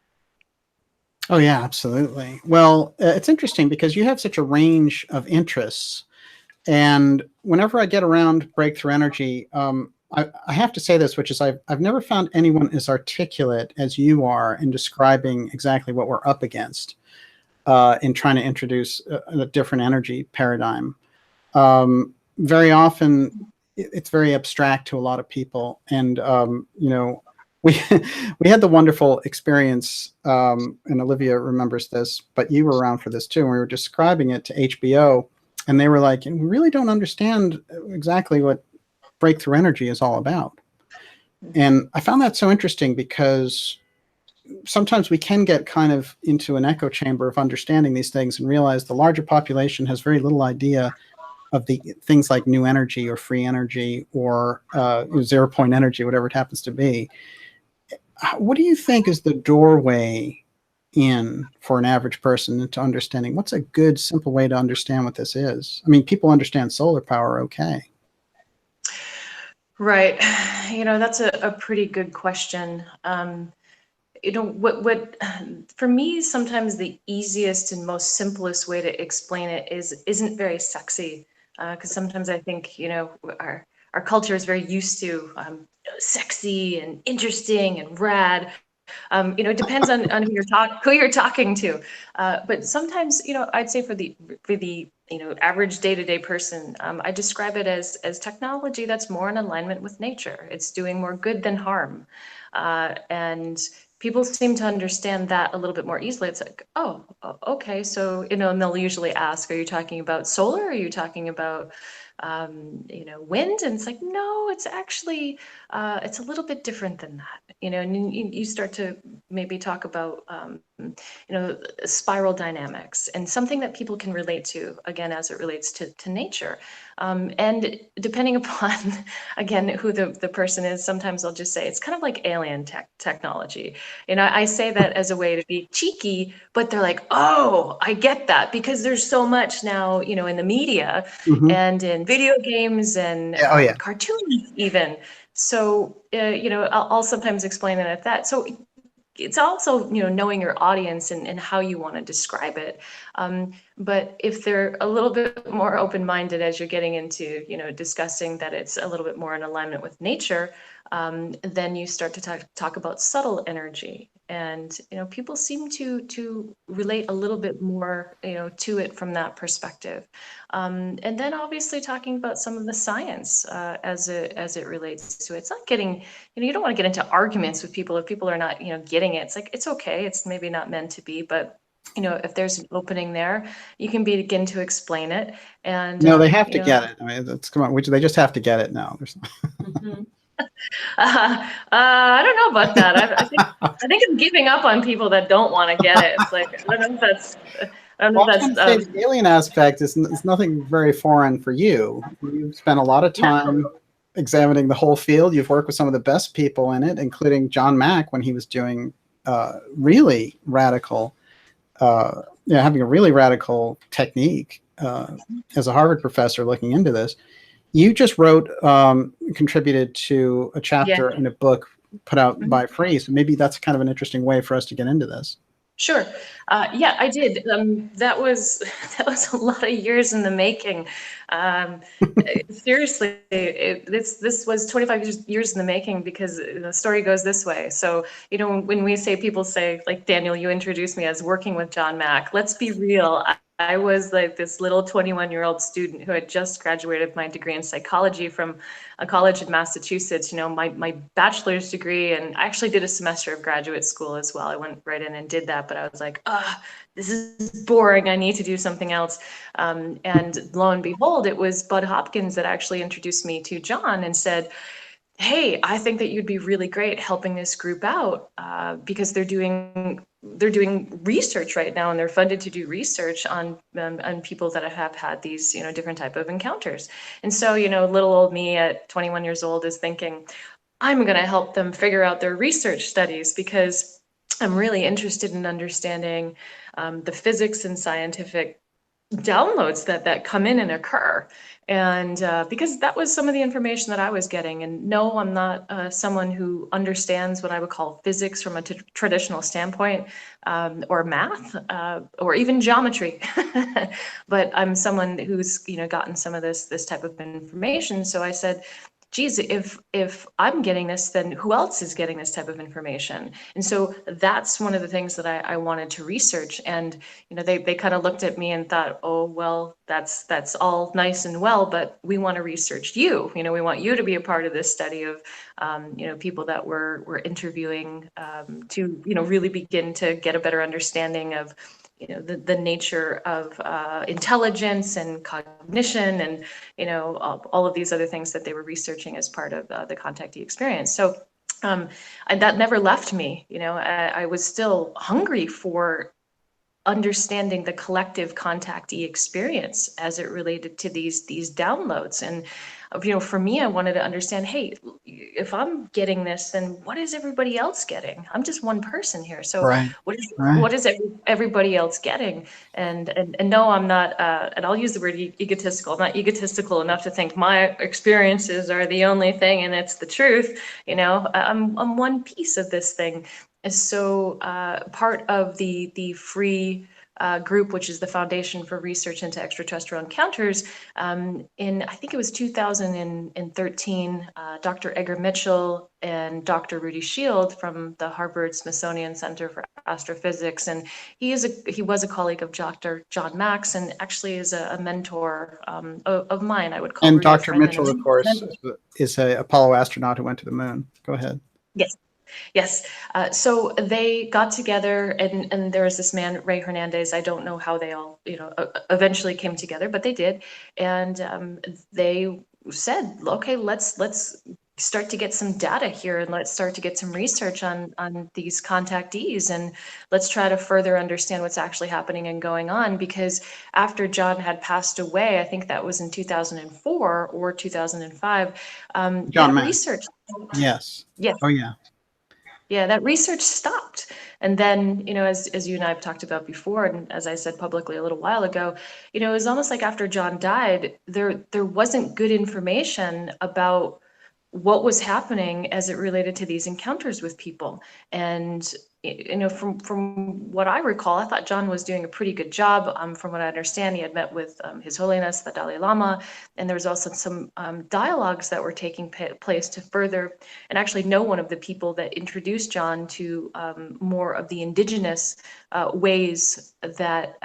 Oh, yeah, absolutely. Well, it's interesting because you have such a range of interests. And whenever I get around breakthrough energy, I have to say this, which is I've never found anyone as articulate as you are in describing exactly what we're up against in trying to introduce a different energy paradigm. Very often, it's very abstract to a lot of people. And, you know, we had the wonderful experience, and Olivia remembers this, but you were around for this too. And we were describing it to HBO, and they were like, we really don't understand exactly what breakthrough energy is all about. And I found that so interesting, because sometimes we can get kind of into an echo chamber of understanding these things and realize the larger population has very little idea of the things like new energy or free energy or 0 point energy, whatever it happens to be. What do you think is the doorway in for an average person into understanding? What's a good, simple way to understand what this is? I mean, people understand solar power, okay. Right. You know, that's a pretty good question. You know, what for me, sometimes the easiest and most simplest way to explain it isn't very sexy, because sometimes I think, you know, our culture is very used to sexy and interesting and rad. You know, it depends on who you're talking to. But sometimes, you know, I'd say for the you know, average day-to-day person, I describe it as technology that's more in alignment with nature. It's doing more good than harm, and people seem to understand that a little bit more easily. It's like, oh, okay, so, you know, and they'll usually ask, are you talking about solar? Are you talking about you know, wind? And it's like, no, it's actually, it's a little bit different than that, you know, and you start to maybe talk about, you know, spiral dynamics and something that people can relate to, again, as it relates to nature. And depending upon, again, who the person is, sometimes I'll just say it's kind of like alien technology. You know, I say that as a way to be cheeky, but they're like, oh, I get that, because there's so much now, you know, in the media and in video games and cartoons even. So, you know, I'll sometimes explain it at that. So it's also, you know, knowing your audience and how you want to describe it. But if they're a little bit more open-minded as you're getting into, you know, discussing that it's a little bit more in alignment with nature, then you start to talk about subtle energy. And, you know, people seem to relate a little bit more, you know, to it from that perspective. And then obviously talking about some of the science as it relates to it. It's not getting, you know, you don't want to get into arguments with people if people are not, you know, getting it. It's like, it's okay. It's maybe not meant to be, but, you know, if there's an opening there, you can begin to explain it. And no, they have to get it. I mean, come on, they just have to get it now. I don't know about that. I think I'm giving up on people that don't want to get it. It's like, I don't know if that's. I don't know if that's. The alien aspect is nothing very foreign for you. You've spent a lot of time examining the whole field. You've worked with some of the best people in it, including John Mack when he was doing really radical, having a really radical technique as a Harvard professor looking into this. You just wrote, contributed to a chapter in a book put out by Free. So maybe that's kind of an interesting way for us to get into this. Sure. Yeah, I did. That was a lot of years in the making. Seriously, this was 25 years in the making, because the story goes this way. So, you know, when people say, like, Daniel, you introduced me as working with John Mack. Let's be real. I was like this little 21-year-old student who had just graduated my degree in psychology from a college in Massachusetts, you know, my bachelor's degree, and I actually did a semester of graduate school as well. I went right in and did that, but I was like, this is boring. I need to do something else. And lo and behold, it was Bud Hopkins that actually introduced me to John and said, hey, I think that you'd be really great helping this group out, because they're doing research right now, and they're funded to do research on people that have had these, you know, different type of encounters. And so, you know, little old me at 21 years old is thinking, I'm going to help them figure out their research studies, because I'm really interested in understanding the physics and scientific downloads that come in and occur. And because that was some of the information that I was getting. And no, I'm not someone who understands what I would call physics from a traditional standpoint, or math, or even geometry. But I'm someone who's, you know, gotten some of this type of information. So I said, geez, if I'm getting this, then who else is getting this type of information? And so that's one of the things that I wanted to research. And, they kind of looked at me and thought, oh, well, that's all nice and well, but we want to research you. We want you to be a part of this study of, people that we're interviewing to, really begin to get a better understanding of, the nature of intelligence and cognition and, all of these other things that they were researching as part of the contactee experience. So and that never left me. I was still hungry for understanding the collective contactee experience as it related to these downloads. And for me, I wanted to understand, hey, if I'm getting this, then what is everybody else getting? I'm just one person here. So Right. what is everybody else getting? And no, I'm not, and I'll use the word egotistical. I'm not egotistical enough to think my experiences are the only thing and it's the truth. I'm one piece of this thing. So part of the free group, which is the Foundation for Research into Extraterrestrial Encounters, in, I think it was 2013, Dr. Edgar Mitchell and Dr. Rudy Shield from the Harvard Smithsonian Center for Astrophysics, and he was a colleague of Dr. John Max, and actually is a mentor of mine. I would call. And Dr. Mitchell, of course, is an Apollo astronaut who went to the moon. Go ahead. Yes. Yes. So they got together, and there was this man, Ray Hernandez. I don't know how they all, eventually came together, but they did. And they said, okay, let's start to get some data here, and let's start to get some research on these contactees, and let's try to further understand what's actually happening and going on. Because after John had passed away, I think that was in 2004 or 2005, John Mack. research. Yes. Yes. Oh, yeah. Yeah, that research stopped. And then, as you and I have talked about before, and as I said publicly a little while ago, it was almost like after John died, there wasn't good information about what was happening as it related to these encounters with people. And from what I recall, I thought John was doing a pretty good job. From what I understand, he had met with His Holiness the Dalai Lama, and there was also some dialogues that were taking place to further, and actually know one of the people that introduced John to more of the indigenous ways that,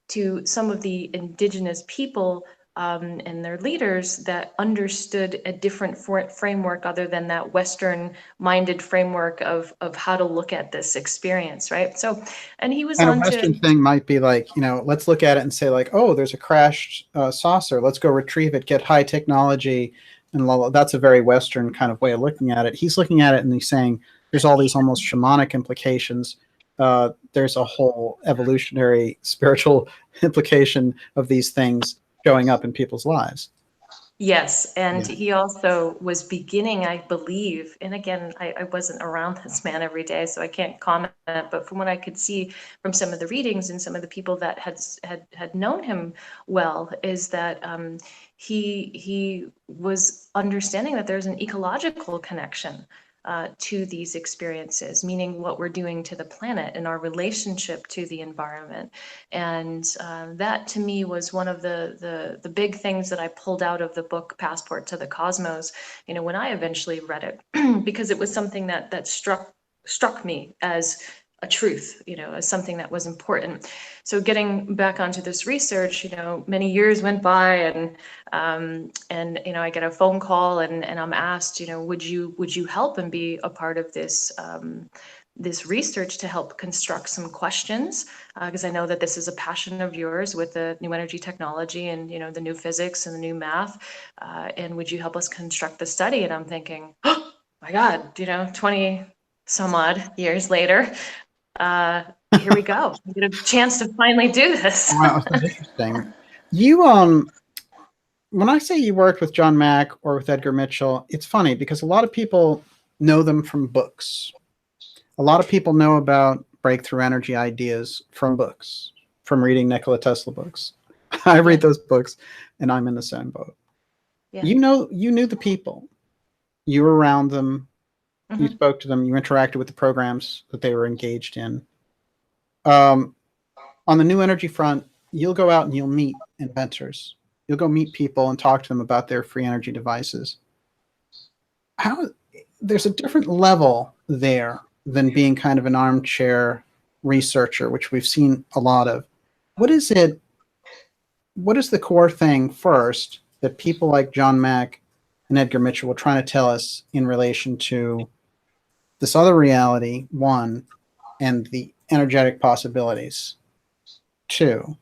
to some of the indigenous people and their leaders that understood a different framework other than that Western-minded framework of how to look at this experience, right? So, and he was and on a Western thing might be like, let's look at it and say like, oh, there's a crashed saucer. Let's go retrieve it, get high technology, and that's a very Western kind of way of looking at it. He's looking at it and he's saying there's all these almost shamanic implications. There's a whole evolutionary spiritual implication of these things showing up in people's lives. Yes, and he also was beginning, I believe, and again, I wasn't around this man every day, so I can't comment, but from what I could see from some of the readings and some of the people that had known him well, is that he was understanding that there's an ecological connection to these experiences, meaning what we're doing to the planet and our relationship to the environment. And that to me was one of the big things that I pulled out of the book Passport to the Cosmos, when I eventually read it, because it was something that struck me as a truth, as something that was important. So getting back onto this research, many years went by, and I get a phone call, and I'm asked, would you help and be a part of this this research to help construct some questions, because I know that this is a passion of yours with the new energy technology and the new physics and the new math, and would you help us construct the study? And I'm thinking, oh my God, 20 some odd years later, here we go. We get a chance to finally do this. Wow, that's interesting. You when I say you worked with John Mack or with Edgar Mitchell, it's funny because a lot of people know them from books. A lot of people know about breakthrough energy ideas from books, from reading Nikola Tesla books. I read those books, and I'm in the same boat. Yeah. You knew the people. You were around them. You spoke to them. You interacted with the programs that they were engaged in. On the new energy front, you'll go out and you'll meet inventors. You'll go meet people and talk to them about their free energy devices. how there's a different level there than being kind of an armchair researcher, which we've seen a lot of. What is it? What is the core thing first that people like John Mack and Edgar Mitchell were trying to tell us in relation to this other reality, one, and the energetic possibilities, two?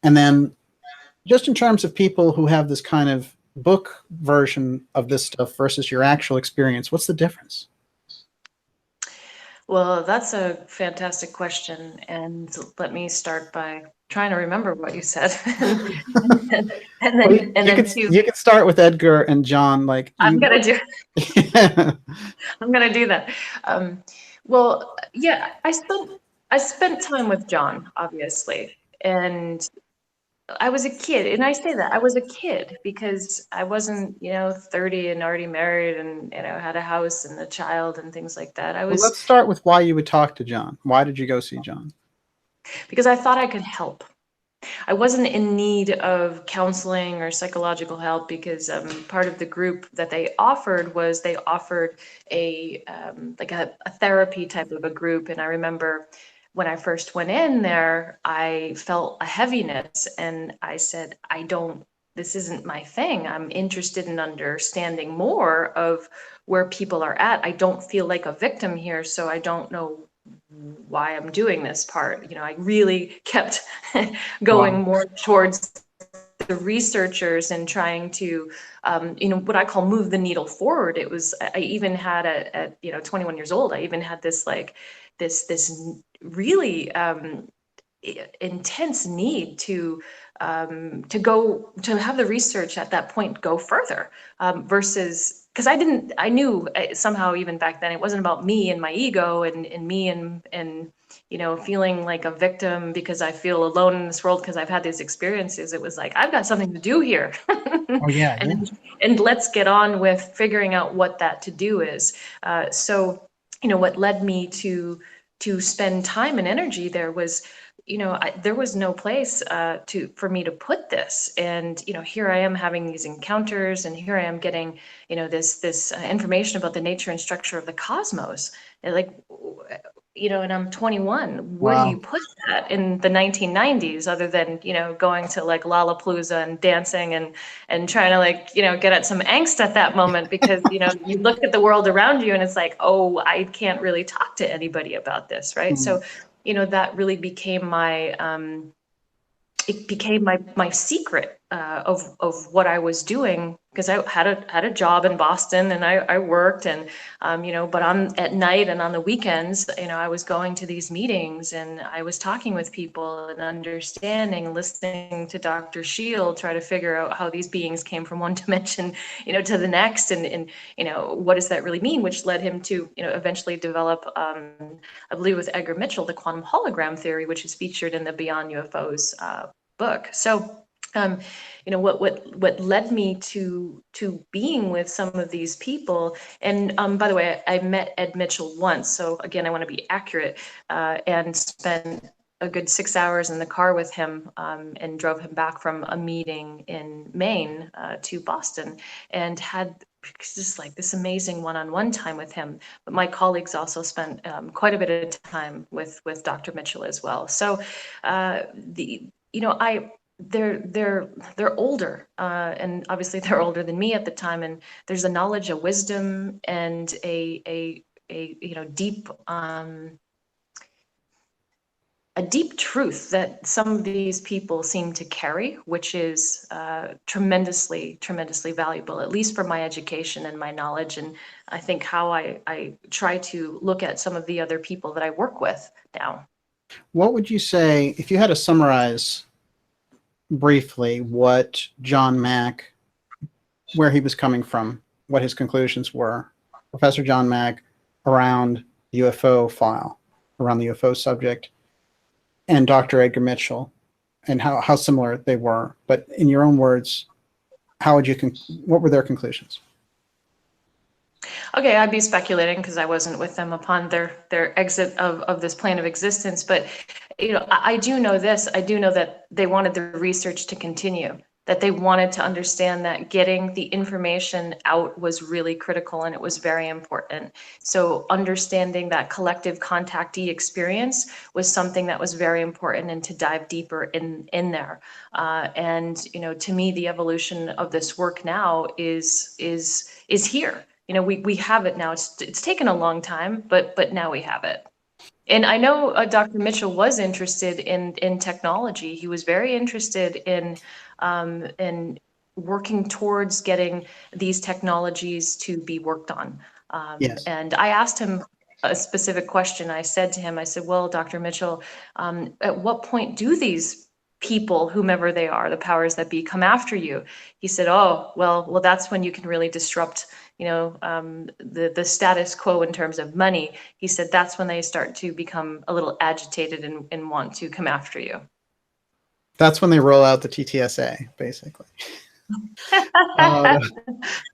And then just in terms of people who have this kind of book version of this stuff versus your actual experience, what's the difference? Well, that's a fantastic question. And let me start by trying to remember what you said. and then you can start with Edgar and John. Like I'm gonna do I'm gonna do that. Well, yeah, I spent time with John, obviously, and I was a kid, and I say that I was a kid because I wasn't, 30 and already married and, had a house and a child and things like that. Well, let's start with why you would talk to John. Why did you go see John? Because I thought I could help. I wasn't in need of counseling or psychological help because part of the group that they offered a therapy type of a group. And I remember when I first went in there, I felt a heaviness and I said, this isn't my thing. I'm interested in understanding more of where people are at. I don't feel like a victim here, so I don't know why I'm doing this part. I really kept going more towards the researchers and trying to, what I call move the needle forward. I even had at 21 years old, I even had this really intense need to go to have the research at that point go further versus because I knew somehow even back then it wasn't about me and my ego and me and feeling like a victim because I feel alone in this world because I've had these experiences. It was like, I've got something to do here. Oh yeah. And let's get on with figuring out what that to do is. So what led me to spend time and energy there was there was no place for me to put this. And, here I am having these encounters and here I am getting, this information about the nature and structure of the cosmos. And and I'm 21. Where do you put that in the 1990s other than, going to Lollapalooza and dancing and trying to get at some angst at that moment because, you look at the world around you and it's like, oh, I can't really talk to anybody about this. Right. Mm-hmm. So, that really became my my secret of what I was doing because I had a job in Boston and I worked and but at night and on the weekends I was going to these meetings and I was talking with people and understanding, listening to Dr. Shield try to figure out how these beings came from one dimension to the next and what does that really mean, which led him to eventually develop I believe with Edgar Mitchell the quantum hologram theory, which is featured in the Beyond UFOs book. So what led me to being with some of these people, and by the way, I met Ed Mitchell once, so again I want to be accurate, and spent a good 6 hours in the car with him and drove him back from a meeting in Maine to Boston and had just this amazing one-on-one time with him. But my colleagues also spent quite a bit of time with Dr. Mitchell as well. So they're older, and obviously they're older than me at the time. And there's a knowledge, a wisdom, and a deep truth that some of these people seem to carry, which is tremendously, tremendously valuable, at least for my education and my knowledge. And I think how I try to look at some of the other people that I work with now. What would you say, if you had to summarize briefly what John Mack, where he was coming from, what his conclusions were, Professor John Mack, around the UFO file, around the UFO subject, and Dr. Edgar Mitchell, and how similar they were, but in your own words, what were their conclusions? Okay, I'd be speculating because I wasn't with them upon their exit of this plane of existence. But I do know this. I do know that they wanted the research to continue. that they wanted to understand that getting the information out was really critical and it was very important. So understanding that collective contactee experience was something that was very important, and to dive deeper in there. And to me, the evolution of this work now is here. We have it now. It's taken a long time, but now we have it. And I know Dr. Mitchell was interested in technology. He was very interested in working towards getting these technologies to be worked on. Yes. And I asked him a specific question. I said to him, well, Dr. Mitchell, at what point do these people, whomever they are, the powers that be, come after you? He said, oh, well, that's when you can really disrupt the status quo in terms of money. He said that's when they start to become a little agitated and want to come after you. That's when they roll out the TTSA, basically.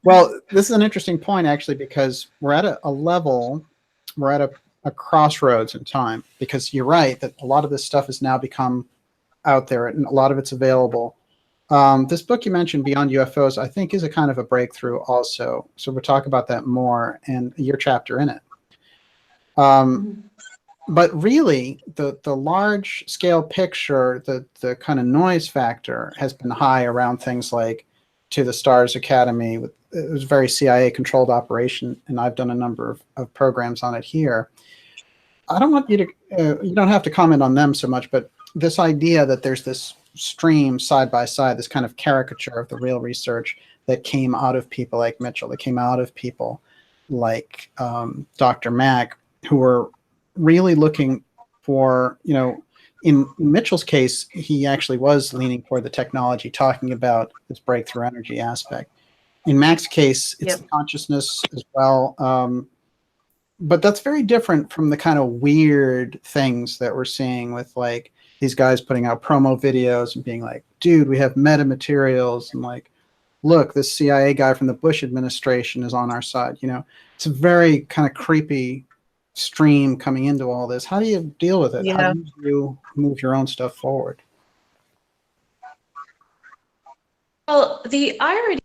Well, this is an interesting point, actually, because we're at a level, we're at a crossroads in time, because you're right that a lot of this stuff has now become out there and a lot of it's available. This book you mentioned, Beyond UFOs, I think is a kind of a breakthrough also. So we'll talk about that more and your chapter in it. But really, the large scale picture, the kind of noise factor has been high around things like To the Stars Academy. It was a very CIA controlled operation, and I've done a number of programs on it here. I don't want you to, you don't have to comment on them so much, but this idea that there's this stream side by side, this kind of caricature of the real research that came out of people like Mitchell, that came out of people like Dr. Mack, who were really looking for, in Mitchell's case, he actually was leaning toward the technology, talking about this breakthrough energy aspect. In Mack's case, it's the consciousness as well. But that's very different from the kind of weird things that we're seeing with like these guys putting out promo videos and being like, dude, we have meta materials, and like, look, this CIA guy from the Bush administration is on our side. It's a very kind of creepy stream coming into all this. How do you deal with it? Yeah. How do you move your own stuff forward? Well, the irony,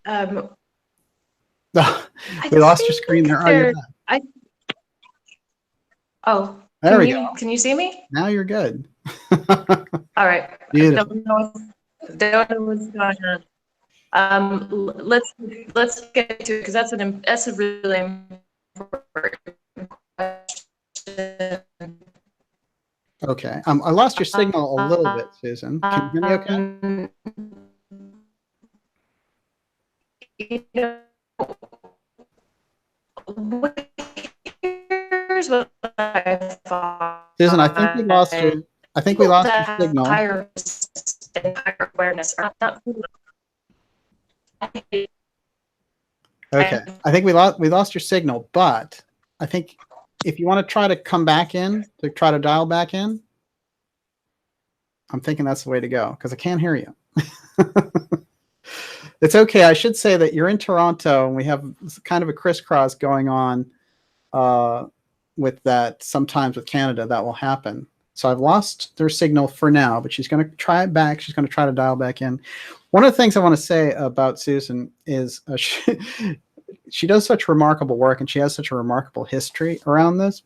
we lost your screen there. Oh, you're back. There we go. Can you see me? Now you're good. All right. Beautiful. Don't know what's going on. Let's get to it, because that's a really important question. Okay. I lost your signal a little bit, Susan. Can you hear me okay? Here's what I thought. Susan, I think we lost your. I think we lost your signal. Higher awareness are not. Okay, I think we lost your signal, but I think if you want to try to come back in, to try to dial back in, I'm thinking that's the way to go, because I can't hear you. It's okay. I should say that you're in Toronto, and we have kind of a crisscross going on with that. Sometimes with Canada, that will happen. So I've lost their signal for now, but she's going to try it back. She's going to try to dial back in. One of the things I want to say about Susan is she does such remarkable work, and she has such a remarkable history around this.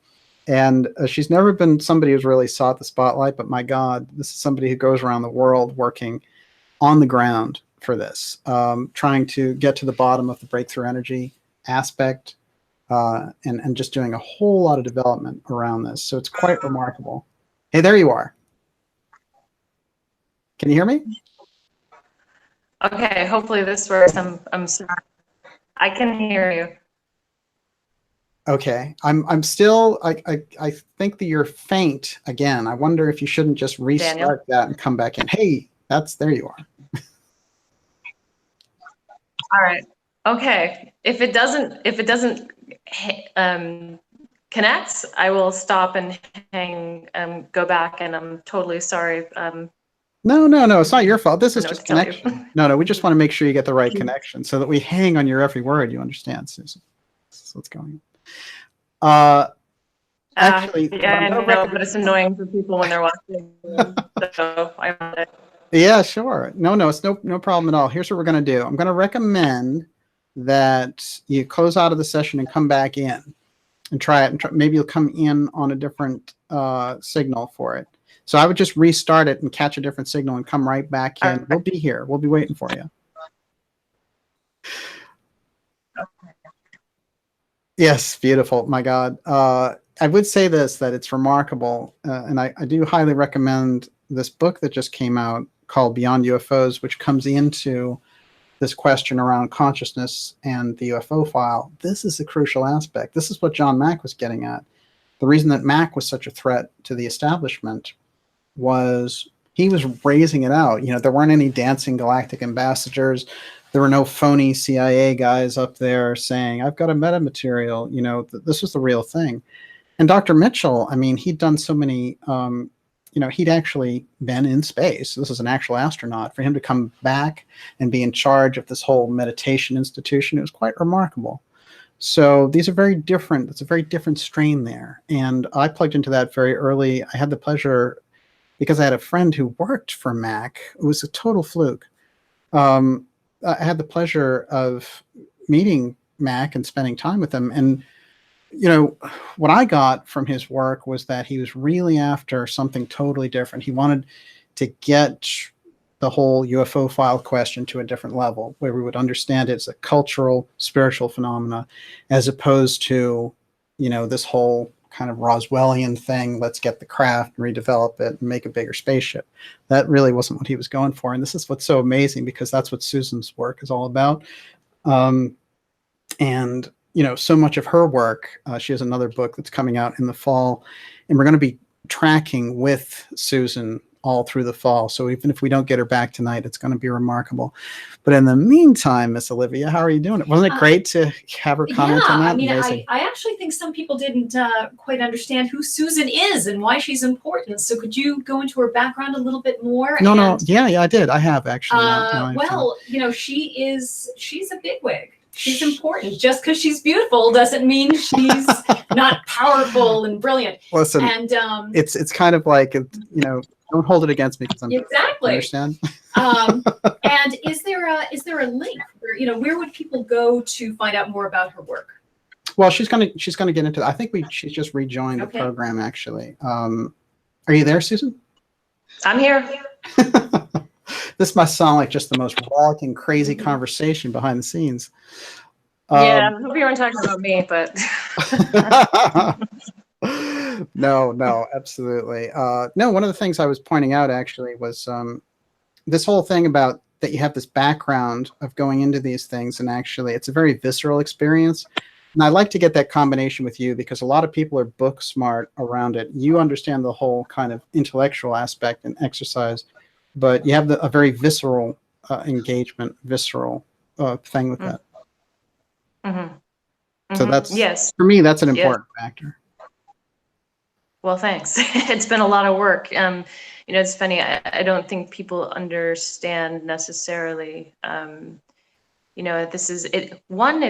And she's never been somebody who's really sought the spotlight, but my God, this is somebody who goes around the world working on the ground for this, trying to get to the bottom of the breakthrough energy aspect, and just doing a whole lot of development around this. So it's quite remarkable. Hey, there you are. Can you hear me? Okay, hopefully this works. I'm sorry. I can hear you. Okay, I'm still. I think that you're faint again. I wonder if you shouldn't just restart Daniel? that and come back in. Hey, there you are. All right. Okay. If it doesn't connect, I will stop and go back, and I'm totally sorry. No, it's not your fault. This is know just what to tell you. connection. No, we just want to make sure you get the right connection so that we hang on your every word. You understand, Susan? That's what's going on. Actually, yeah, I know, but it's annoying for people when they're watching. So I Yeah, sure. No, it's no problem at all. Here's what we're going to do. I'm going to recommend that you close out of the session and come back in and try it. And maybe you'll come in on a different signal for it. So I would just restart it and catch a different signal and come right back in. We'll be here. We'll be waiting for you. Yes, beautiful. My God. I would say this, that it's remarkable. And I do highly recommend this book that just came out called Beyond UFOs, which comes into this question around consciousness and the UFO file. This is the crucial aspect. This is what John Mack was getting at. The reason that Mack was such a threat to the establishment was he was raising it out. You know, there weren't any dancing galactic ambassadors. There were no phony CIA guys up there saying, I've got a metamaterial. You know, this was the real thing. And Dr. Mitchell, I mean, he'd done so many, you know, he'd actually been in space. This is an actual astronaut. For him to come back and be in charge of this whole meditation institution, it was quite remarkable. So these are very different. It's a very different strain there. And I plugged into that very early. I had the pleasure, because I had a friend who worked for Mac. It was a total fluke. I had the pleasure of meeting Mac and spending time with him. And, you know, what I got from his work was that he was really after something totally different. He wanted to get the whole UFO file question to a different level, where we would understand it as a cultural, spiritual phenomena, as opposed to, you know, this whole kind of Roswellian thing. Let's get the craft and redevelop it and make a bigger spaceship. That really wasn't what he was going for. And this is what's so amazing, because that's what Susan's work is all about. And, you know, so much of her work, she has another book that's coming out in the fall, and we're going to be tracking with Susan all through the fall. So even if we don't get her back tonight, it's going to be remarkable. But in the meantime, Miss Olivia, how are you doing? Wasn't it great to have her comment on that? Yeah, I mean, I actually think some people didn't quite understand who Susan is and why she's important. So could you go into her background a little bit more? No, yeah, I did. I have actually. Well, you know, she's a bigwig. She's important. Just because she's beautiful doesn't mean she's not powerful and brilliant. Listen, and it's kind of like, you know, don't hold it against me, because I'm exactly. Understand? And is there a link where, you know, where would people go to find out more about her work? Well, she's gonna get into. I think she's just rejoined the program actually. Are you there, Susan? I'm here. This must sound like just the most rollicking, crazy conversation behind the scenes. Yeah, I hope you weren't talking about me, but. No, absolutely. No, one of the things I was pointing out actually was this whole thing about that you have this background of going into these things, and actually it's a very visceral experience. And I like to get that combination with you, because a lot of people are book smart around it. You understand the whole kind of intellectual aspect and exercise, but you have a very visceral engagement, visceral thing with that. Mm-hmm. So that's, yes, for me, that's an important factor. Well, thanks. It's been a lot of work. You know, it's funny. I don't think people understand necessarily. You know, this is it. One,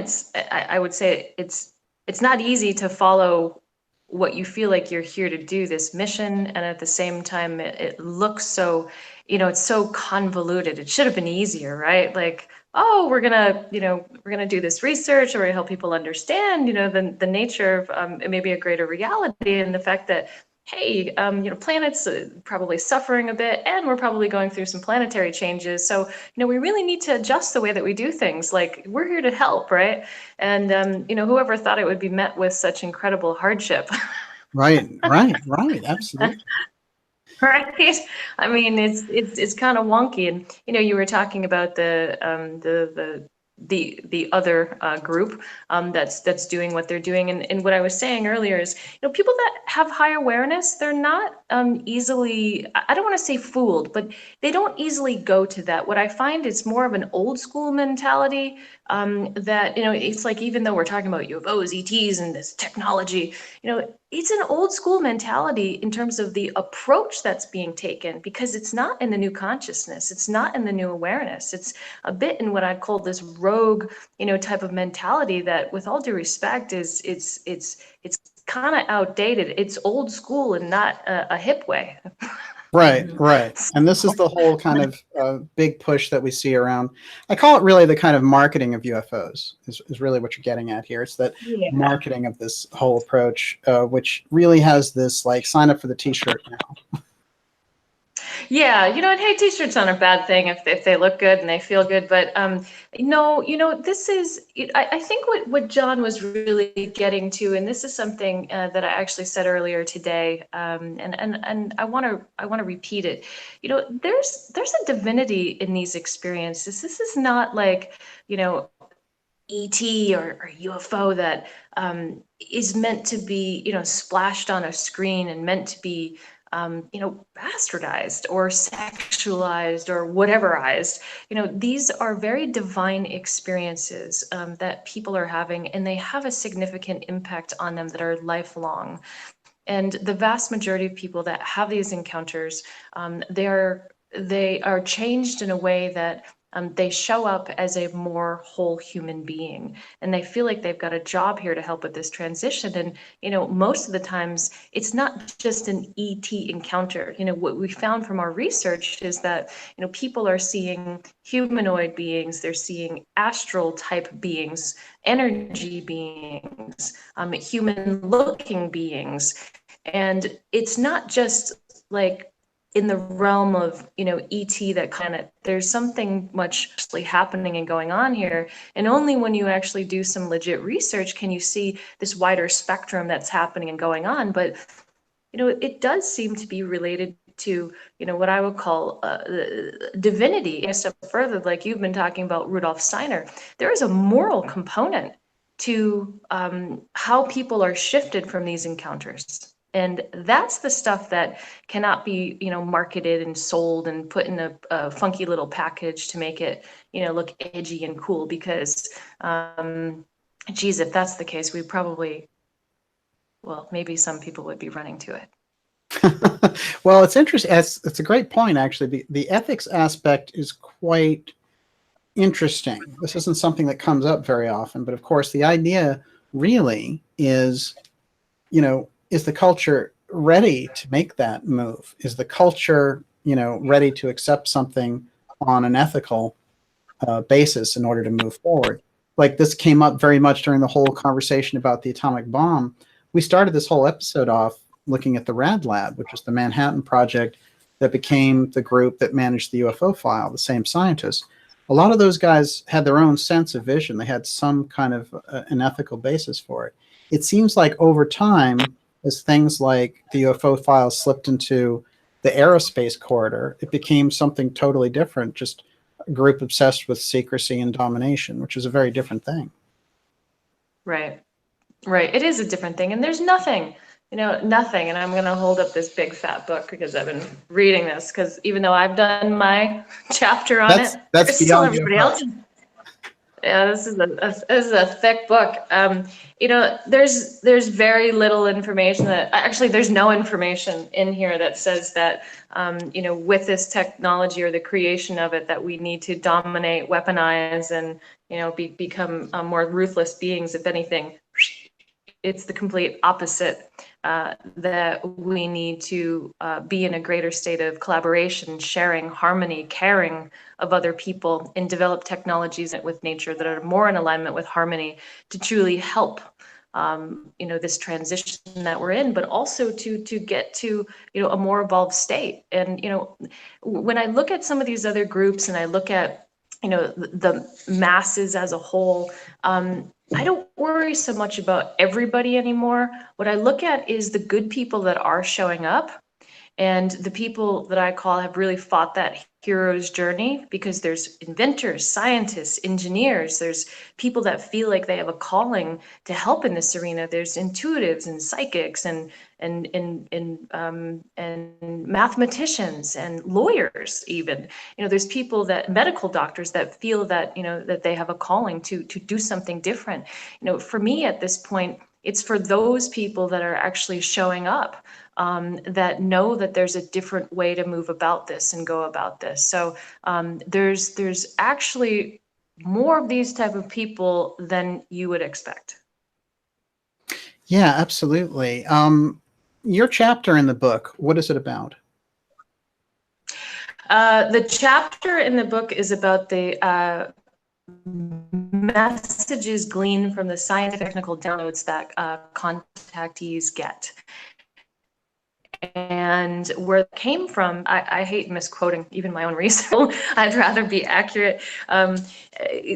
I would say it's not easy to follow what you feel like you're here to do, this mission, and at the same time, it looks so, you know, it's so convoluted. It should have been easier, right? Like, oh, we're gonna do this research, or we're gonna help people understand, you know, the nature of maybe a greater reality, and the fact that, hey, you know, planets probably suffering a bit, and we're probably going through some planetary changes. So, you know, we really need to adjust the way that we do things. Like, we're here to help, right? And you know, whoever thought it would be met with such incredible hardship? Right, absolutely. Right. I mean, it's kind of wonky, and you know, you were talking about the other group that's doing what they're doing, and what I was saying earlier is, you know, people that have high awareness, they're not easily, I don't want to say fooled, but they don't easily go to that. What I find is more of an old school mentality, that, you know, it's like, even though we're talking about UFOs, ETs, and this technology, you know, it's an old school mentality in terms of the approach that's being taken, because it's not in the new consciousness, it's not in the new awareness, it's a bit in what I'd call this rogue, you know, type of mentality that, with all due respect, is it's kind of outdated. It's old school and not a hip way. Right, right. And this is the whole kind of big push that we see around. I call it really the kind of marketing of UFOs is really what you're getting at here. It's that marketing of this whole approach, which really has this like sign up for the t-shirt now. Yeah, you know, and hey, t-shirts aren't a bad thing if they look good and they feel good, but no, you know, this is, I think what John was really getting to, and this is something that I actually said earlier today, and I want to repeat it. You know, there's a divinity in these experiences. This is not like, you know, ET or UFO that is meant to be, you know, splashed on a screen and meant to be, you know, bastardized or sexualized or whateverized. You know, these are very divine experiences that people are having, and they have a significant impact on them that are lifelong. And the vast majority of people that have these encounters, they are changed in a way that they show up as a more whole human being, and they feel like they've got a job here to help with this transition. And, you know, most of the times it's not just an ET encounter. You know, what we found from our research is that, you know, people are seeing humanoid beings, they're seeing astral type beings, energy beings, human looking beings. And it's not just like in the realm of, you know, ET, that kind of, there's something much actually happening and going on here. And only when you actually do some legit research can you see this wider spectrum that's happening and going on. But, you know, it does seem to be related to, you know, what I would call divinity. A step further, like you've been talking about Rudolf Steiner, there is a moral component to how people are shifted from these encounters. And that's the stuff that cannot be, you know, marketed and sold and put in a funky little package to make it, you know, look edgy and cool. Because, geez, if that's the case, we probably, well, maybe some people would be running to it. Well, it's interesting. It's a great point, actually. The ethics aspect is quite interesting. This isn't something that comes up very often, but of course, the idea really is, you know, is the culture ready to make that move? Is the culture, you know, ready to accept something on an ethical basis in order to move forward? Like this came up very much during the whole conversation about the atomic bomb. We started this whole episode off looking at the Rad Lab, which is the Manhattan Project that became the group that managed the UFO file, the same scientists. A lot of those guys had their own sense of vision. They had some kind of an ethical basis for it. It seems like over time, as things like the UFO file slipped into the aerospace corridor, it became something totally different, just a group obsessed with secrecy and domination, which is a very different thing. Right. Right. It is a different thing. And there's nothing, you know, nothing. And I'm going to hold up this big fat book because I've been reading this, because even though I've done my chapter on it, that's still everybody else. Yeah, this is a thick book. You know, there's very little information that actually there's no information in here that says that you know, with this technology or the creation of it, that we need to dominate, weaponize, and, you know, become more ruthless beings. If anything, it's the complete opposite. That we need to be in a greater state of collaboration, sharing, harmony, caring of other people, and develop technologies with nature that are more in alignment with harmony to truly help, you know, this transition that we're in, but also to get to, you know, a more evolved state. And, you know, when I look at some of these other groups and I look at, you know, the masses as a whole, I don't worry so much about everybody anymore. What I look at is the good people that are showing up, and the people that I call have really fought that hero's journey, because there's inventors, scientists, engineers, there's people that feel like they have a calling to help in this arena. There's intuitives and psychics and mathematicians and lawyers even. You know, there's people that, medical doctors, that feel that, you know, that they have a calling to do something different. You know, for me at this point, it's for those people that are actually showing up, that know that there's a different way to move about this and go about this. So there's actually more of these type of people than you would expect. Yeah, absolutely. Your chapter in the book, what is it about? The chapter in the book is about the messages gleaned from the scientific technical downloads that contactees get. And where it came from, I hate misquoting even my own research. I'd rather be accurate.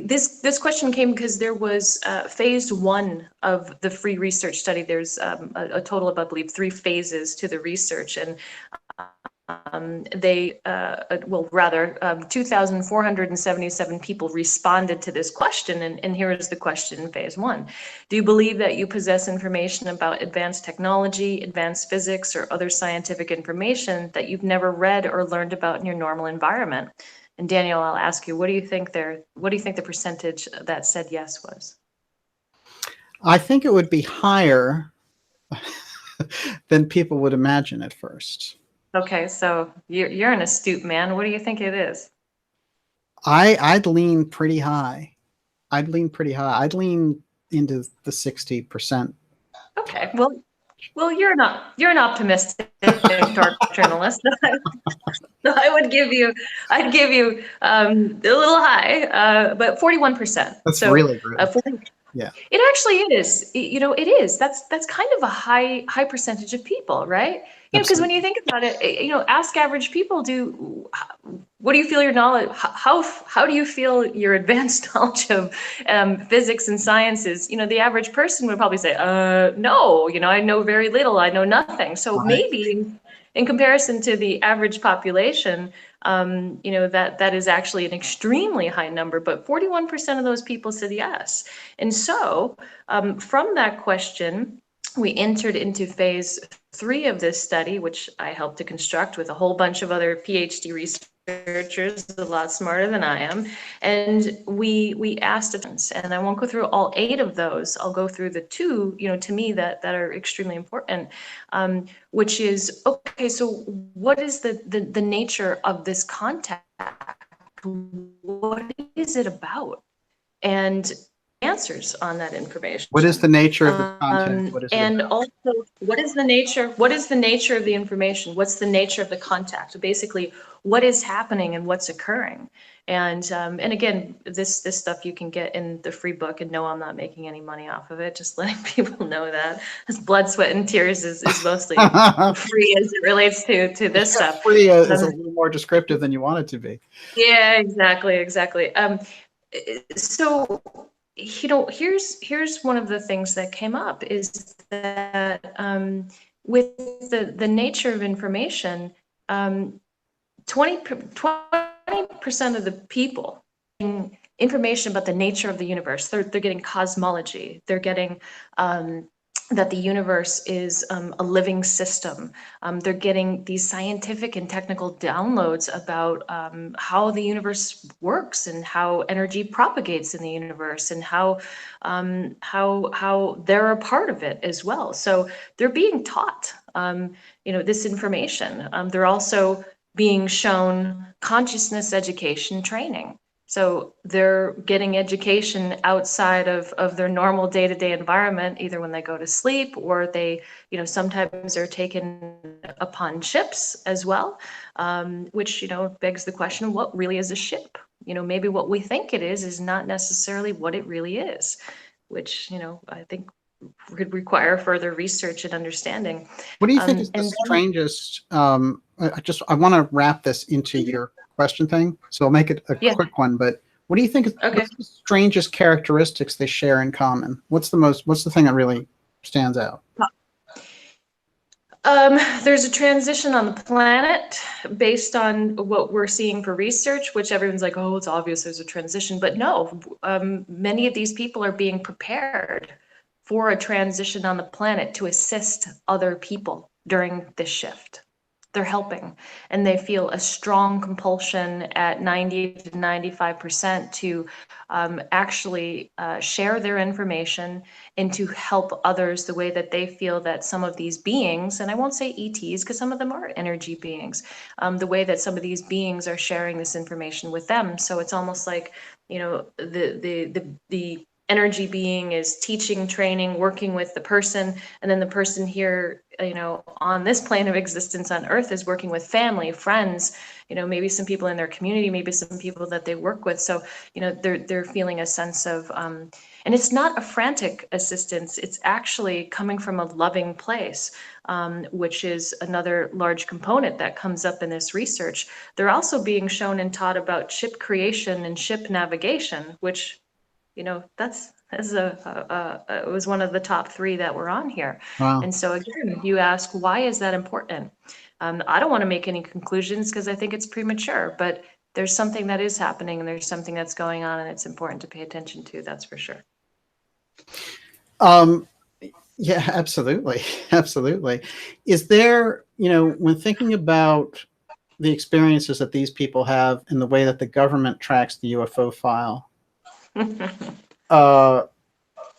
This question came because there was phase 1 of the free research study. There's a total of, I believe, 3 phases to the research, and they, 2,477 people responded to this question, and here is the question in phase 1. Do you believe that you possess information about advanced technology, advanced physics, or other scientific information that you've never read or learned about in your normal environment? And Daniel, I'll ask you, what do you think the percentage that said yes was? I think it would be higher than people would imagine at first. Okay, so you're an astute man. What do you think it is? I'd lean pretty high. I'd lean into the 60%. Okay, well, you're an optimistic dark journalist. So I'd give you a little high, but 41%. That's so, really good. Yeah, it actually is. You know, it is. That's kind of a high percentage of people, right? You know, because when you think about it, you know, ask average people, what do you feel your knowledge? How do you feel your advanced knowledge of physics and sciences? You know, the average person would probably say, no, you know, I know very little. I know nothing. So maybe in comparison to the average population, you know, that is actually an extremely high number, but 41% of those people said yes. And so from that question, we entered into phase 3 of this study, which I helped to construct with a whole bunch of other PhD researchers, a lot smarter than I am. And we asked, and I won't go through all 8 of those. I'll go through the 2, you know, to me that are extremely important, which is, okay, so what is the nature of this contact? What is it about? And answers on that information. What is the nature of the content? And also, what is the nature of the information? What's the nature of the contact? Basically, what is happening and what's occurring? And again, this stuff you can get in the free book, and no, I'm not making any money off of it. Just letting people know that this blood, sweat, and tears is mostly free as it relates to this stuff. Free is a little more descriptive than you want it to be. Yeah, exactly. So, you know, here's one of the things that came up is that with the nature of information, 20% of the people getting information about the nature of the universe. They're getting cosmology. They're getting that the universe is a living system. They're getting these scientific and technical downloads about how the universe works and how energy propagates in the universe and how they're a part of it as well. So they're being taught, you know, this information. They're also being shown consciousness education training. So they're getting education outside of their normal day-to-day environment, either when they go to sleep or they, you know, sometimes are taken upon ships as well, which, you know, begs the question, what really is a ship? You know, maybe what we think it is not necessarily what it really is, which, you know, I think would require further research and understanding. What do you think is the strangest, I want to wrap this into your question thing, so I'll make it a quick one, but what do you think is what's the strangest characteristics they share in common? What's the thing that really stands out? There's a transition on the planet based on what we're seeing for research, which everyone's like, oh, it's obvious there's a transition, but no, many of these people are being prepared for a transition on the planet to assist other people during this shift. They're helping, and they feel a strong compulsion at 90 to 95% to actually share their information and to help others the way that they feel that some of these beings, and I won't say ETs because some of them are energy beings, the way that some of these beings are sharing this information with them. So it's almost like, you know, the energy being is teaching, training, working with the person, and then the person here, on this plane of existence on Earth is working with family, friends, maybe some people in their community, maybe some people that they work with. So, they're feeling a sense of, and it's not a frantic assistance. It's actually coming from a loving place, which is another large component that comes up in this research. They're also being shown and taught about ship creation and ship navigation, which it was one of the top 3 that were on here. Wow. And so again, you ask, why is that important? I don't want to make any conclusions because I think it's premature, but there's something that is happening and there's something that's going on and it's important to pay attention to, that's for sure. Yeah, absolutely. Absolutely. Is there, when thinking about the experiences that these people have and the way that the government tracks the UFO file,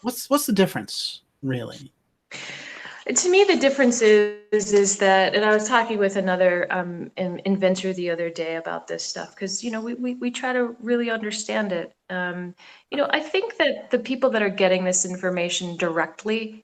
what's the difference, really? To me, the difference is that, and I was talking with another inventor the other day about this stuff, because we try to really understand it. I think that the people that are getting this information directly,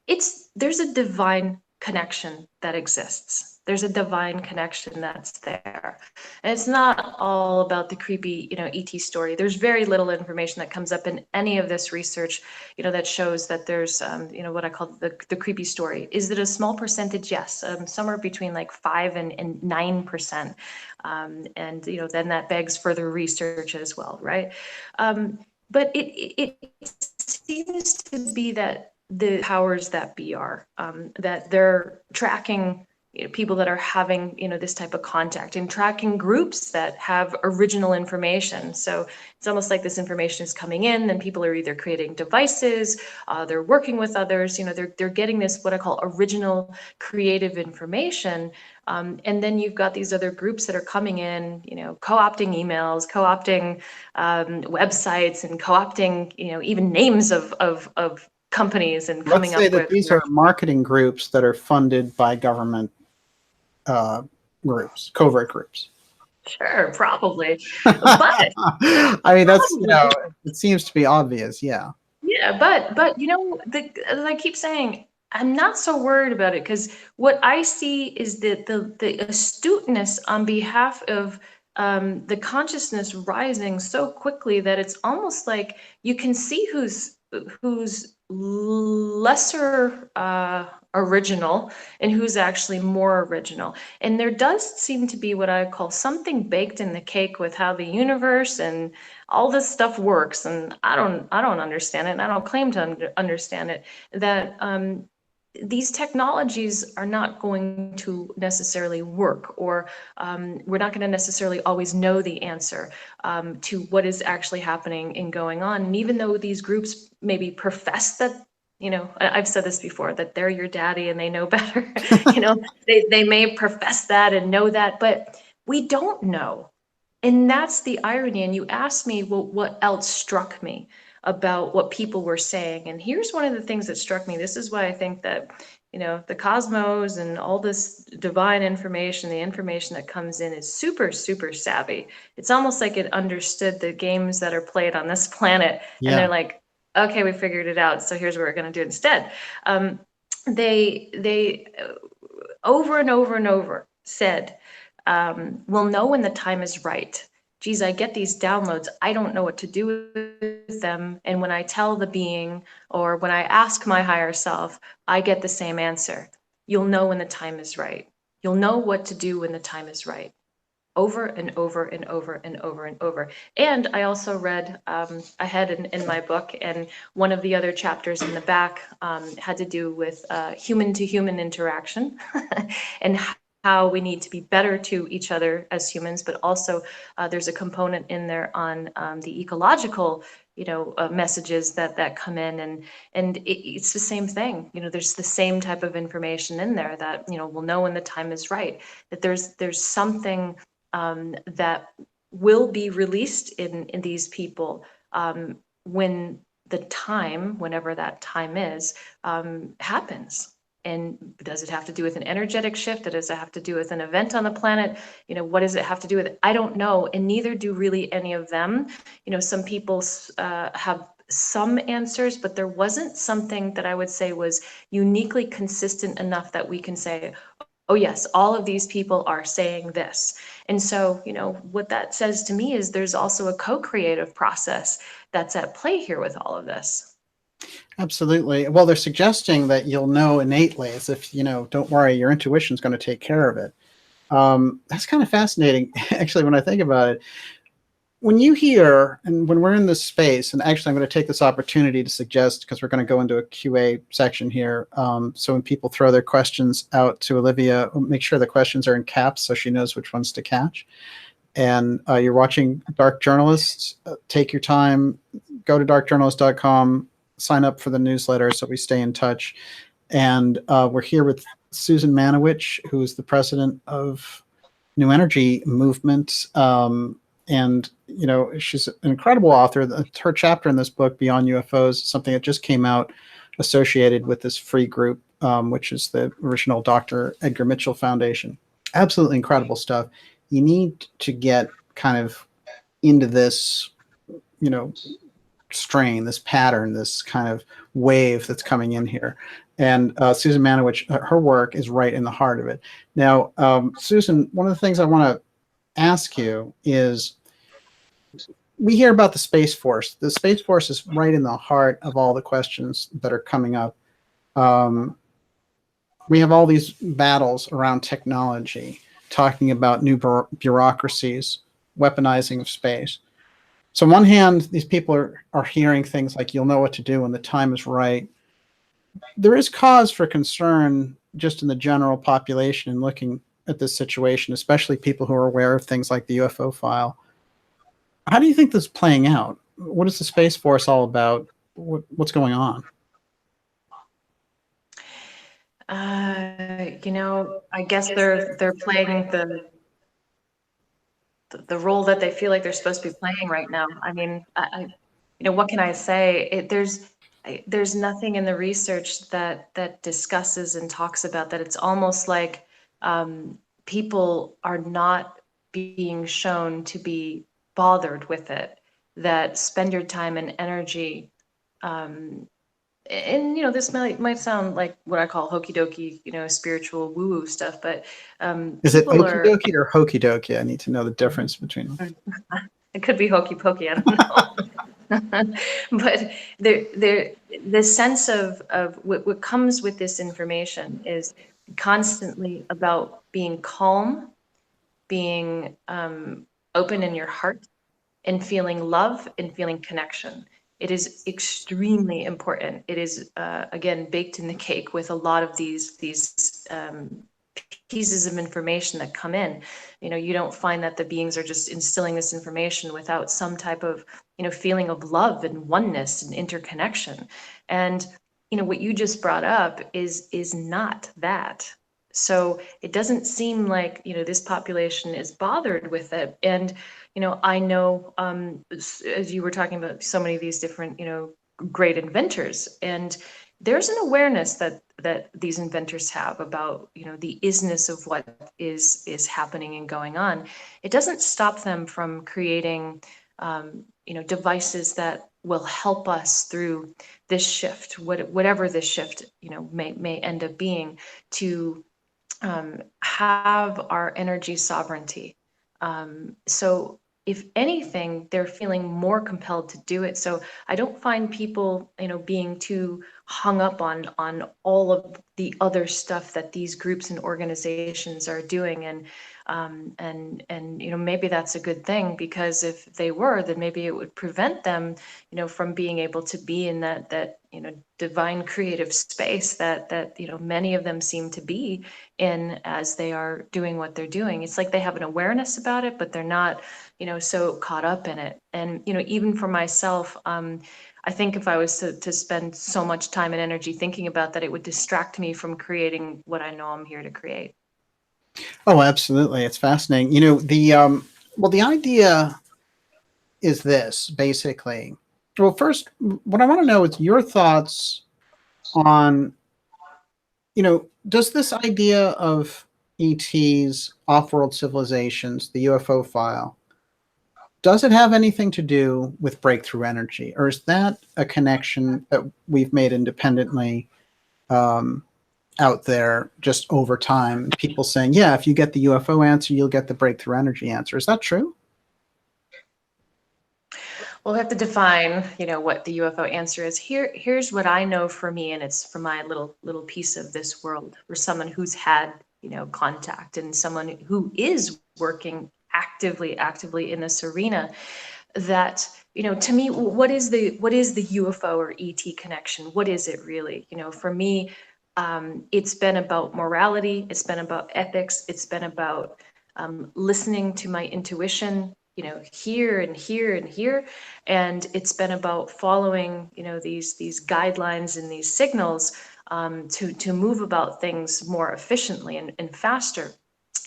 there's a divine connection that exists. There's a divine connection that's there. And it's not all about the creepy, ET story. There's very little information that comes up in any of this research, that shows that there's, what I call the creepy story. Is it a small percentage? Yes, somewhere between like 5 and 9%. And, then that begs further research as well, right? But it seems to be that the powers that be are, that they're tracking people that are having, this type of contact and tracking groups that have original information. So it's almost like this information is coming in, then people are either creating devices, they're working with others, they're getting this, what I call original creative information. And then you've got these other groups that are coming in, co-opting emails, co-opting websites, and co-opting, even names of companies, and coming up with. Let's say that these are marketing groups that are funded by government groups, covert groups. Sure, probably. But I mean, that's it seems to be obvious, yeah. Yeah, but as I keep saying, I'm not so worried about it, because what I see is that the astuteness on behalf of the consciousness rising so quickly that it's almost like you can see who's lesser original and who's actually more original. And there does seem to be what I call something baked in the cake with how the universe and all this stuff works. And I don't understand it, and I don't claim to understand it, that these technologies are not going to necessarily work, or we're not going to necessarily always know the answer to what is actually happening and going on. And even though these groups maybe profess that, I've said this before, that they're your daddy and they know better, they may profess that and know that, but we don't know. And that's the irony. And you asked me, well, what else struck me about what people were saying? And here's one of the things that struck me. This is why I think that, the cosmos and all this divine information, the information that comes in, is super, super savvy. It's almost like it understood the games that are played on this planet. Yeah. And they're like, okay, we figured it out, so here's what we're going to do instead. They over and over and over said, we'll know when the time is right. Geez, I get these downloads, I don't know what to do with them. And when I tell the being, or when I ask my higher self, I get the same answer. You'll know when the time is right. You'll know what to do when the time is right. Over and over and over and over and over. And I also read ahead in my book, and one of the other chapters in the back had to do with human-to-human interaction and how we need to be better to each other as humans, but also there's a component in there on the ecological messages that come in, and it's the same thing. There's the same type of information in there that we'll know when the time is right, that there's something that will be released in these people when the time, whenever that time is, happens. And does it have to do with an energetic shift? Does it have to do with an event on the planet? What does it have to do with it? I don't know, and neither do really any of them. Some people have some answers, but there wasn't something that I would say was uniquely consistent enough that we can say, oh yes, all of these people are saying this. And so, you know, what that says to me is there's also a co-creative process that's at play here with all of this. Absolutely. Well, they're suggesting that you'll know innately, as if, you know, don't worry, your intuition's going to take care of it. That's kind of fascinating, actually, when I think about it. When you hear, and when we're in this space, and actually I'm going to take this opportunity to suggest, because we're going to go into a QA section here, so when people throw their questions out to Olivia, make sure the questions are in caps so she knows which ones to catch. And you're watching Dark Journalists, take your time, go to darkjournalist.com, sign up for the newsletter so we stay in touch. And we're here with Susan Manewich, who is the president of New Energy Movement. And, you know, she's an incredible author. Her chapter in this book, Beyond UFOs, is something that just came out associated with this free group, which is the original Dr. Edgar Mitchell Foundation. Absolutely incredible stuff. You need to get kind of into this, you know, strain, this pattern, this kind of wave that's coming in here. And Susan Manewich, her work is right in the heart of it. Now, Susan, one of the things I want to ask you is, we hear about the Space Force. The Space Force is right in the heart of all the questions that are coming up. We have all these battles around technology, talking about new bureaucracies, weaponizing of space. So on one hand, these people are hearing things like, you'll know what to do when the time is right. There is cause for concern just in the general population and looking at this situation, especially people who are aware of things like the UFO file. How do you think this is playing out? What is the Space Force all about? What's going on? You know, I guess they're playing the role that they feel like they're supposed to be playing right now. I mean, you know, what can I say? There's nothing in the research that discusses and talks about that. It's almost like people are not being shown to be bothered with it, that spend your time and energy. And, you know, this might sound like what I call hokey dokey, you know, spiritual woo woo stuff, but is it okie dokie or hokey dokey? I need to know the difference between them. It could be hokey pokey, I don't know. But the sense of what comes with this information is constantly about being calm, being open in your heart, and feeling love and feeling connection. It is extremely important. It is, again, baked in the cake with a lot of these pieces of information that come in. You know, you don't find that the beings are just instilling this information without some type of, you know, feeling of love and oneness and interconnection. And, you know, what you just brought up is not that. So it doesn't seem like, you know, this population is bothered with it. And, you know, I know, as you were talking about so many of these different, you know, great inventors, and there's an awareness that these inventors have about, you know, the isness of what is happening and going on. It doesn't stop them from creating, you know, devices that will help us through this shift, whatever this shift, you know, may end up being, to have our energy sovereignty. So if anything, they're feeling more compelled to do it. So I don't find people, you know, being too hung up on all of the other stuff that these groups and organizations are doing. And you know, maybe that's a good thing, because if they were, then maybe it would prevent them, you know, from being able to be in that you know, divine creative space that you know, many of them seem to be in as they are doing what they're doing. It's like they have an awareness about it, but they're not, you know, so caught up in it. And, you know, even for myself, I think if I was to spend so much time and energy thinking about that, it would distract me from creating what I know I'm here to create. Oh, absolutely. It's fascinating. You know, well, the idea is this, basically. Well, first, what I want to know is your thoughts on, you know, does this idea of ETs, off-world civilizations, the UFO file, Does it have anything to do with breakthrough energy, or is that a connection that we've made independently out there just over time? People saying, yeah, if you get the UFO answer, you'll get the breakthrough energy answer. Is that true? We'll have to define, what the UFO answer is. Here's what I know for me, and it's from my little piece of this world, for someone who's had, contact, and someone who is working actively in this arena, that, to me, what is the UFO or ET connection? What is it really? For me, it's been about morality. It's been about ethics. It's been about listening to my intuition, here and here and here. And it's been about following, these guidelines and these signals to move about things more efficiently and faster.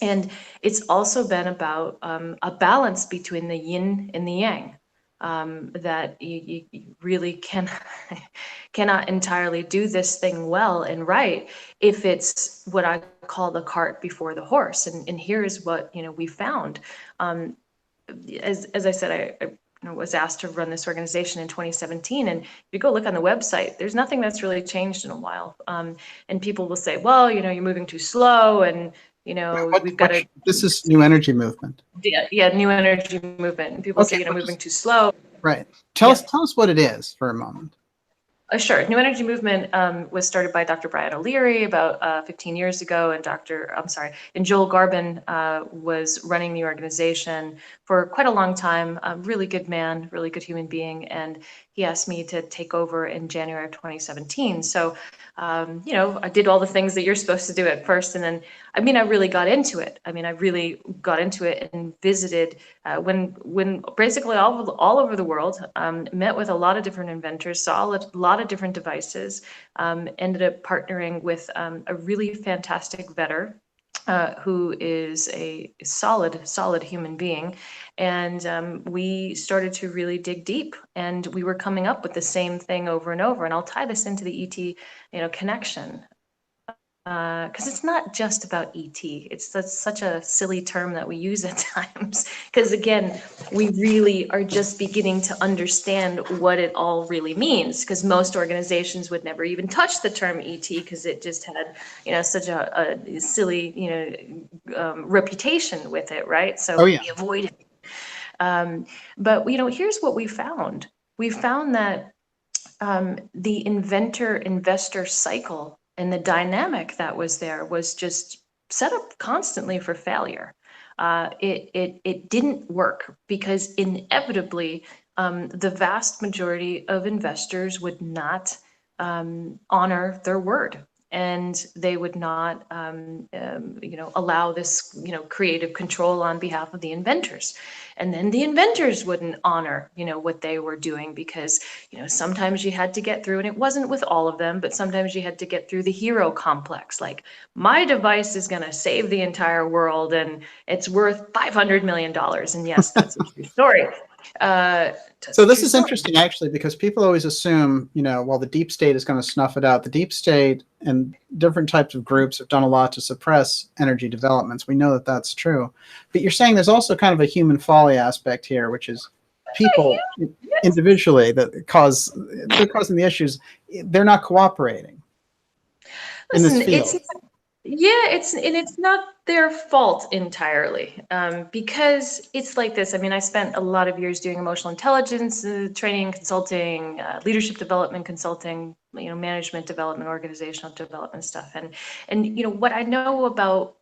And it's also been about a balance between the yin and the yang, that you really cannot entirely do this thing well and right if it's what I call the cart before the horse. And here is what we found. As I said, I was asked to run this organization in 2017, and if you go look on the website, there's nothing that's really changed in a while. And people will say, well, you're moving too slow, and we've got to. This is New Energy Movement. Yeah, New Energy Movement. And people say, moving too slow. Right. Tell us what it is for a moment. Sure. New Energy Movement was started by Dr. Brian O'Leary about 15 years ago, and Joel Garbin was running the organization for quite a long time. A really good man, really good human being, and he asked me to take over in January of 2017. So, I did all the things that you're supposed to do at first, and then, I really got into it. I really got into it and visited when basically all over the world, met with a lot of different inventors, saw a lot of different devices, ended up partnering with a really fantastic vetter who is a solid human being. And we started to really dig deep, and we were coming up with the same thing over and over. And I'll tie this into the ET, connection. Because it's not just about ET. That's such a silly term that we use at times. Because again, we really are just beginning to understand what it all really means. Because most organizations would never even touch the term ET because it just had, such a silly, reputation with it, right? So we avoid it. But here's what we found. We found that the inventor-investor cycle and the dynamic that was there was just set up constantly for failure. It didn't work because inevitably the vast majority of investors would not honor their word, and they would not allow this creative control on behalf of the inventors. And then the inventors wouldn't honor what they were doing, because sometimes you had to get through, and it wasn't with all of them, but sometimes you had to get through the hero complex, like, my device is going to save the entire world and it's worth $500 million. And yes, that's a true story. So this is interesting, actually, because people always assume, well, the deep state is going to snuff it out. The deep state and different types of groups have done a lot to suppress energy developments. We know that that's true. But you're saying there's also kind of a human folly aspect here, which is people individually they're causing the issues. They're not cooperating in this field. It's not their fault entirely, because it's like this. I spent a lot of years doing emotional intelligence training, consulting, leadership development consulting, management development, organizational development stuff, and what I know about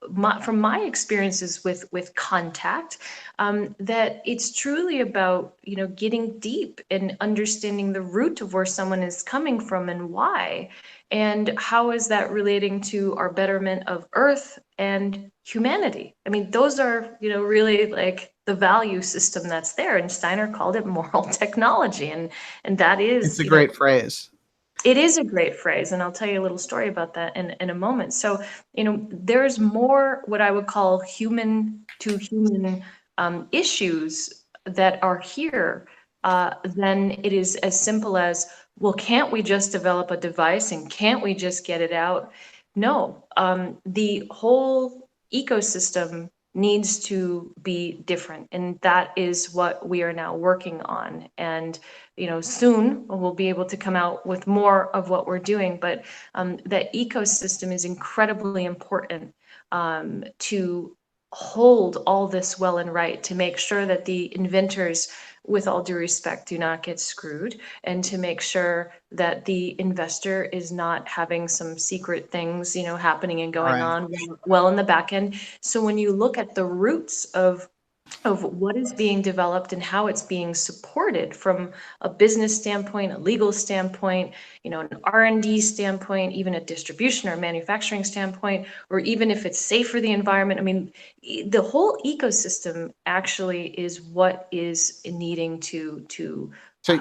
from my experiences with contact, that it's truly about getting deep and understanding the root of where someone is coming from and why. And how is that relating to our betterment of Earth and humanity? Those are, really like the value system that's there. And Steiner called it moral technology. And that is... It's a great phrase. It is a great phrase. And I'll tell you a little story about that in a moment. So, there's more what I would call human to human issues that are here than it is as simple as, well, can't we just develop a device and can't we just get it out? No, the whole ecosystem needs to be different, and that is what we are now working on. And soon we'll be able to come out with more of what we're doing, but that ecosystem is incredibly important to hold all this well and right, to make sure that the inventors, with all due respect, do not get screwed, and to make sure that the investor is not having some secret things, happening and going on well in the back end. So when you look at the roots of what is being developed and how it's being supported from a business standpoint, a legal standpoint, an R&D standpoint, even a distribution or manufacturing standpoint, or even if it's safe for the environment. I mean, the whole ecosystem actually is what is needing to So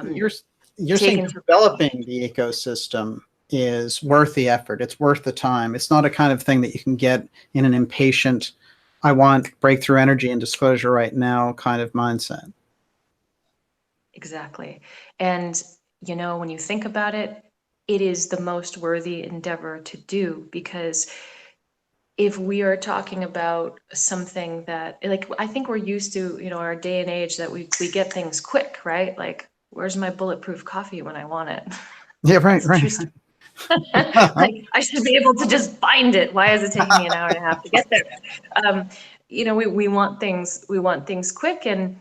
you're saying developing the ecosystem is worth the effort. It's worth the time. It's not a kind of thing that you can get in an impatient, I want breakthrough energy and disclosure right now kind of mindset. Exactly. And, when you think about it, it is the most worthy endeavor to do, because if we are talking about something that, like, I think we're used to, our day and age that we get things quick, right? Like, where's my bulletproof coffee when I want it? Yeah, right. Like, I should be able to just find it. Why is it taking me an hour and a half to get there? We want things quick, and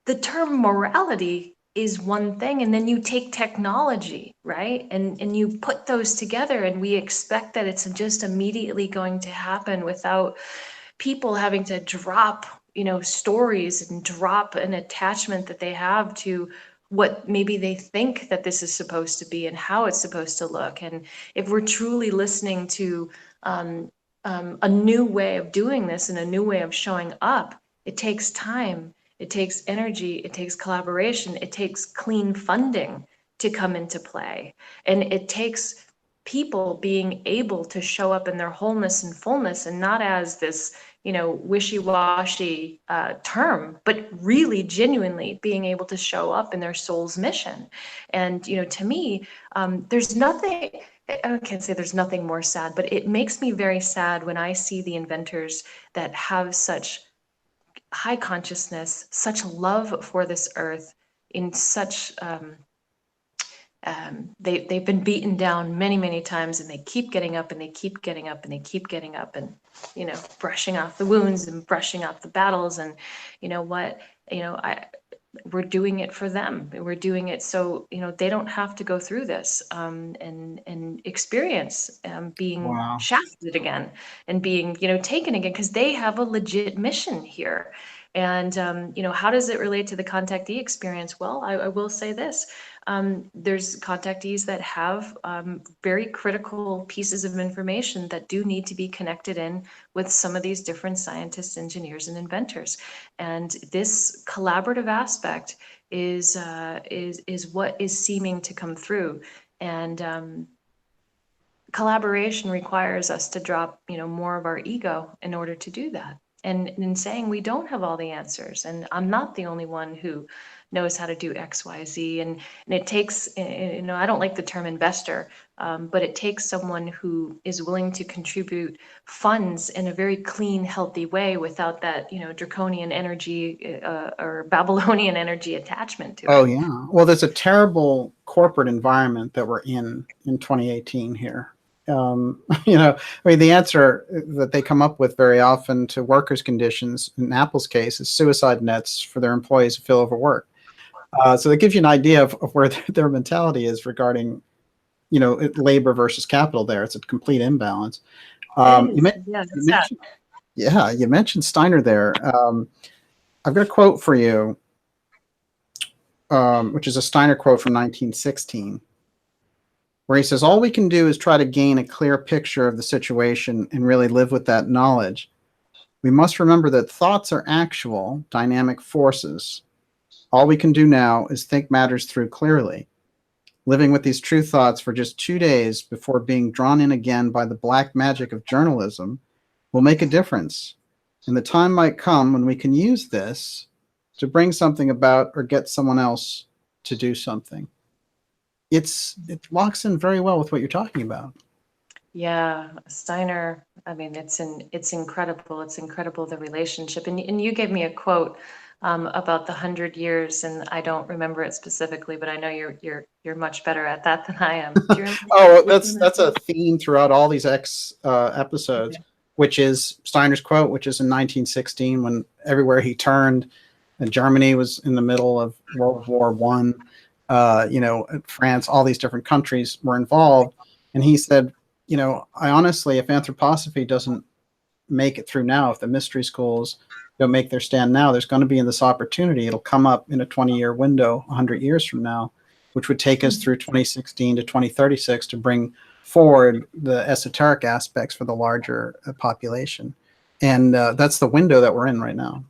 the term morality is one thing, and then you take technology, right, and you put those together, and we expect that it's just immediately going to happen without people having to drop stories and drop an attachment that they have to what maybe they think that this is supposed to be and how it's supposed to look. And if we're truly listening to a new way of doing this and a new way of showing up, it takes time, it takes energy, it takes collaboration, it takes clean funding to come into play. And it takes people being able to show up in their wholeness and fullness, and not as this wishy-washy term, but really genuinely being able to show up in their soul's mission. And to me, there's nothing, I can't say there's nothing more sad, but it makes me very sad when I see the inventors that have such high consciousness, such love for this earth, in such they've been beaten down many, many times, and they keep getting up and they keep getting up and they keep getting up, and brushing off the wounds and brushing off the battles. And we're doing it for them. We're doing it so they don't have to go through this and experience being shafted again and being taken again, because they have a legit mission here. And how does it relate to the contactee experience? Well, I will say this. There's contactees that have very critical pieces of information that do need to be connected in with some of these different scientists, engineers, and inventors. And this collaborative aspect is what is seeming to come through. And collaboration requires us to drop more of our ego in order to do that. And in saying we don't have all the answers, and I'm not the only one who knows how to do X, Y, Z, and it takes, I don't like the term investor, but it takes someone who is willing to contribute funds in a very clean, healthy way without that, draconian energy or Babylonian energy attachment to it. Oh yeah. Well, there's a terrible corporate environment that we're in 2018 here. The answer that they come up with very often to workers' conditions, in Apple's case, is suicide nets for their employees who feel overworked. So that gives you an idea of where their mentality is regarding, labor versus capital there. It's a complete imbalance. You mentioned Steiner there. I've got a quote for you, which is a Steiner quote from 1916. Where he says, all we can do is try to gain a clear picture of the situation and really live with that knowledge. We must remember that thoughts are actual, dynamic forces. All we can do now is think matters through clearly. Living with these true thoughts for just 2 days before being drawn in again by the black magic of journalism will make a difference. And the time might come when we can use this to bring something about or get someone else to do something. It locks in very well with what you're talking about. Yeah, Steiner I mean, it's incredible. It's incredible, the relationship. And you gave me a quote about the 100 years, and I don't remember it specifically, but I know you're much better at that than I am. Do you remember? Oh, that's a theme throughout all these X episodes, which is Steiner's quote, which is in 1916, when everywhere he turned, and Germany was in the middle of World War One. France, all these different countries were involved, and he said, I honestly, if anthroposophy doesn't make it through now, if the mystery schools don't make their stand now, there's going to be in this opportunity. It'll come up in a 20-year window, 100 years from now, which would take us through 2016 to 2036 to bring forward the esoteric aspects for the larger population. And that's the window that we're in right now.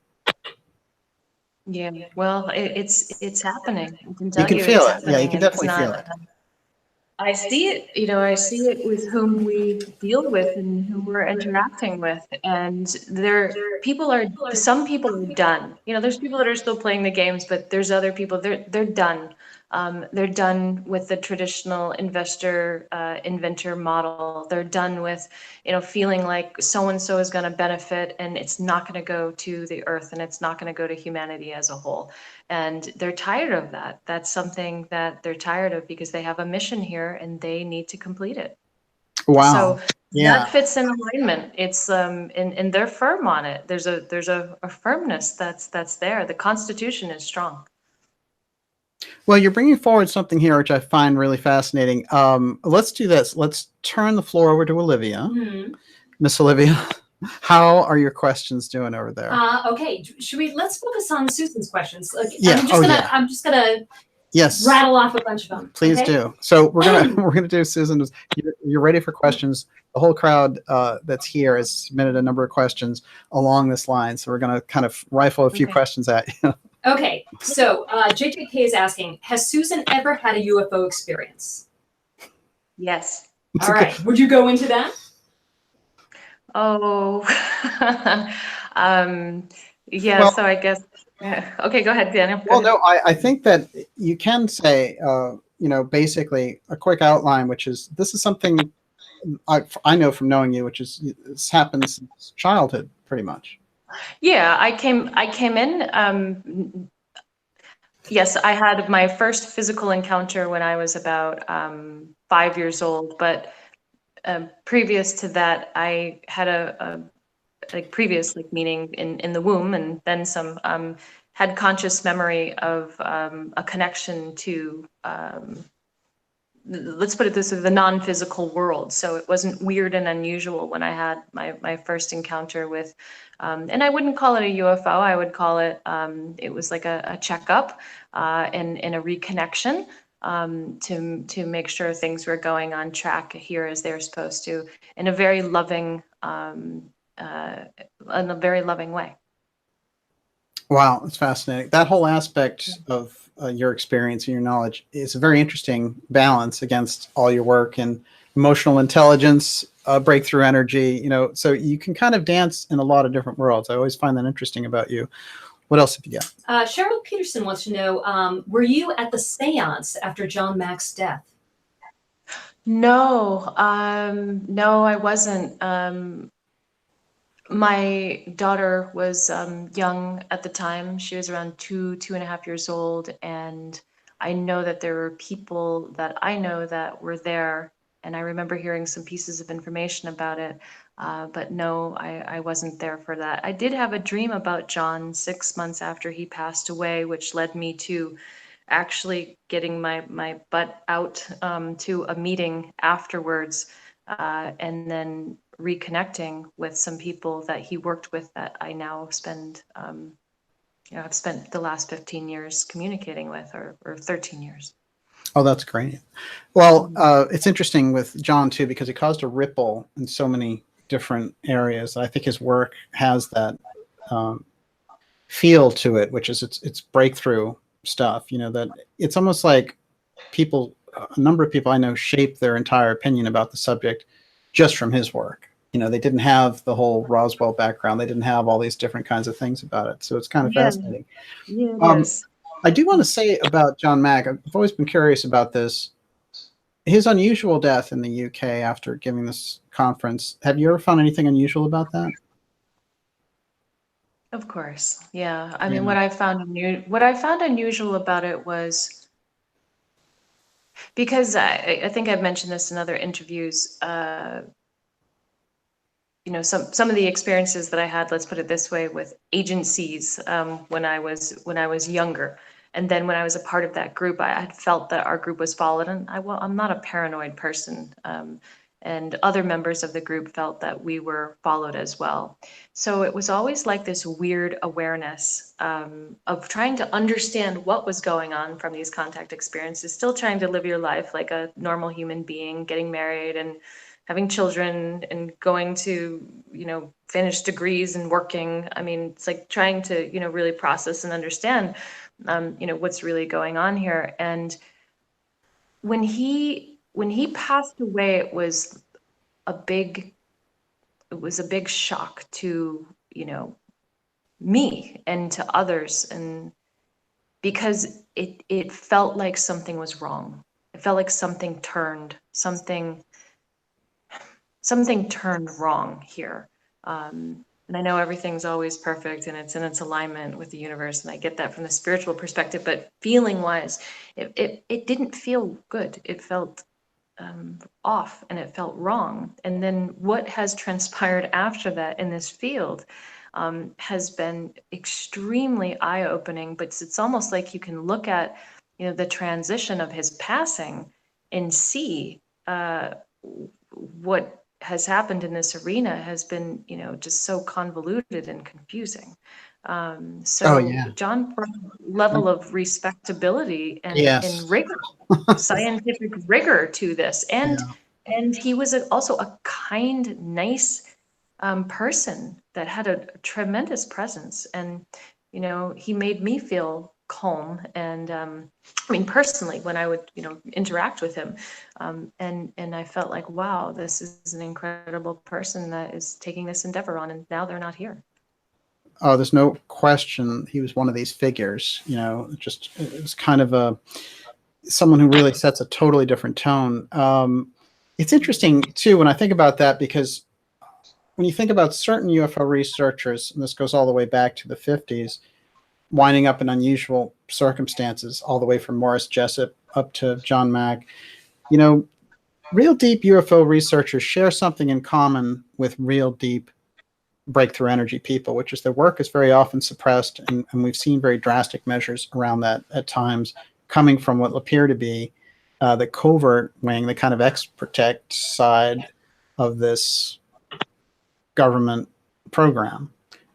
Yeah, well, it's happening. You can feel it. Yeah, you can definitely feel it. I see it, I see it with whom we deal with and whom we're interacting with. And some people are done. There's people that are still playing the games, but there's other people, they're done. They're done with the traditional investor, inventor model. They're done with, feeling like so-and-so is going to benefit and it's not going to go to the earth and it's not going to go to humanity as a whole. And they're tired of that. That's something that they're tired of because they have a mission here and they need to complete it. Wow. So that fits in alignment. It's and they're firm on it. There's a firmness that's there. The Constitution is strong. Well, you're bringing forward something here which I find really fascinating. Let's do this. Let's turn the floor over to Olivia. Miss Olivia, how are your questions doing over there? Okay, let's focus on Susan's questions. Yeah. I'm just gonna rattle off a bunch of them. Please do. So we're gonna do Susan. You're ready for questions. The whole crowd that's here has submitted a number of questions along this line, so we're gonna kind of rifle a few questions at you. Okay, so JJK is asking, has Susan ever had a UFO experience? Yes. All right. Would you go into that? Oh, yeah. Well, so I guess. Okay, go ahead, Daniel. No, I think that you can say, basically a quick outline, which is this is something I know from knowing you, which is it's happened since childhood, pretty much. Yeah, I came in. Yes, I had my first physical encounter when I was about 5 years old. But previous to that, I had meaning in the womb, and then some had conscious memory of a connection to. Let's put it this way, the non-physical world. So it wasn't weird and unusual when I had my first encounter with, and I wouldn't call it a UFO. I would call it, it was like a checkup and a reconnection to make sure things were going on track here as they're supposed to, in a very loving, way. Wow, it's fascinating. That whole aspect of your experience and your knowledge is a very interesting balance against all your work and emotional intelligence, breakthrough energy, so you can kind of dance in a lot of different worlds. I always find that interesting about you. What else have you got? Cheryl Peterson wants to know, were you at the seance after John Mack's death? No, no, I wasn't. My daughter was young at the time. She was around 2.5 years old. And I know that there were people that I know that were there. And I remember hearing some pieces of information about it. But no, I wasn't there for that. I did have a dream about John 6 months after he passed away, which led me to actually getting my butt out to a meeting afterwards. And then reconnecting with some people that he worked with that I now spend, I've spent the last 15 years communicating with, or 13 years. Oh, that's great. Well, it's interesting with John too, because he caused a ripple in so many different areas. I think his work has that feel to it, which is it's breakthrough stuff, that it's almost like a number of people I know shape their entire opinion about the subject just from his work. They didn't have the whole Roswell background. They didn't have all these different kinds of things about it. So it's kind of fascinating. Yeah, I do want to say about John Mack, I've always been curious about this. his unusual death in the UK after giving this conference, have you ever found anything unusual about that? Of course. Yeah. I mean, what I found unusual about it was because I think I've mentioned this in other interviews. You know, some of the experiences that I had, let's put it this way, with agencies when I was younger, and then when I was a part of that group, I had felt that our group was followed, and I'm not a paranoid person, and other members of the group felt that we were followed as well. So it was always like this weird awareness of trying to understand what was going on from these contact experiences, still trying to live your life like a normal human being, getting married and having children and going to, you know, finish degrees and working. I mean, it's like trying to, you know, really process and understand, you know, what's really going on here. And when he passed away, it was a big shock to, you know, me and to others. And because it felt like something was wrong. It felt like something turned wrong here. And I know everything's always perfect and it's in its alignment with the universe. And I get that from the spiritual perspective, but feeling wise, it didn't feel good. It felt off and it felt wrong. And then what has transpired after that in this field has been extremely eye-opening, but it's almost like you can look at, you know, the transition of his passing and see what has happened in this arena has been, you know, just so convoluted and confusing. John brought a level of respectability and rigor, scientific rigor to this. And he was also a kind, nice person that had a tremendous presence. And, you know, he made me feel calm. And I mean, personally, when I would, you know, interact with him, and I felt like, wow, this is an incredible person that is taking this endeavor on, and now they're not here. Oh, there's no question he was one of these figures, you know, just it was kind of someone who really sets a totally different tone. It's interesting too when I think about that, because when you think about certain UFO researchers, and this goes all the way back to the 50s, winding up in unusual circumstances, all the way from Morris Jessup up to John Mack, you know, real deep UFO researchers share something in common with real deep breakthrough energy people, which is their work is very often suppressed, and we've seen very drastic measures around that at times coming from what appear to be the covert wing, the kind of ex-protect side of this government program.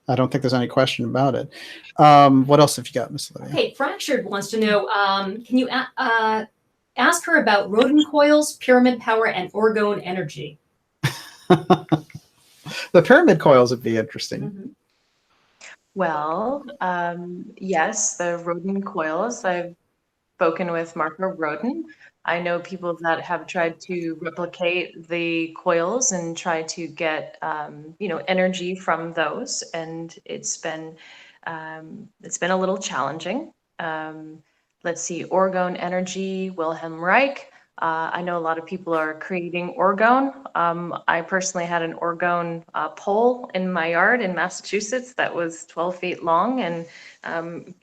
I don't think there's any question about it. What else have you got, Miss Olivia? Okay, Fractured wants to know, can you ask her about rodent coils, pyramid power, and orgone energy? The pyramid coils would be interesting. Mm-hmm. Well, yes, the rodent coils. I've spoken with Marco Rodin. I know people that have tried to replicate the coils and try to get, you know, energy from those, and it's been a little challenging. Let's see, orgone energy, Wilhelm Reich. I know a lot of people are creating orgone. I personally had an orgone pole in my yard in Massachusetts that was 12 feet long, and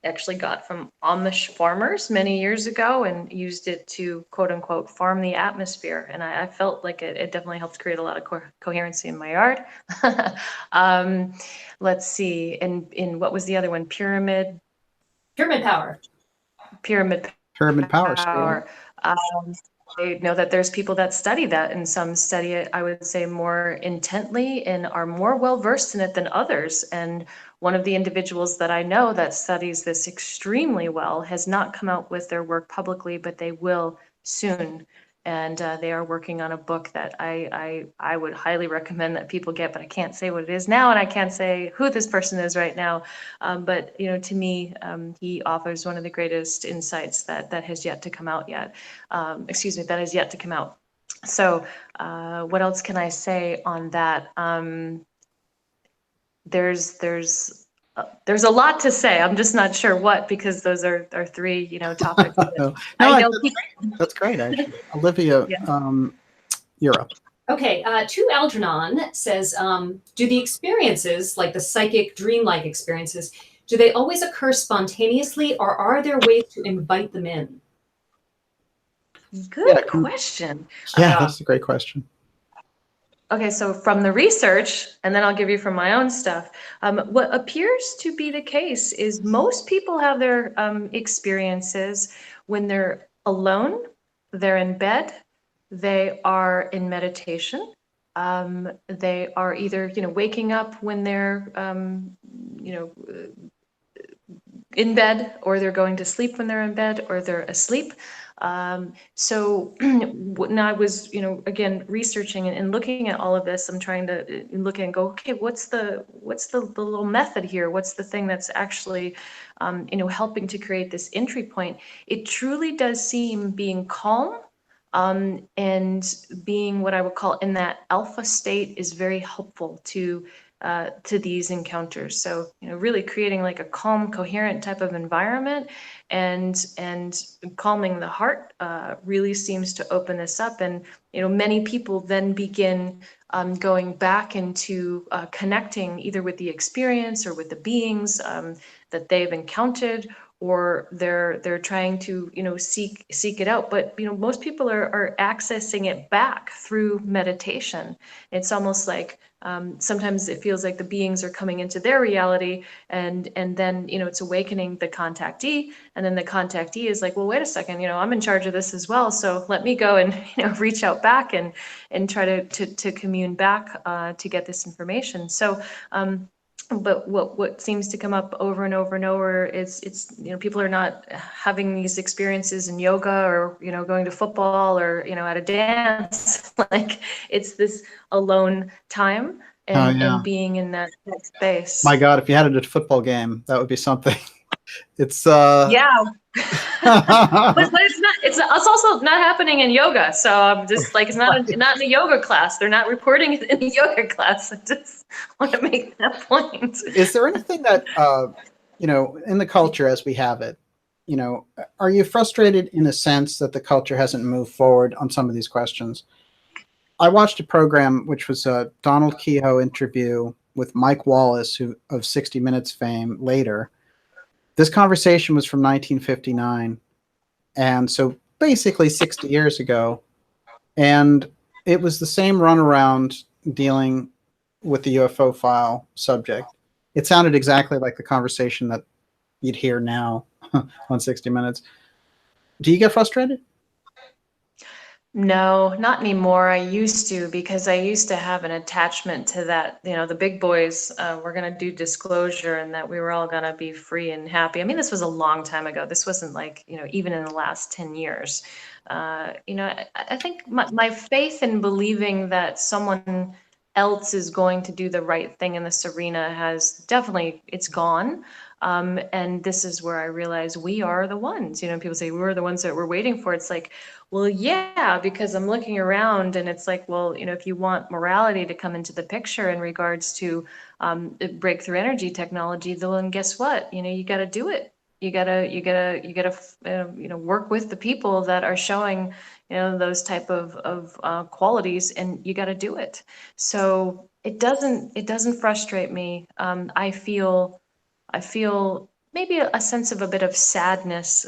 actually got from Amish farmers many years ago and used it to, quote unquote, farm the atmosphere. And I felt like it definitely helped create a lot of coherency in my yard. Let's see, in what was the other one? Pyramid power. Pyramid power. I know that there's people that study that, and some study it, I would say, more intently and are more well-versed in it than others. And one of the individuals that I know that studies this extremely well has not come out with their work publicly, but they will soon. And they are working on a book that I would highly recommend that people get, but I can't say what it is now, and I can't say who this person is right now. But, you know, to me, he offers one of the greatest insights that has yet to come out yet. That has yet to come out. So what else can I say on that? There's there's a lot to say. I'm just not sure what, because those are three, topics. No, I know that's great, actually. Olivia, Yeah. you're up. Okay, To Algernon says, do the experiences, like the psychic, dreamlike experiences, do they always occur spontaneously, or are there ways to invite them in? Good question. Yeah, that's a great question. Okay, so from the research, and then I'll give you from my own stuff, what appears to be the case is most people have their experiences when they're alone, they're in bed, they are in meditation, they are either, waking up when they're, in bed, or they're going to sleep when they're in bed, or they're asleep. So when I was, again, researching and looking at all of this, I'm trying to look and go, okay, what's the little method here? What's the thing that's actually, helping to create this entry point? It truly does seem being calm, and being what I would call in that alpha state is very helpful to these encounters. So, really creating like a calm, coherent type of environment, and calming the heart really seems to open this up. And, many people then begin going back into connecting either with the experience or with the beings that they've encountered, or they're trying to, seek it out. But, most people are accessing it back through meditation. It's almost like, sometimes it feels like the beings are coming into their reality, and then, it's awakening the contactee, and then the contactee is like, well, wait a second, I'm in charge of this as well, so let me go and, reach out back and try to commune back to get this information. So, but what seems to come up over and over and over is it's people are not having these experiences in yoga, or going to football, or at a dance. Like, it's this alone time, and being in that space. My God, if you had it at a football game, that would be something. It's yeah. but it's also not happening in yoga. So I'm just like, it's not in a yoga class. They're not reporting it in a yoga class. I just want to make that point. Is there anything that in the culture as we have it, are you frustrated in a sense that the culture hasn't moved forward on some of these questions? I watched a program which was a Donald Kehoe interview with Mike Wallace, of 60 Minutes fame later. This conversation was from 1959, and so basically 60 years ago, and it was the same runaround dealing with the UFO file subject. It sounded exactly like the conversation that you'd hear now on 60 Minutes. Do you get frustrated? No, not anymore. I used to, because I used to have an attachment to that, the big boys were going to do disclosure, and that we were all going to be free and happy. I mean, this was a long time ago. This wasn't like, even in the last 10 years. I think my faith in believing that someone else is going to do the right thing in this arena has definitely, it's gone. And this is where I realize we are the ones, people say we're the ones that we're waiting for. It's like, well, yeah, because I'm looking around, and it's like, well, if you want morality to come into the picture in regards to breakthrough energy technology, then guess what? You got to do it. You gotta work with the people that are showing, those type of qualities, and you got to do it. So it doesn't frustrate me. I feel maybe a sense of a bit of sadness,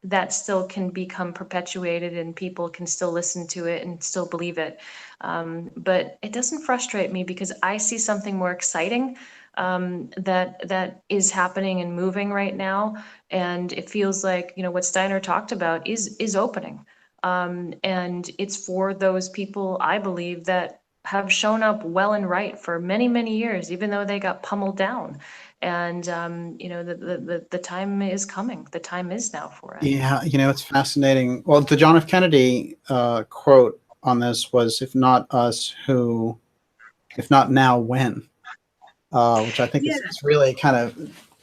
that still can become perpetuated, and people can still listen to it and still believe it. But it doesn't frustrate me, because I see something more exciting that is happening and moving right now. And it feels like, what Steiner talked about is opening. And it's for those people, I believe, that have shown up well and right for many, many years, even though they got pummeled down. And the time is coming. The time is now for it. Yeah, it's fascinating. Well, the John F. Kennedy quote on this was, "If not us, who? If not now, when?" Which I think is really kind of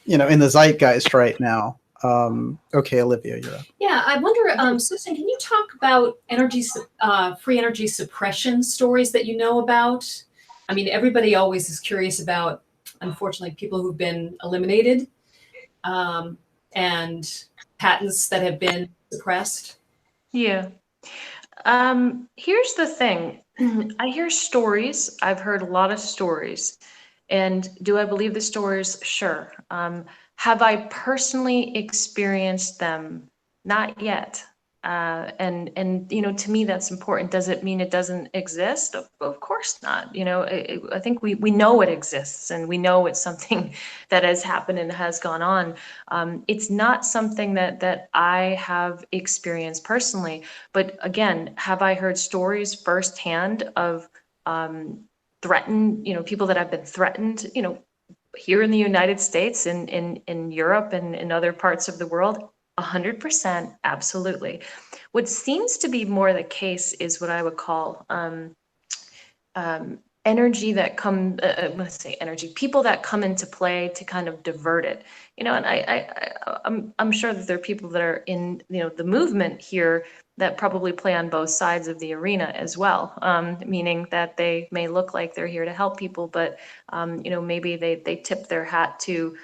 in the zeitgeist right now. Okay, Olivia, you're up. Yeah, I wonder, Susan, can you talk about free energy suppression stories that you know about? I mean, everybody always is curious about unfortunately, people who've been eliminated, and patents that have been suppressed. Yeah. Here's the thing. I hear stories. I've heard a lot of stories. And do I believe the stories? Sure. Have I personally experienced them? Not yet. And you know, to me, that's important. Does it mean it doesn't exist? Of course not. You know, I think we know it exists, and we know it's something that has happened and has gone on. It's not something that I have experienced personally, but again, have I heard stories firsthand of threatened, you know, people that have been threatened, you know, here in the United States, in Europe, and in other parts of the world? 100%, absolutely. What seems to be more the case is what I would call energy that come, let's say energy, people that come into play to kind of divert it. You know, and I'm sure that there are people that are in, you know, the movement here that probably play on both sides of the arena as well, meaning that they may look like they're here to help people, but you know, maybe they tip their hat to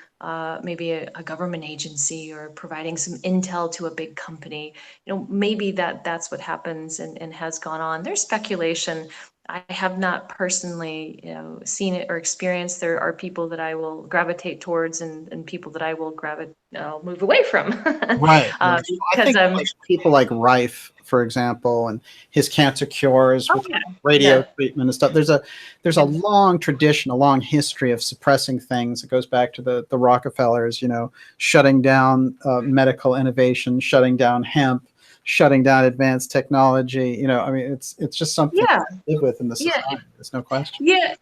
maybe a government agency, or providing some intel to a big company. You know, maybe that's what happens and has gone on. There's speculation. I have not personally, you know, seen it or experienced. There are people that I will gravitate towards, and people that I will move away from. Right. I Because think like people like Rife, for example, and his cancer cures with radio treatment and stuff. There's a long tradition, a long history of suppressing things. It goes back to the Rockefellers, you know, shutting down medical innovation, shutting down hemp, shutting down advanced technology. You know, I mean, it's just something to live with in the society. There's no question. Yeah.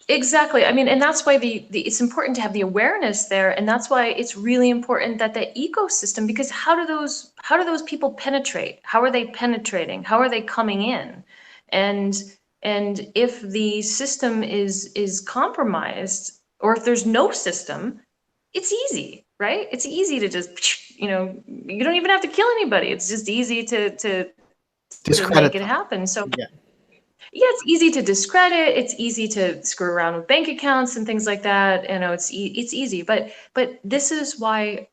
Exactly. I mean, and that's why it's important to have the awareness there, and that's why it's really important that the ecosystem, because how do those people penetrate? How are they penetrating? How are they coming in? And if the system is compromised, or if there's no system, it's easy, right? It's easy to just, you know, you don't even have to kill anybody. It's just easy to make it happen. So yeah, it's easy to discredit. It's easy to screw around with bank accounts and things like that. You know, it's easy, but this is why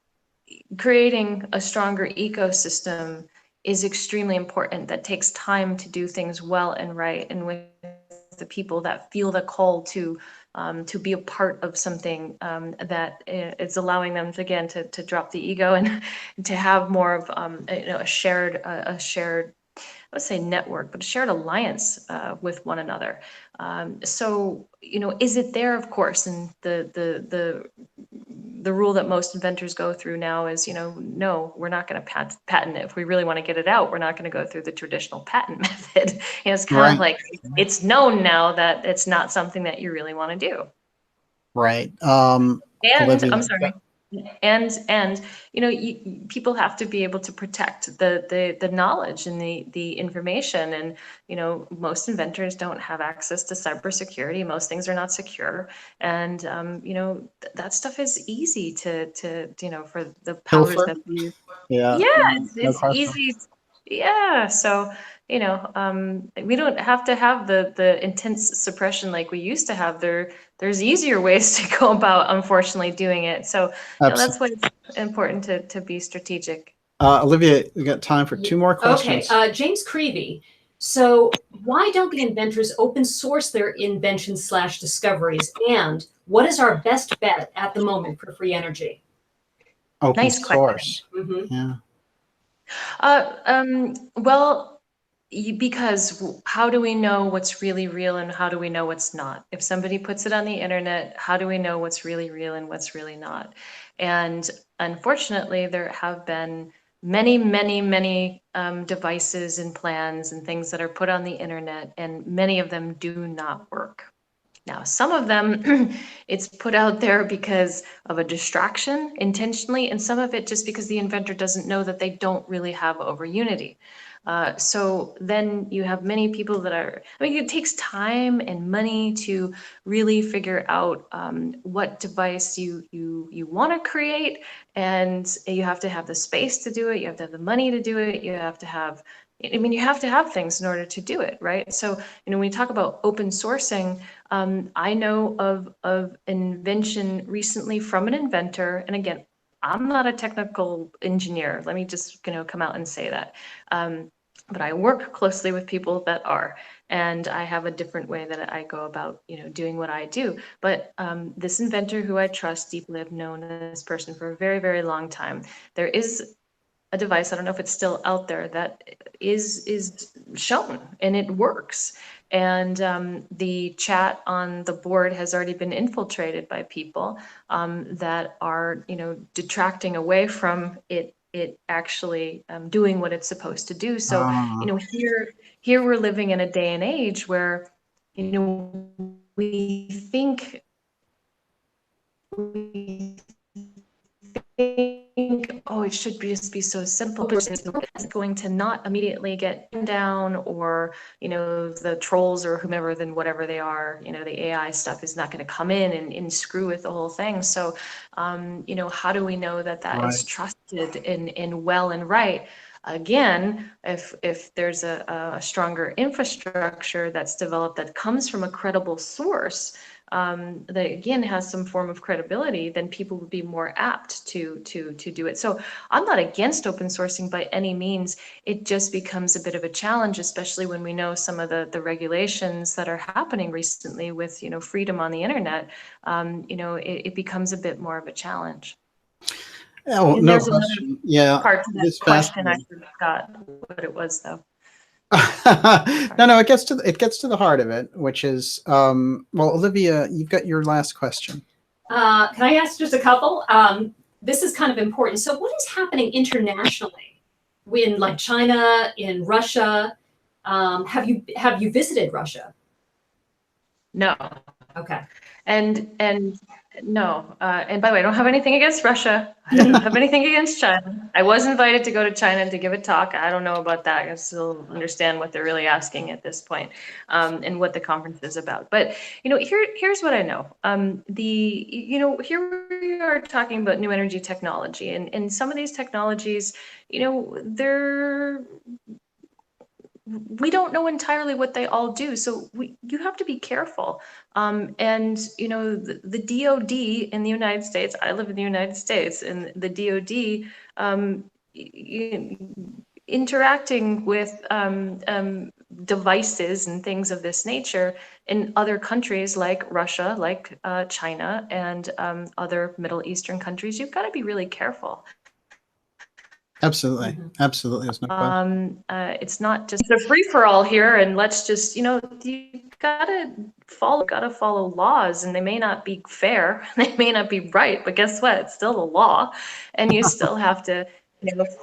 creating a stronger ecosystem is extremely important. That takes time to do things well and right, and with the people that feel the call to be a part of something that is allowing them to, again, to drop the ego and to have more of you know, a shared let's say network, but a shared alliance with one another. So, you know, is it there? Of course. And the rule that most inventors go through now is, you know, no, we're not going to patent it. If we really want to get it out, we're not going to go through the traditional patent method. You know, it's kind of like, it's known now that it's not something that you really want to do. Right. And Olivia, I'm sorry. And you know, people have to be able to protect the knowledge and the information. And you know, most inventors don't have access to cybersecurity. Most things are not secure, and you know, that stuff is easy to you know, for the powers that be. It's easy. Yeah, so you know, we don't have to have the intense suppression like we used to have. There's easier ways to go about, unfortunately, doing it. So you know, that's why it's important to be strategic. Olivia, we got time for 2 more questions. Okay, James Creevy. So why don't the inventors open source their inventions / discoveries? And what is our best bet at the moment for free energy? Open Nice source. question. Yeah. Well, because how do we know what's really real and how do we know what's not? If somebody puts it on the internet, how do we know what's really real and what's really not? And unfortunately, there have been many devices and plans and things that are put on the internet, and many of them do not work. Now, some of them, it's put out there because of a distraction intentionally, and some of it just because the inventor doesn't know that they don't really have over unity. So then you have many people that are, I mean, it takes time and money to really figure out what device you want to create, and you have to have the space to do it, you have to have the money to do it, you have to have I mean, you have to have things in order to do it, right? So, when we talk about open sourcing, I know of invention recently from an inventor, and again, I'm not a technical engineer. Let me just, come out and say that. But I work closely with people that are, and I have a different way that I go about, doing what I do. But this inventor who I trust deeply, I've known this person for a very, very long time. There is a device, I don't know if it's still out there, that is shown and it works. And the chat on the board has already been infiltrated by people that are, detracting away from it actually doing what it's supposed to do. So, here we're living in a day and age where, we think oh, it should just be so simple. It's going to not immediately get down, or the trolls or whomever, then whatever they are, the AI stuff is not going to come in and screw with the whole thing. So how do we know that is trusted and well and right? Again, if there's a stronger infrastructure that's developed that comes from a credible source, that again has some form of credibility, then people would be more apt to do it. So I'm not against open sourcing by any means. It just becomes a bit of a challenge, especially when we know some of the regulations that are happening recently with freedom on the internet. It becomes a bit more of a challenge. Oh, and no there's question. Yeah, part to that question. I forgot what it was though. No, it gets to the heart of it, which is well, Olivia, you've got your last question. Can I ask just a couple? This is kind of important. So what is happening internationally in like China, in Russia? Have you visited Russia? No. Okay. And no. And by the way, I don't have anything against Russia. I don't have anything against China. I was invited to go to China to give a talk. I don't know about that. I still understand what they're really asking at this point, and what the conference is about. But here's what I know. Here we are talking about new energy technology, and some of these technologies, we don't know entirely what they all do, so you have to be careful. And the DoD in the United States, I live in the United States, and the DoD interacting with devices and things of this nature in other countries like Russia, like China, and other Middle Eastern countries, you've got to be really careful. Absolutely. Absolutely. There's no question. It's not just a free-for-all here, and let's just, you gotta follow laws, and they may not be fair, they may not be right, but guess what? It's still the law, and you still have to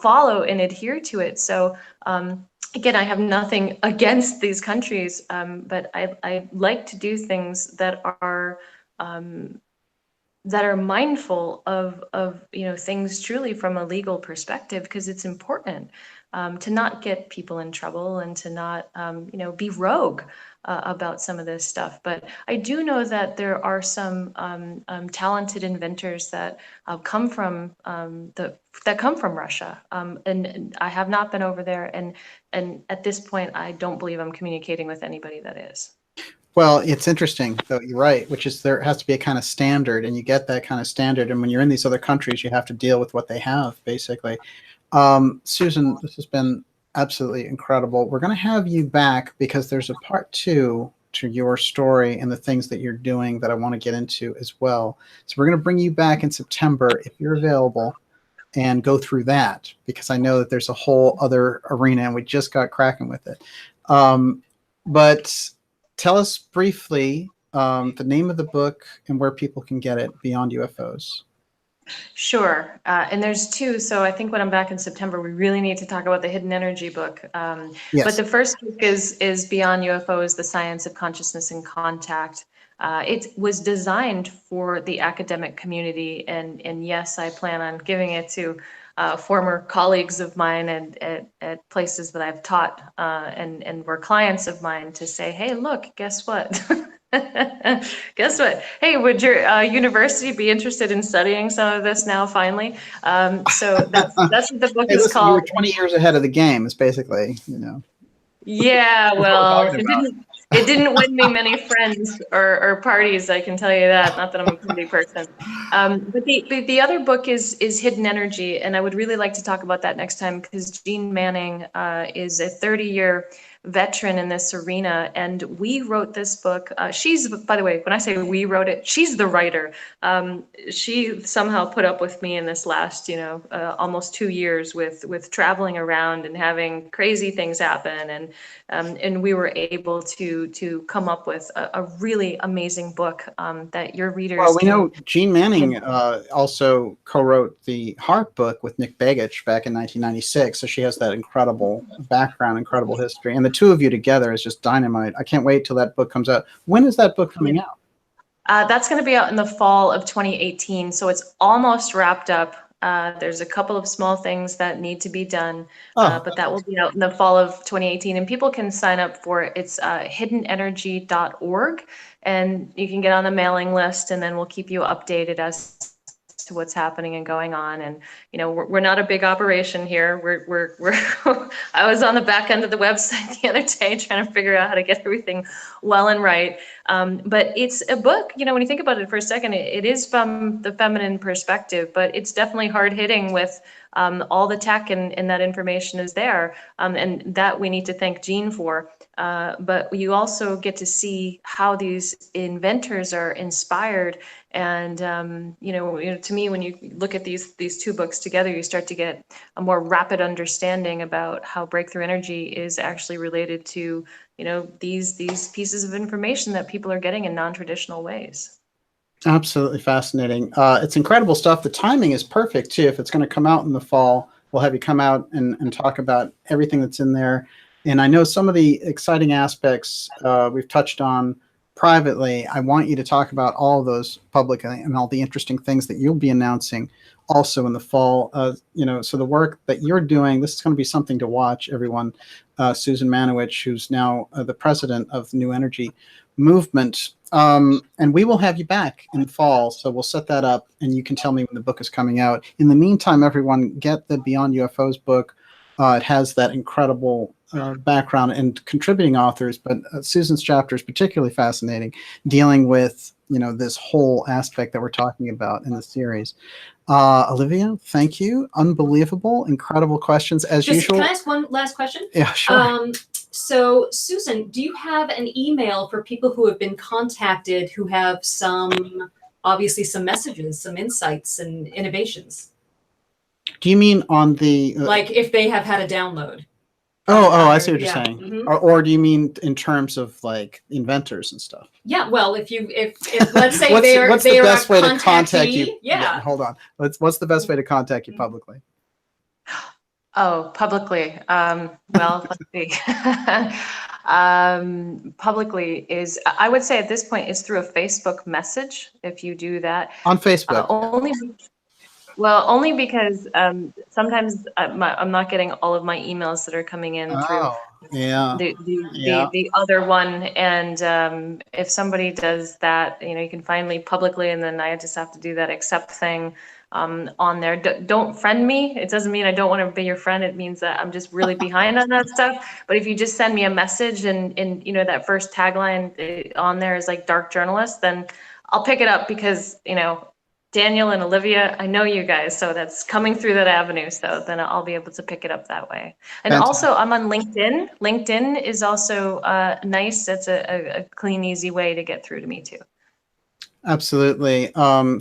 follow and adhere to it. So again, I have nothing against these countries, but I like to do things that are mindful of things truly from a legal perspective, because it's important to not get people in trouble and to not be rogue about some of this stuff. But I do know that there are some talented inventors that come from Russia, and I have not been over there, and at this point I don't believe I'm communicating with anybody that is. Well, it's interesting, though, you're right, which is there has to be a kind of standard, and you get that kind of standard. And when you're in these other countries, you have to deal with what they have, basically. Susan, this has been absolutely incredible. We're going to have you back because there's a part 2 to your story and the things that you're doing that I want to get into as well. So we're going to bring you back in September, if you're available, and go through that, because I know that there's a whole other arena, and we just got cracking with it. But tell us briefly the name of the book and where people can get it, Beyond UFOs. Sure. And there's 2. So I think when I'm back in September, we really need to talk about the Hidden Energy book. Yes. But the first book is Beyond UFOs, The Science of Consciousness and Contact. It was designed for the academic community. And yes, I plan on giving it to former colleagues of mine and at places that I've taught and were clients of mine, to say, hey, look, guess what? Guess what? Hey, would your university be interested in studying some of this now? Finally, so that's what the book Hey, is listen, you were called. 20 years ahead of the game. It's basically, Yeah, that's what we're well, talking about. it didn't win me many friends or parties, I can tell you that. Not that I'm a pretty person. But the other book is Hidden Energy, and I would really like to talk about that next time because Jean Manning is a 30-year veteran in this arena, and we wrote this book. She's, by the way, when I say we wrote it, she's the writer. She somehow put up with me in this last, almost 2 years with traveling around and having crazy things happen, and we were able to come up with a really amazing book that your readers. Well, we know Jean Manning also co-wrote the Heart book with Nick Begich back in 1996, so she has that incredible background, incredible history, and the two of you together is just dynamite. I can't wait till that book comes out. When is that book coming out? That's going to be out in the fall of 2018, so it's almost wrapped up. There's a couple of small things that need to be done, but that will be out in the fall of 2018, and people can sign up for it. It's hiddenenergy.org, and you can get on the mailing list, and then we'll keep you updated as to what's happening and going on. And we're not a big operation here. We're I was on the back end of the website the other day trying to figure out how to get everything well and right. But it's a book, when you think about it for a second, it is from the feminine perspective, but it's definitely hard hitting with all the tech and that information is there. And that we need to thank Jean for. But you also get to see how these inventors are inspired. And, to me, when you look at these two books together, you start to get a more rapid understanding about how breakthrough energy is actually related to, these pieces of information that people are getting in non-traditional ways. Absolutely fascinating. It's incredible stuff. The timing is perfect, too. If it's going to come out in the fall, we'll have you come out and talk about everything that's in there. And I know some of the exciting aspects we've touched on privately. I want you to talk about all of those publicly and all the interesting things that you'll be announcing also in the fall. So the work that you're doing, this is going to be something to watch, everyone. Susan Manewich, who's now the president of the New Energy Movement. And we will have you back in the fall, so we'll set that up, and you can tell me when the book is coming out. In the meantime, everyone, get the Beyond UFOs book. It has that incredible background and contributing authors, but Susan's chapter is particularly fascinating, dealing with this whole aspect that we're talking about in the series. Olivia, thank you. Unbelievable, incredible questions as usual. Can I ask one last question? Yeah, sure. So, Susan, do you have an email for people who have been contacted who have obviously some messages, some insights and innovations? Do you mean on the... like if they have had a download? I see what you're saying. Mm-hmm. Or do you mean in terms of like inventors and stuff? Yeah, well, if let's say what's the best way to contact you? Yeah. Hold on. What's the best way to contact you publicly? Oh, publicly. Well, let's see. Publicly is, I would say at this point, is through a Facebook message. If you do that on Facebook, only because sometimes I'm not getting all of my emails that are coming in through the other one. And if somebody does that, you can find me publicly, and then I just have to do that accept thing on there. Don't friend me. It doesn't mean I don't want to be your friend. It means that I'm just really behind on that stuff. But if you just send me a message and that first tagline on there is like dark journalist, then I'll pick it up because, Daniel and Olivia, I know you guys, so that's coming through that avenue. So then I'll be able to pick it up that way. And also I'm on LinkedIn. LinkedIn is also nice. That's a clean, easy way to get through to me too. Absolutely. So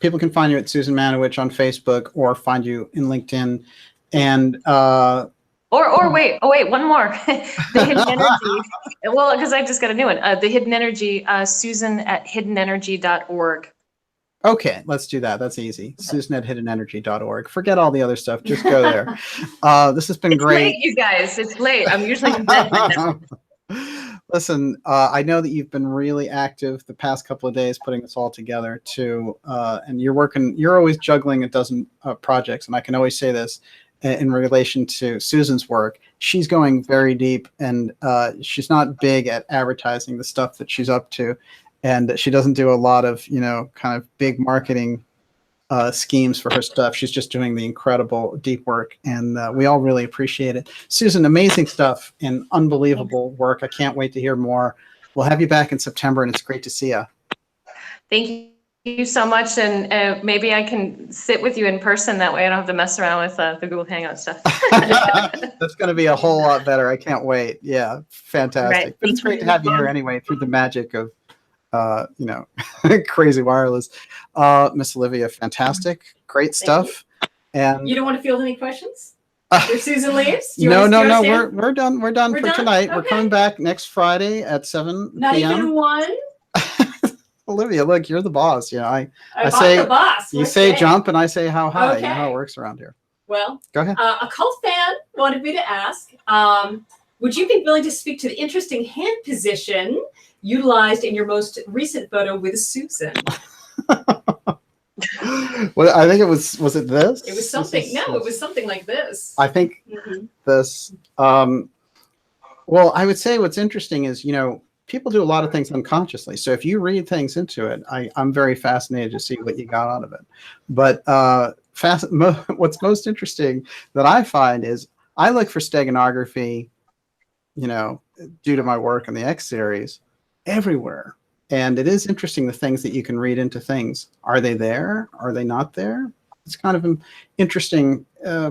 people can find you at Susan Manewich on Facebook or find you in LinkedIn. And wait, one more. The Hidden Energy. Well, because I just got a new one. The Hidden Energy, Susan at hiddenenergy.org. Okay, let's do that. That's easy. Susan at hiddenenergy.org. Forget all the other stuff. Just go there. This has been great. It's late, you guys. It's late. I'm usually in bed by now. Listen, I know that you've been really active the past couple of days putting this all together too, and you're always juggling a dozen projects, and I can always say this in relation to Susan's work. she's going very deep, and she's not big at advertising the stuff that she's up to, and she doesn't do a lot of, you know, kind of big marketing schemes for her stuff. She's just doing the incredible deep work, and we all really appreciate it. Susan, amazing stuff and unbelievable work. I can't wait to hear more. We'll have you back in September, and it's great to see you. Thank you so much, and maybe I can sit with you in person. That way I don't have to mess around with the Google Hangout stuff. That's going to be a whole lot better. I can't wait. Yeah, fantastic. Right. But it's great to have you here anyway through the magic of, you know, crazy wireless. Miss Olivia, fantastic. Great stuff. And you don't want to field any questions? If Susan leaves? No, we're done. We're done for tonight. Okay. We're coming back next Friday at 7 p.m. Not even one? Olivia, look, you're the boss. You know, I say the boss. You say jump, and I say how high. Okay. You know how it works around here. Well, go ahead. A cult fan wanted me to ask, would you be willing to speak to the interesting hand position utilized in your most recent photo with Susan? Well, I think it was it this? It was something. It was something like this. I think this. Well, I would say what's interesting is, you know, people do a lot of things unconsciously. So if you read things into it, I'm very fascinated to see what you got out of it. But what's most interesting that I find is I look for steganography, you know, due to my work in the X series, everywhere. And it is interesting the things that you can read into things. Are they there? Are they not there? It's kind of an interesting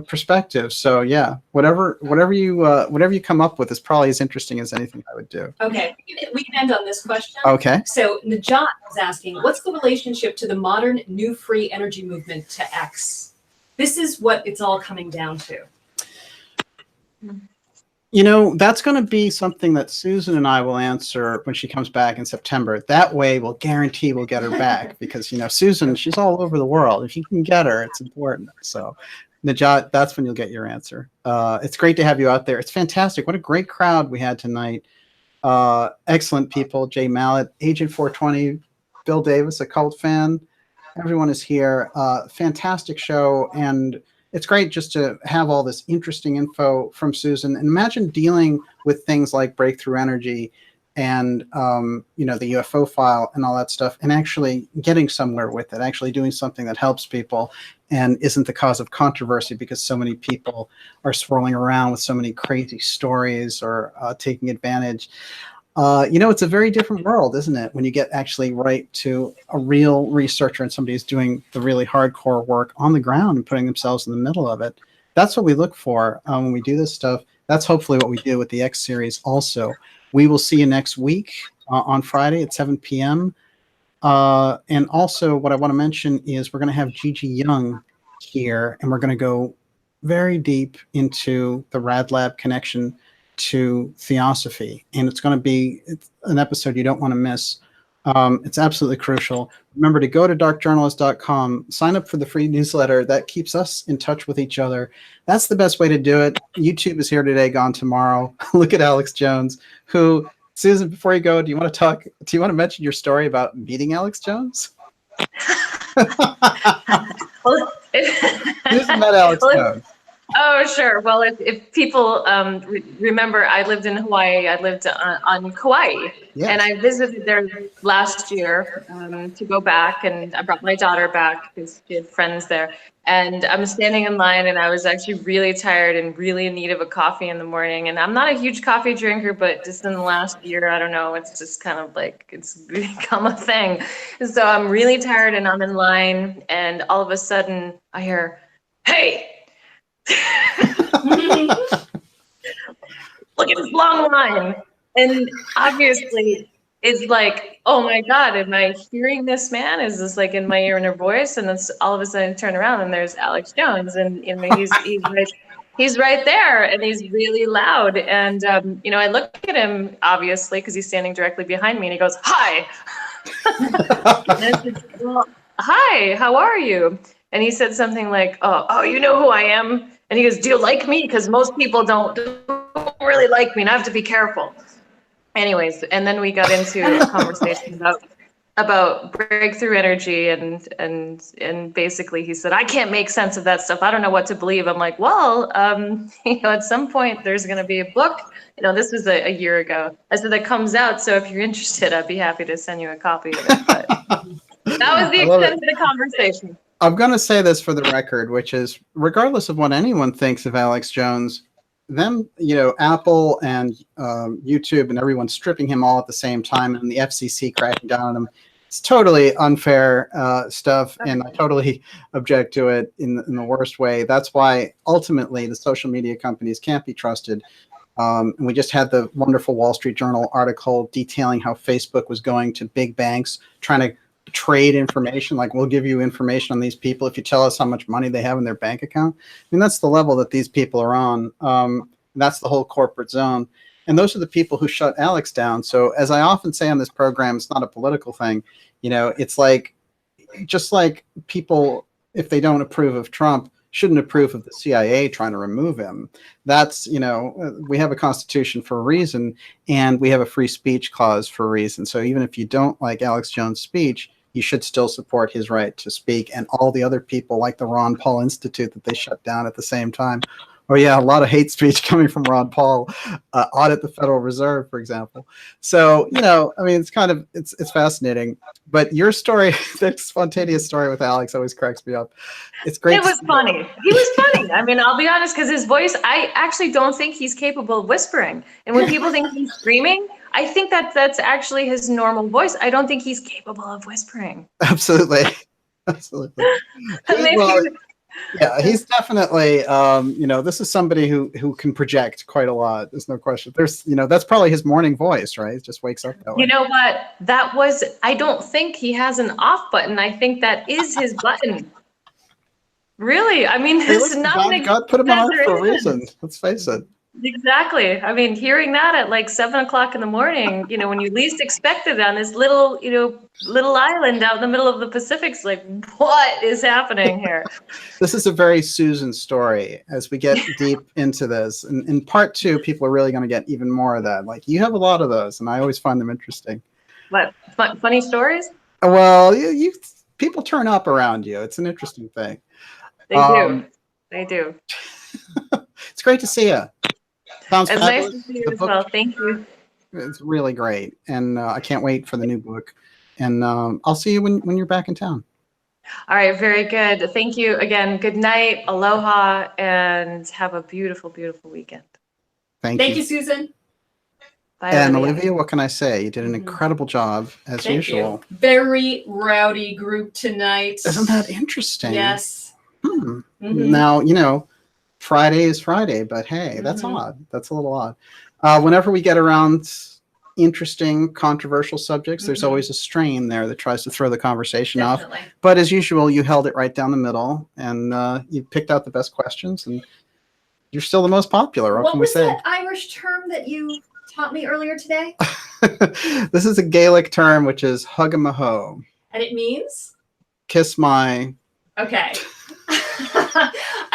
perspective. So yeah, whatever you come up with is probably as interesting as anything I would do. Okay, we can end on this question. Okay. So Najat is asking, what's the relationship to the modern new free energy movement to X? This is what it's all coming down to. You know, that's going to be something that Susan and I will answer when she comes back in September. That way, we'll guarantee we'll get her back because, you know, Susan, she's all over the world. If you can get her, it's important. So, Najat, that's when you'll get your answer. It's great to have you out there. It's fantastic. What a great crowd we had tonight. Excellent people. Jay Mallet, Agent 420, Bill Davis, a cult fan. Everyone is here. Fantastic show. And it's great just to have all this interesting info from Susan. And imagine dealing with things like breakthrough energy and, you know, the UFO file and all that stuff, and actually getting somewhere with it, actually doing something that helps people and isn't the cause of controversy because so many people are swirling around with so many crazy stories or taking advantage. You know, it's a very different world, isn't it? When you get actually right to a real researcher and somebody who's doing the really hardcore work on the ground and putting themselves in the middle of it. That's what we look for when we do this stuff. That's hopefully what we do with the X series also. We will see you next week on Friday at 7 p.m. And also what I want to mention is we're going to have Gigi Young here, and we're going to go very deep into the Rad Lab connection to Theosophy, and it's going to be an episode you don't want to miss. It's absolutely crucial. Remember to go to darkjournalist.com, sign up for the free newsletter. That keeps us in touch with each other. That's the best way to do it. YouTube is here today, gone tomorrow. Look at Alex Jones, who, Susan, before you go, do you want to mention your story about meeting Alex Jones? Susan met Alex Jones. Oh, sure. Well, if people remember, I lived in Hawaii. I lived on Kauai, yes. And I visited there last year to go back, and I brought my daughter back because she had friends there. And I'm standing in line, and I was actually really tired and really in need of a coffee in the morning. And I'm not a huge coffee drinker, but just in the last year, I don't know, it's just kind of like it's become a thing. So I'm really tired, and I'm in line, and all of a sudden I hear, "Hey! Look at this long line." And obviously it's like, oh my God, am I hearing this man? Is this like in my ear and her voice? And then all of a sudden I turn around and there's Alex Jones, and you know, he's right there, and he's really loud. And you know, I look at him obviously because he's standing directly behind me, and he goes, "Hi." And I said, "Well, hi, how are you?" And he said something like, oh, you know who I am? And he goes, "Do you like me? Because most people don't really like me, and I have to be careful." Anyways, and then we got into a conversation about about breakthrough energy, and basically he said, I can't make sense of that stuff. I don't know what to believe. I'm like, well, at some point there's going to be a book. This was a year ago. I said that comes out. So if you're interested, I'd be happy to send you a copy of it. But that was the extent of the conversation. I'm going to say this for the record, which is, regardless of what anyone thinks of Alex Jones, Apple and YouTube and everyone stripping him all at the same time, and the FCC cracking down on him. It's totally unfair stuff, and I totally object to it in the worst way. That's why ultimately the social media companies can't be trusted. And we just had the wonderful Wall Street Journal article detailing how Facebook was going to big banks trying to trade information, like, we'll give you information on these people if you tell us how much money they have in their bank account. I mean, that's the level that these people are on. That's the whole corporate zone. And those are the people who shut Alex down. So as I often say on this program, it's not a political thing. It's like, just like people, if they don't approve of Trump, shouldn't approve of the CIA trying to remove him. That's, we have a constitution for a reason, and we have a free speech clause for a reason. So even if you don't like Alex Jones' speech, you should still support his right to speak, and all the other people like the Ron Paul Institute that they shut down at the same time. Oh yeah, a lot of hate speech coming from Ron Paul. Audit the Federal Reserve, for example. So, I mean, it's fascinating. But your story, that spontaneous story with Alex, always cracks me up. It's great. It was funny. He was funny. I mean, I'll be honest, because his voice, I actually don't think he's capable of whispering. And when people think he's screaming, I think that's actually his normal voice. I don't think he's capable of whispering. Absolutely. Absolutely. Yeah, he's definitely, this is somebody who can project quite a lot. There's no question. That's probably his morning voice, right? He just wakes up that way. You know what? I don't think he has an off button. I think that is his button. Really? I mean, this is not. God put him on for a reason. Let's face it. Exactly. I mean, hearing that at like 7 o'clock in the morning, when you least expect it on this little island out in the middle of the Pacific, it's like, what is happening here? This is a very Susan story as we get deep into this. And in part 2, people are really going to get even more of that. Like, you have a lot of those, and I always find them interesting. What? Funny stories? Well, people turn up around you. It's an interesting thing. They do. They do. It's great to see you. Sounds it's fabulous. Nice to see you as well. Thank you. It's really great, and I can't wait for the new book. And I'll see you when you're back in town. All right, very good. Thank you again. Good night, aloha, and have a beautiful, beautiful weekend. Thank you, Susan. Bye, and Olivia, what can I say? You did an incredible job, as usual. You. Very rowdy group tonight. Isn't that interesting? Yes. Now, Friday is Friday, but hey, that's odd. That's a little odd. Whenever we get around interesting, controversial subjects, there's always a strain there that tries to throw the conversation off. But as usual, you held it right down the middle, and you picked out the best questions, and you're still the most popular. What was that Irish term that you taught me earlier today? This is a Gaelic term, which is hugamaho. And it means? Kiss my... Okay.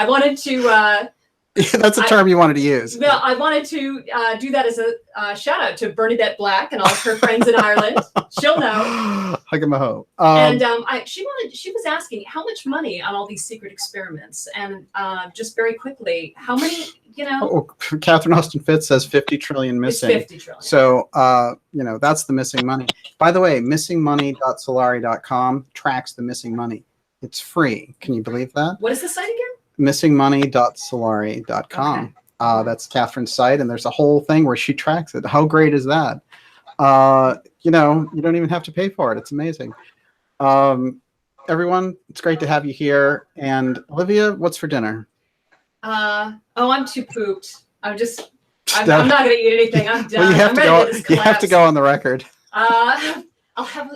I wanted to... That's a term you wanted to use. Well, I wanted to do that as a shout out to Bernadette Black and all of her friends in Ireland. She'll know. Hugamaho. And she was asking how much money on all these secret experiments, and just very quickly, how many, Catherine Austin Fitz says 50 trillion missing. It's 50 trillion. So, that's the missing money. By the way, missingmoney.solari.com tracks the missing money. It's free. Can you believe that? What is the site again? missingmoney.solari.com. Okay. That's Catherine's site, and there's a whole thing where she tracks it. How great is that? You don't even have to pay for it. It's amazing. Everyone, it's great to have you here. And Olivia, what's for dinner? I'm too pooped. I'm not going to eat anything. I'm done. Well, you have to go on the record. I'll have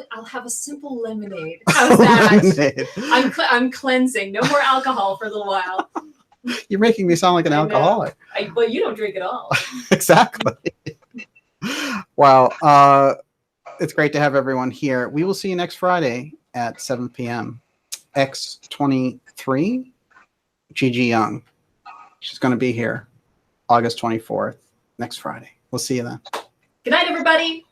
a simple lemonade. How's that? Lemonade. I'm cleansing. No more alcohol for a little while. You're making me sound like an alcoholic. Well, you don't drink at all. Exactly. Wow. It's great to have everyone here. We will see you next Friday at 7 p.m. X23, Gigi Young. She's going to be here August 24th, next Friday. We'll see you then. Good night, everybody.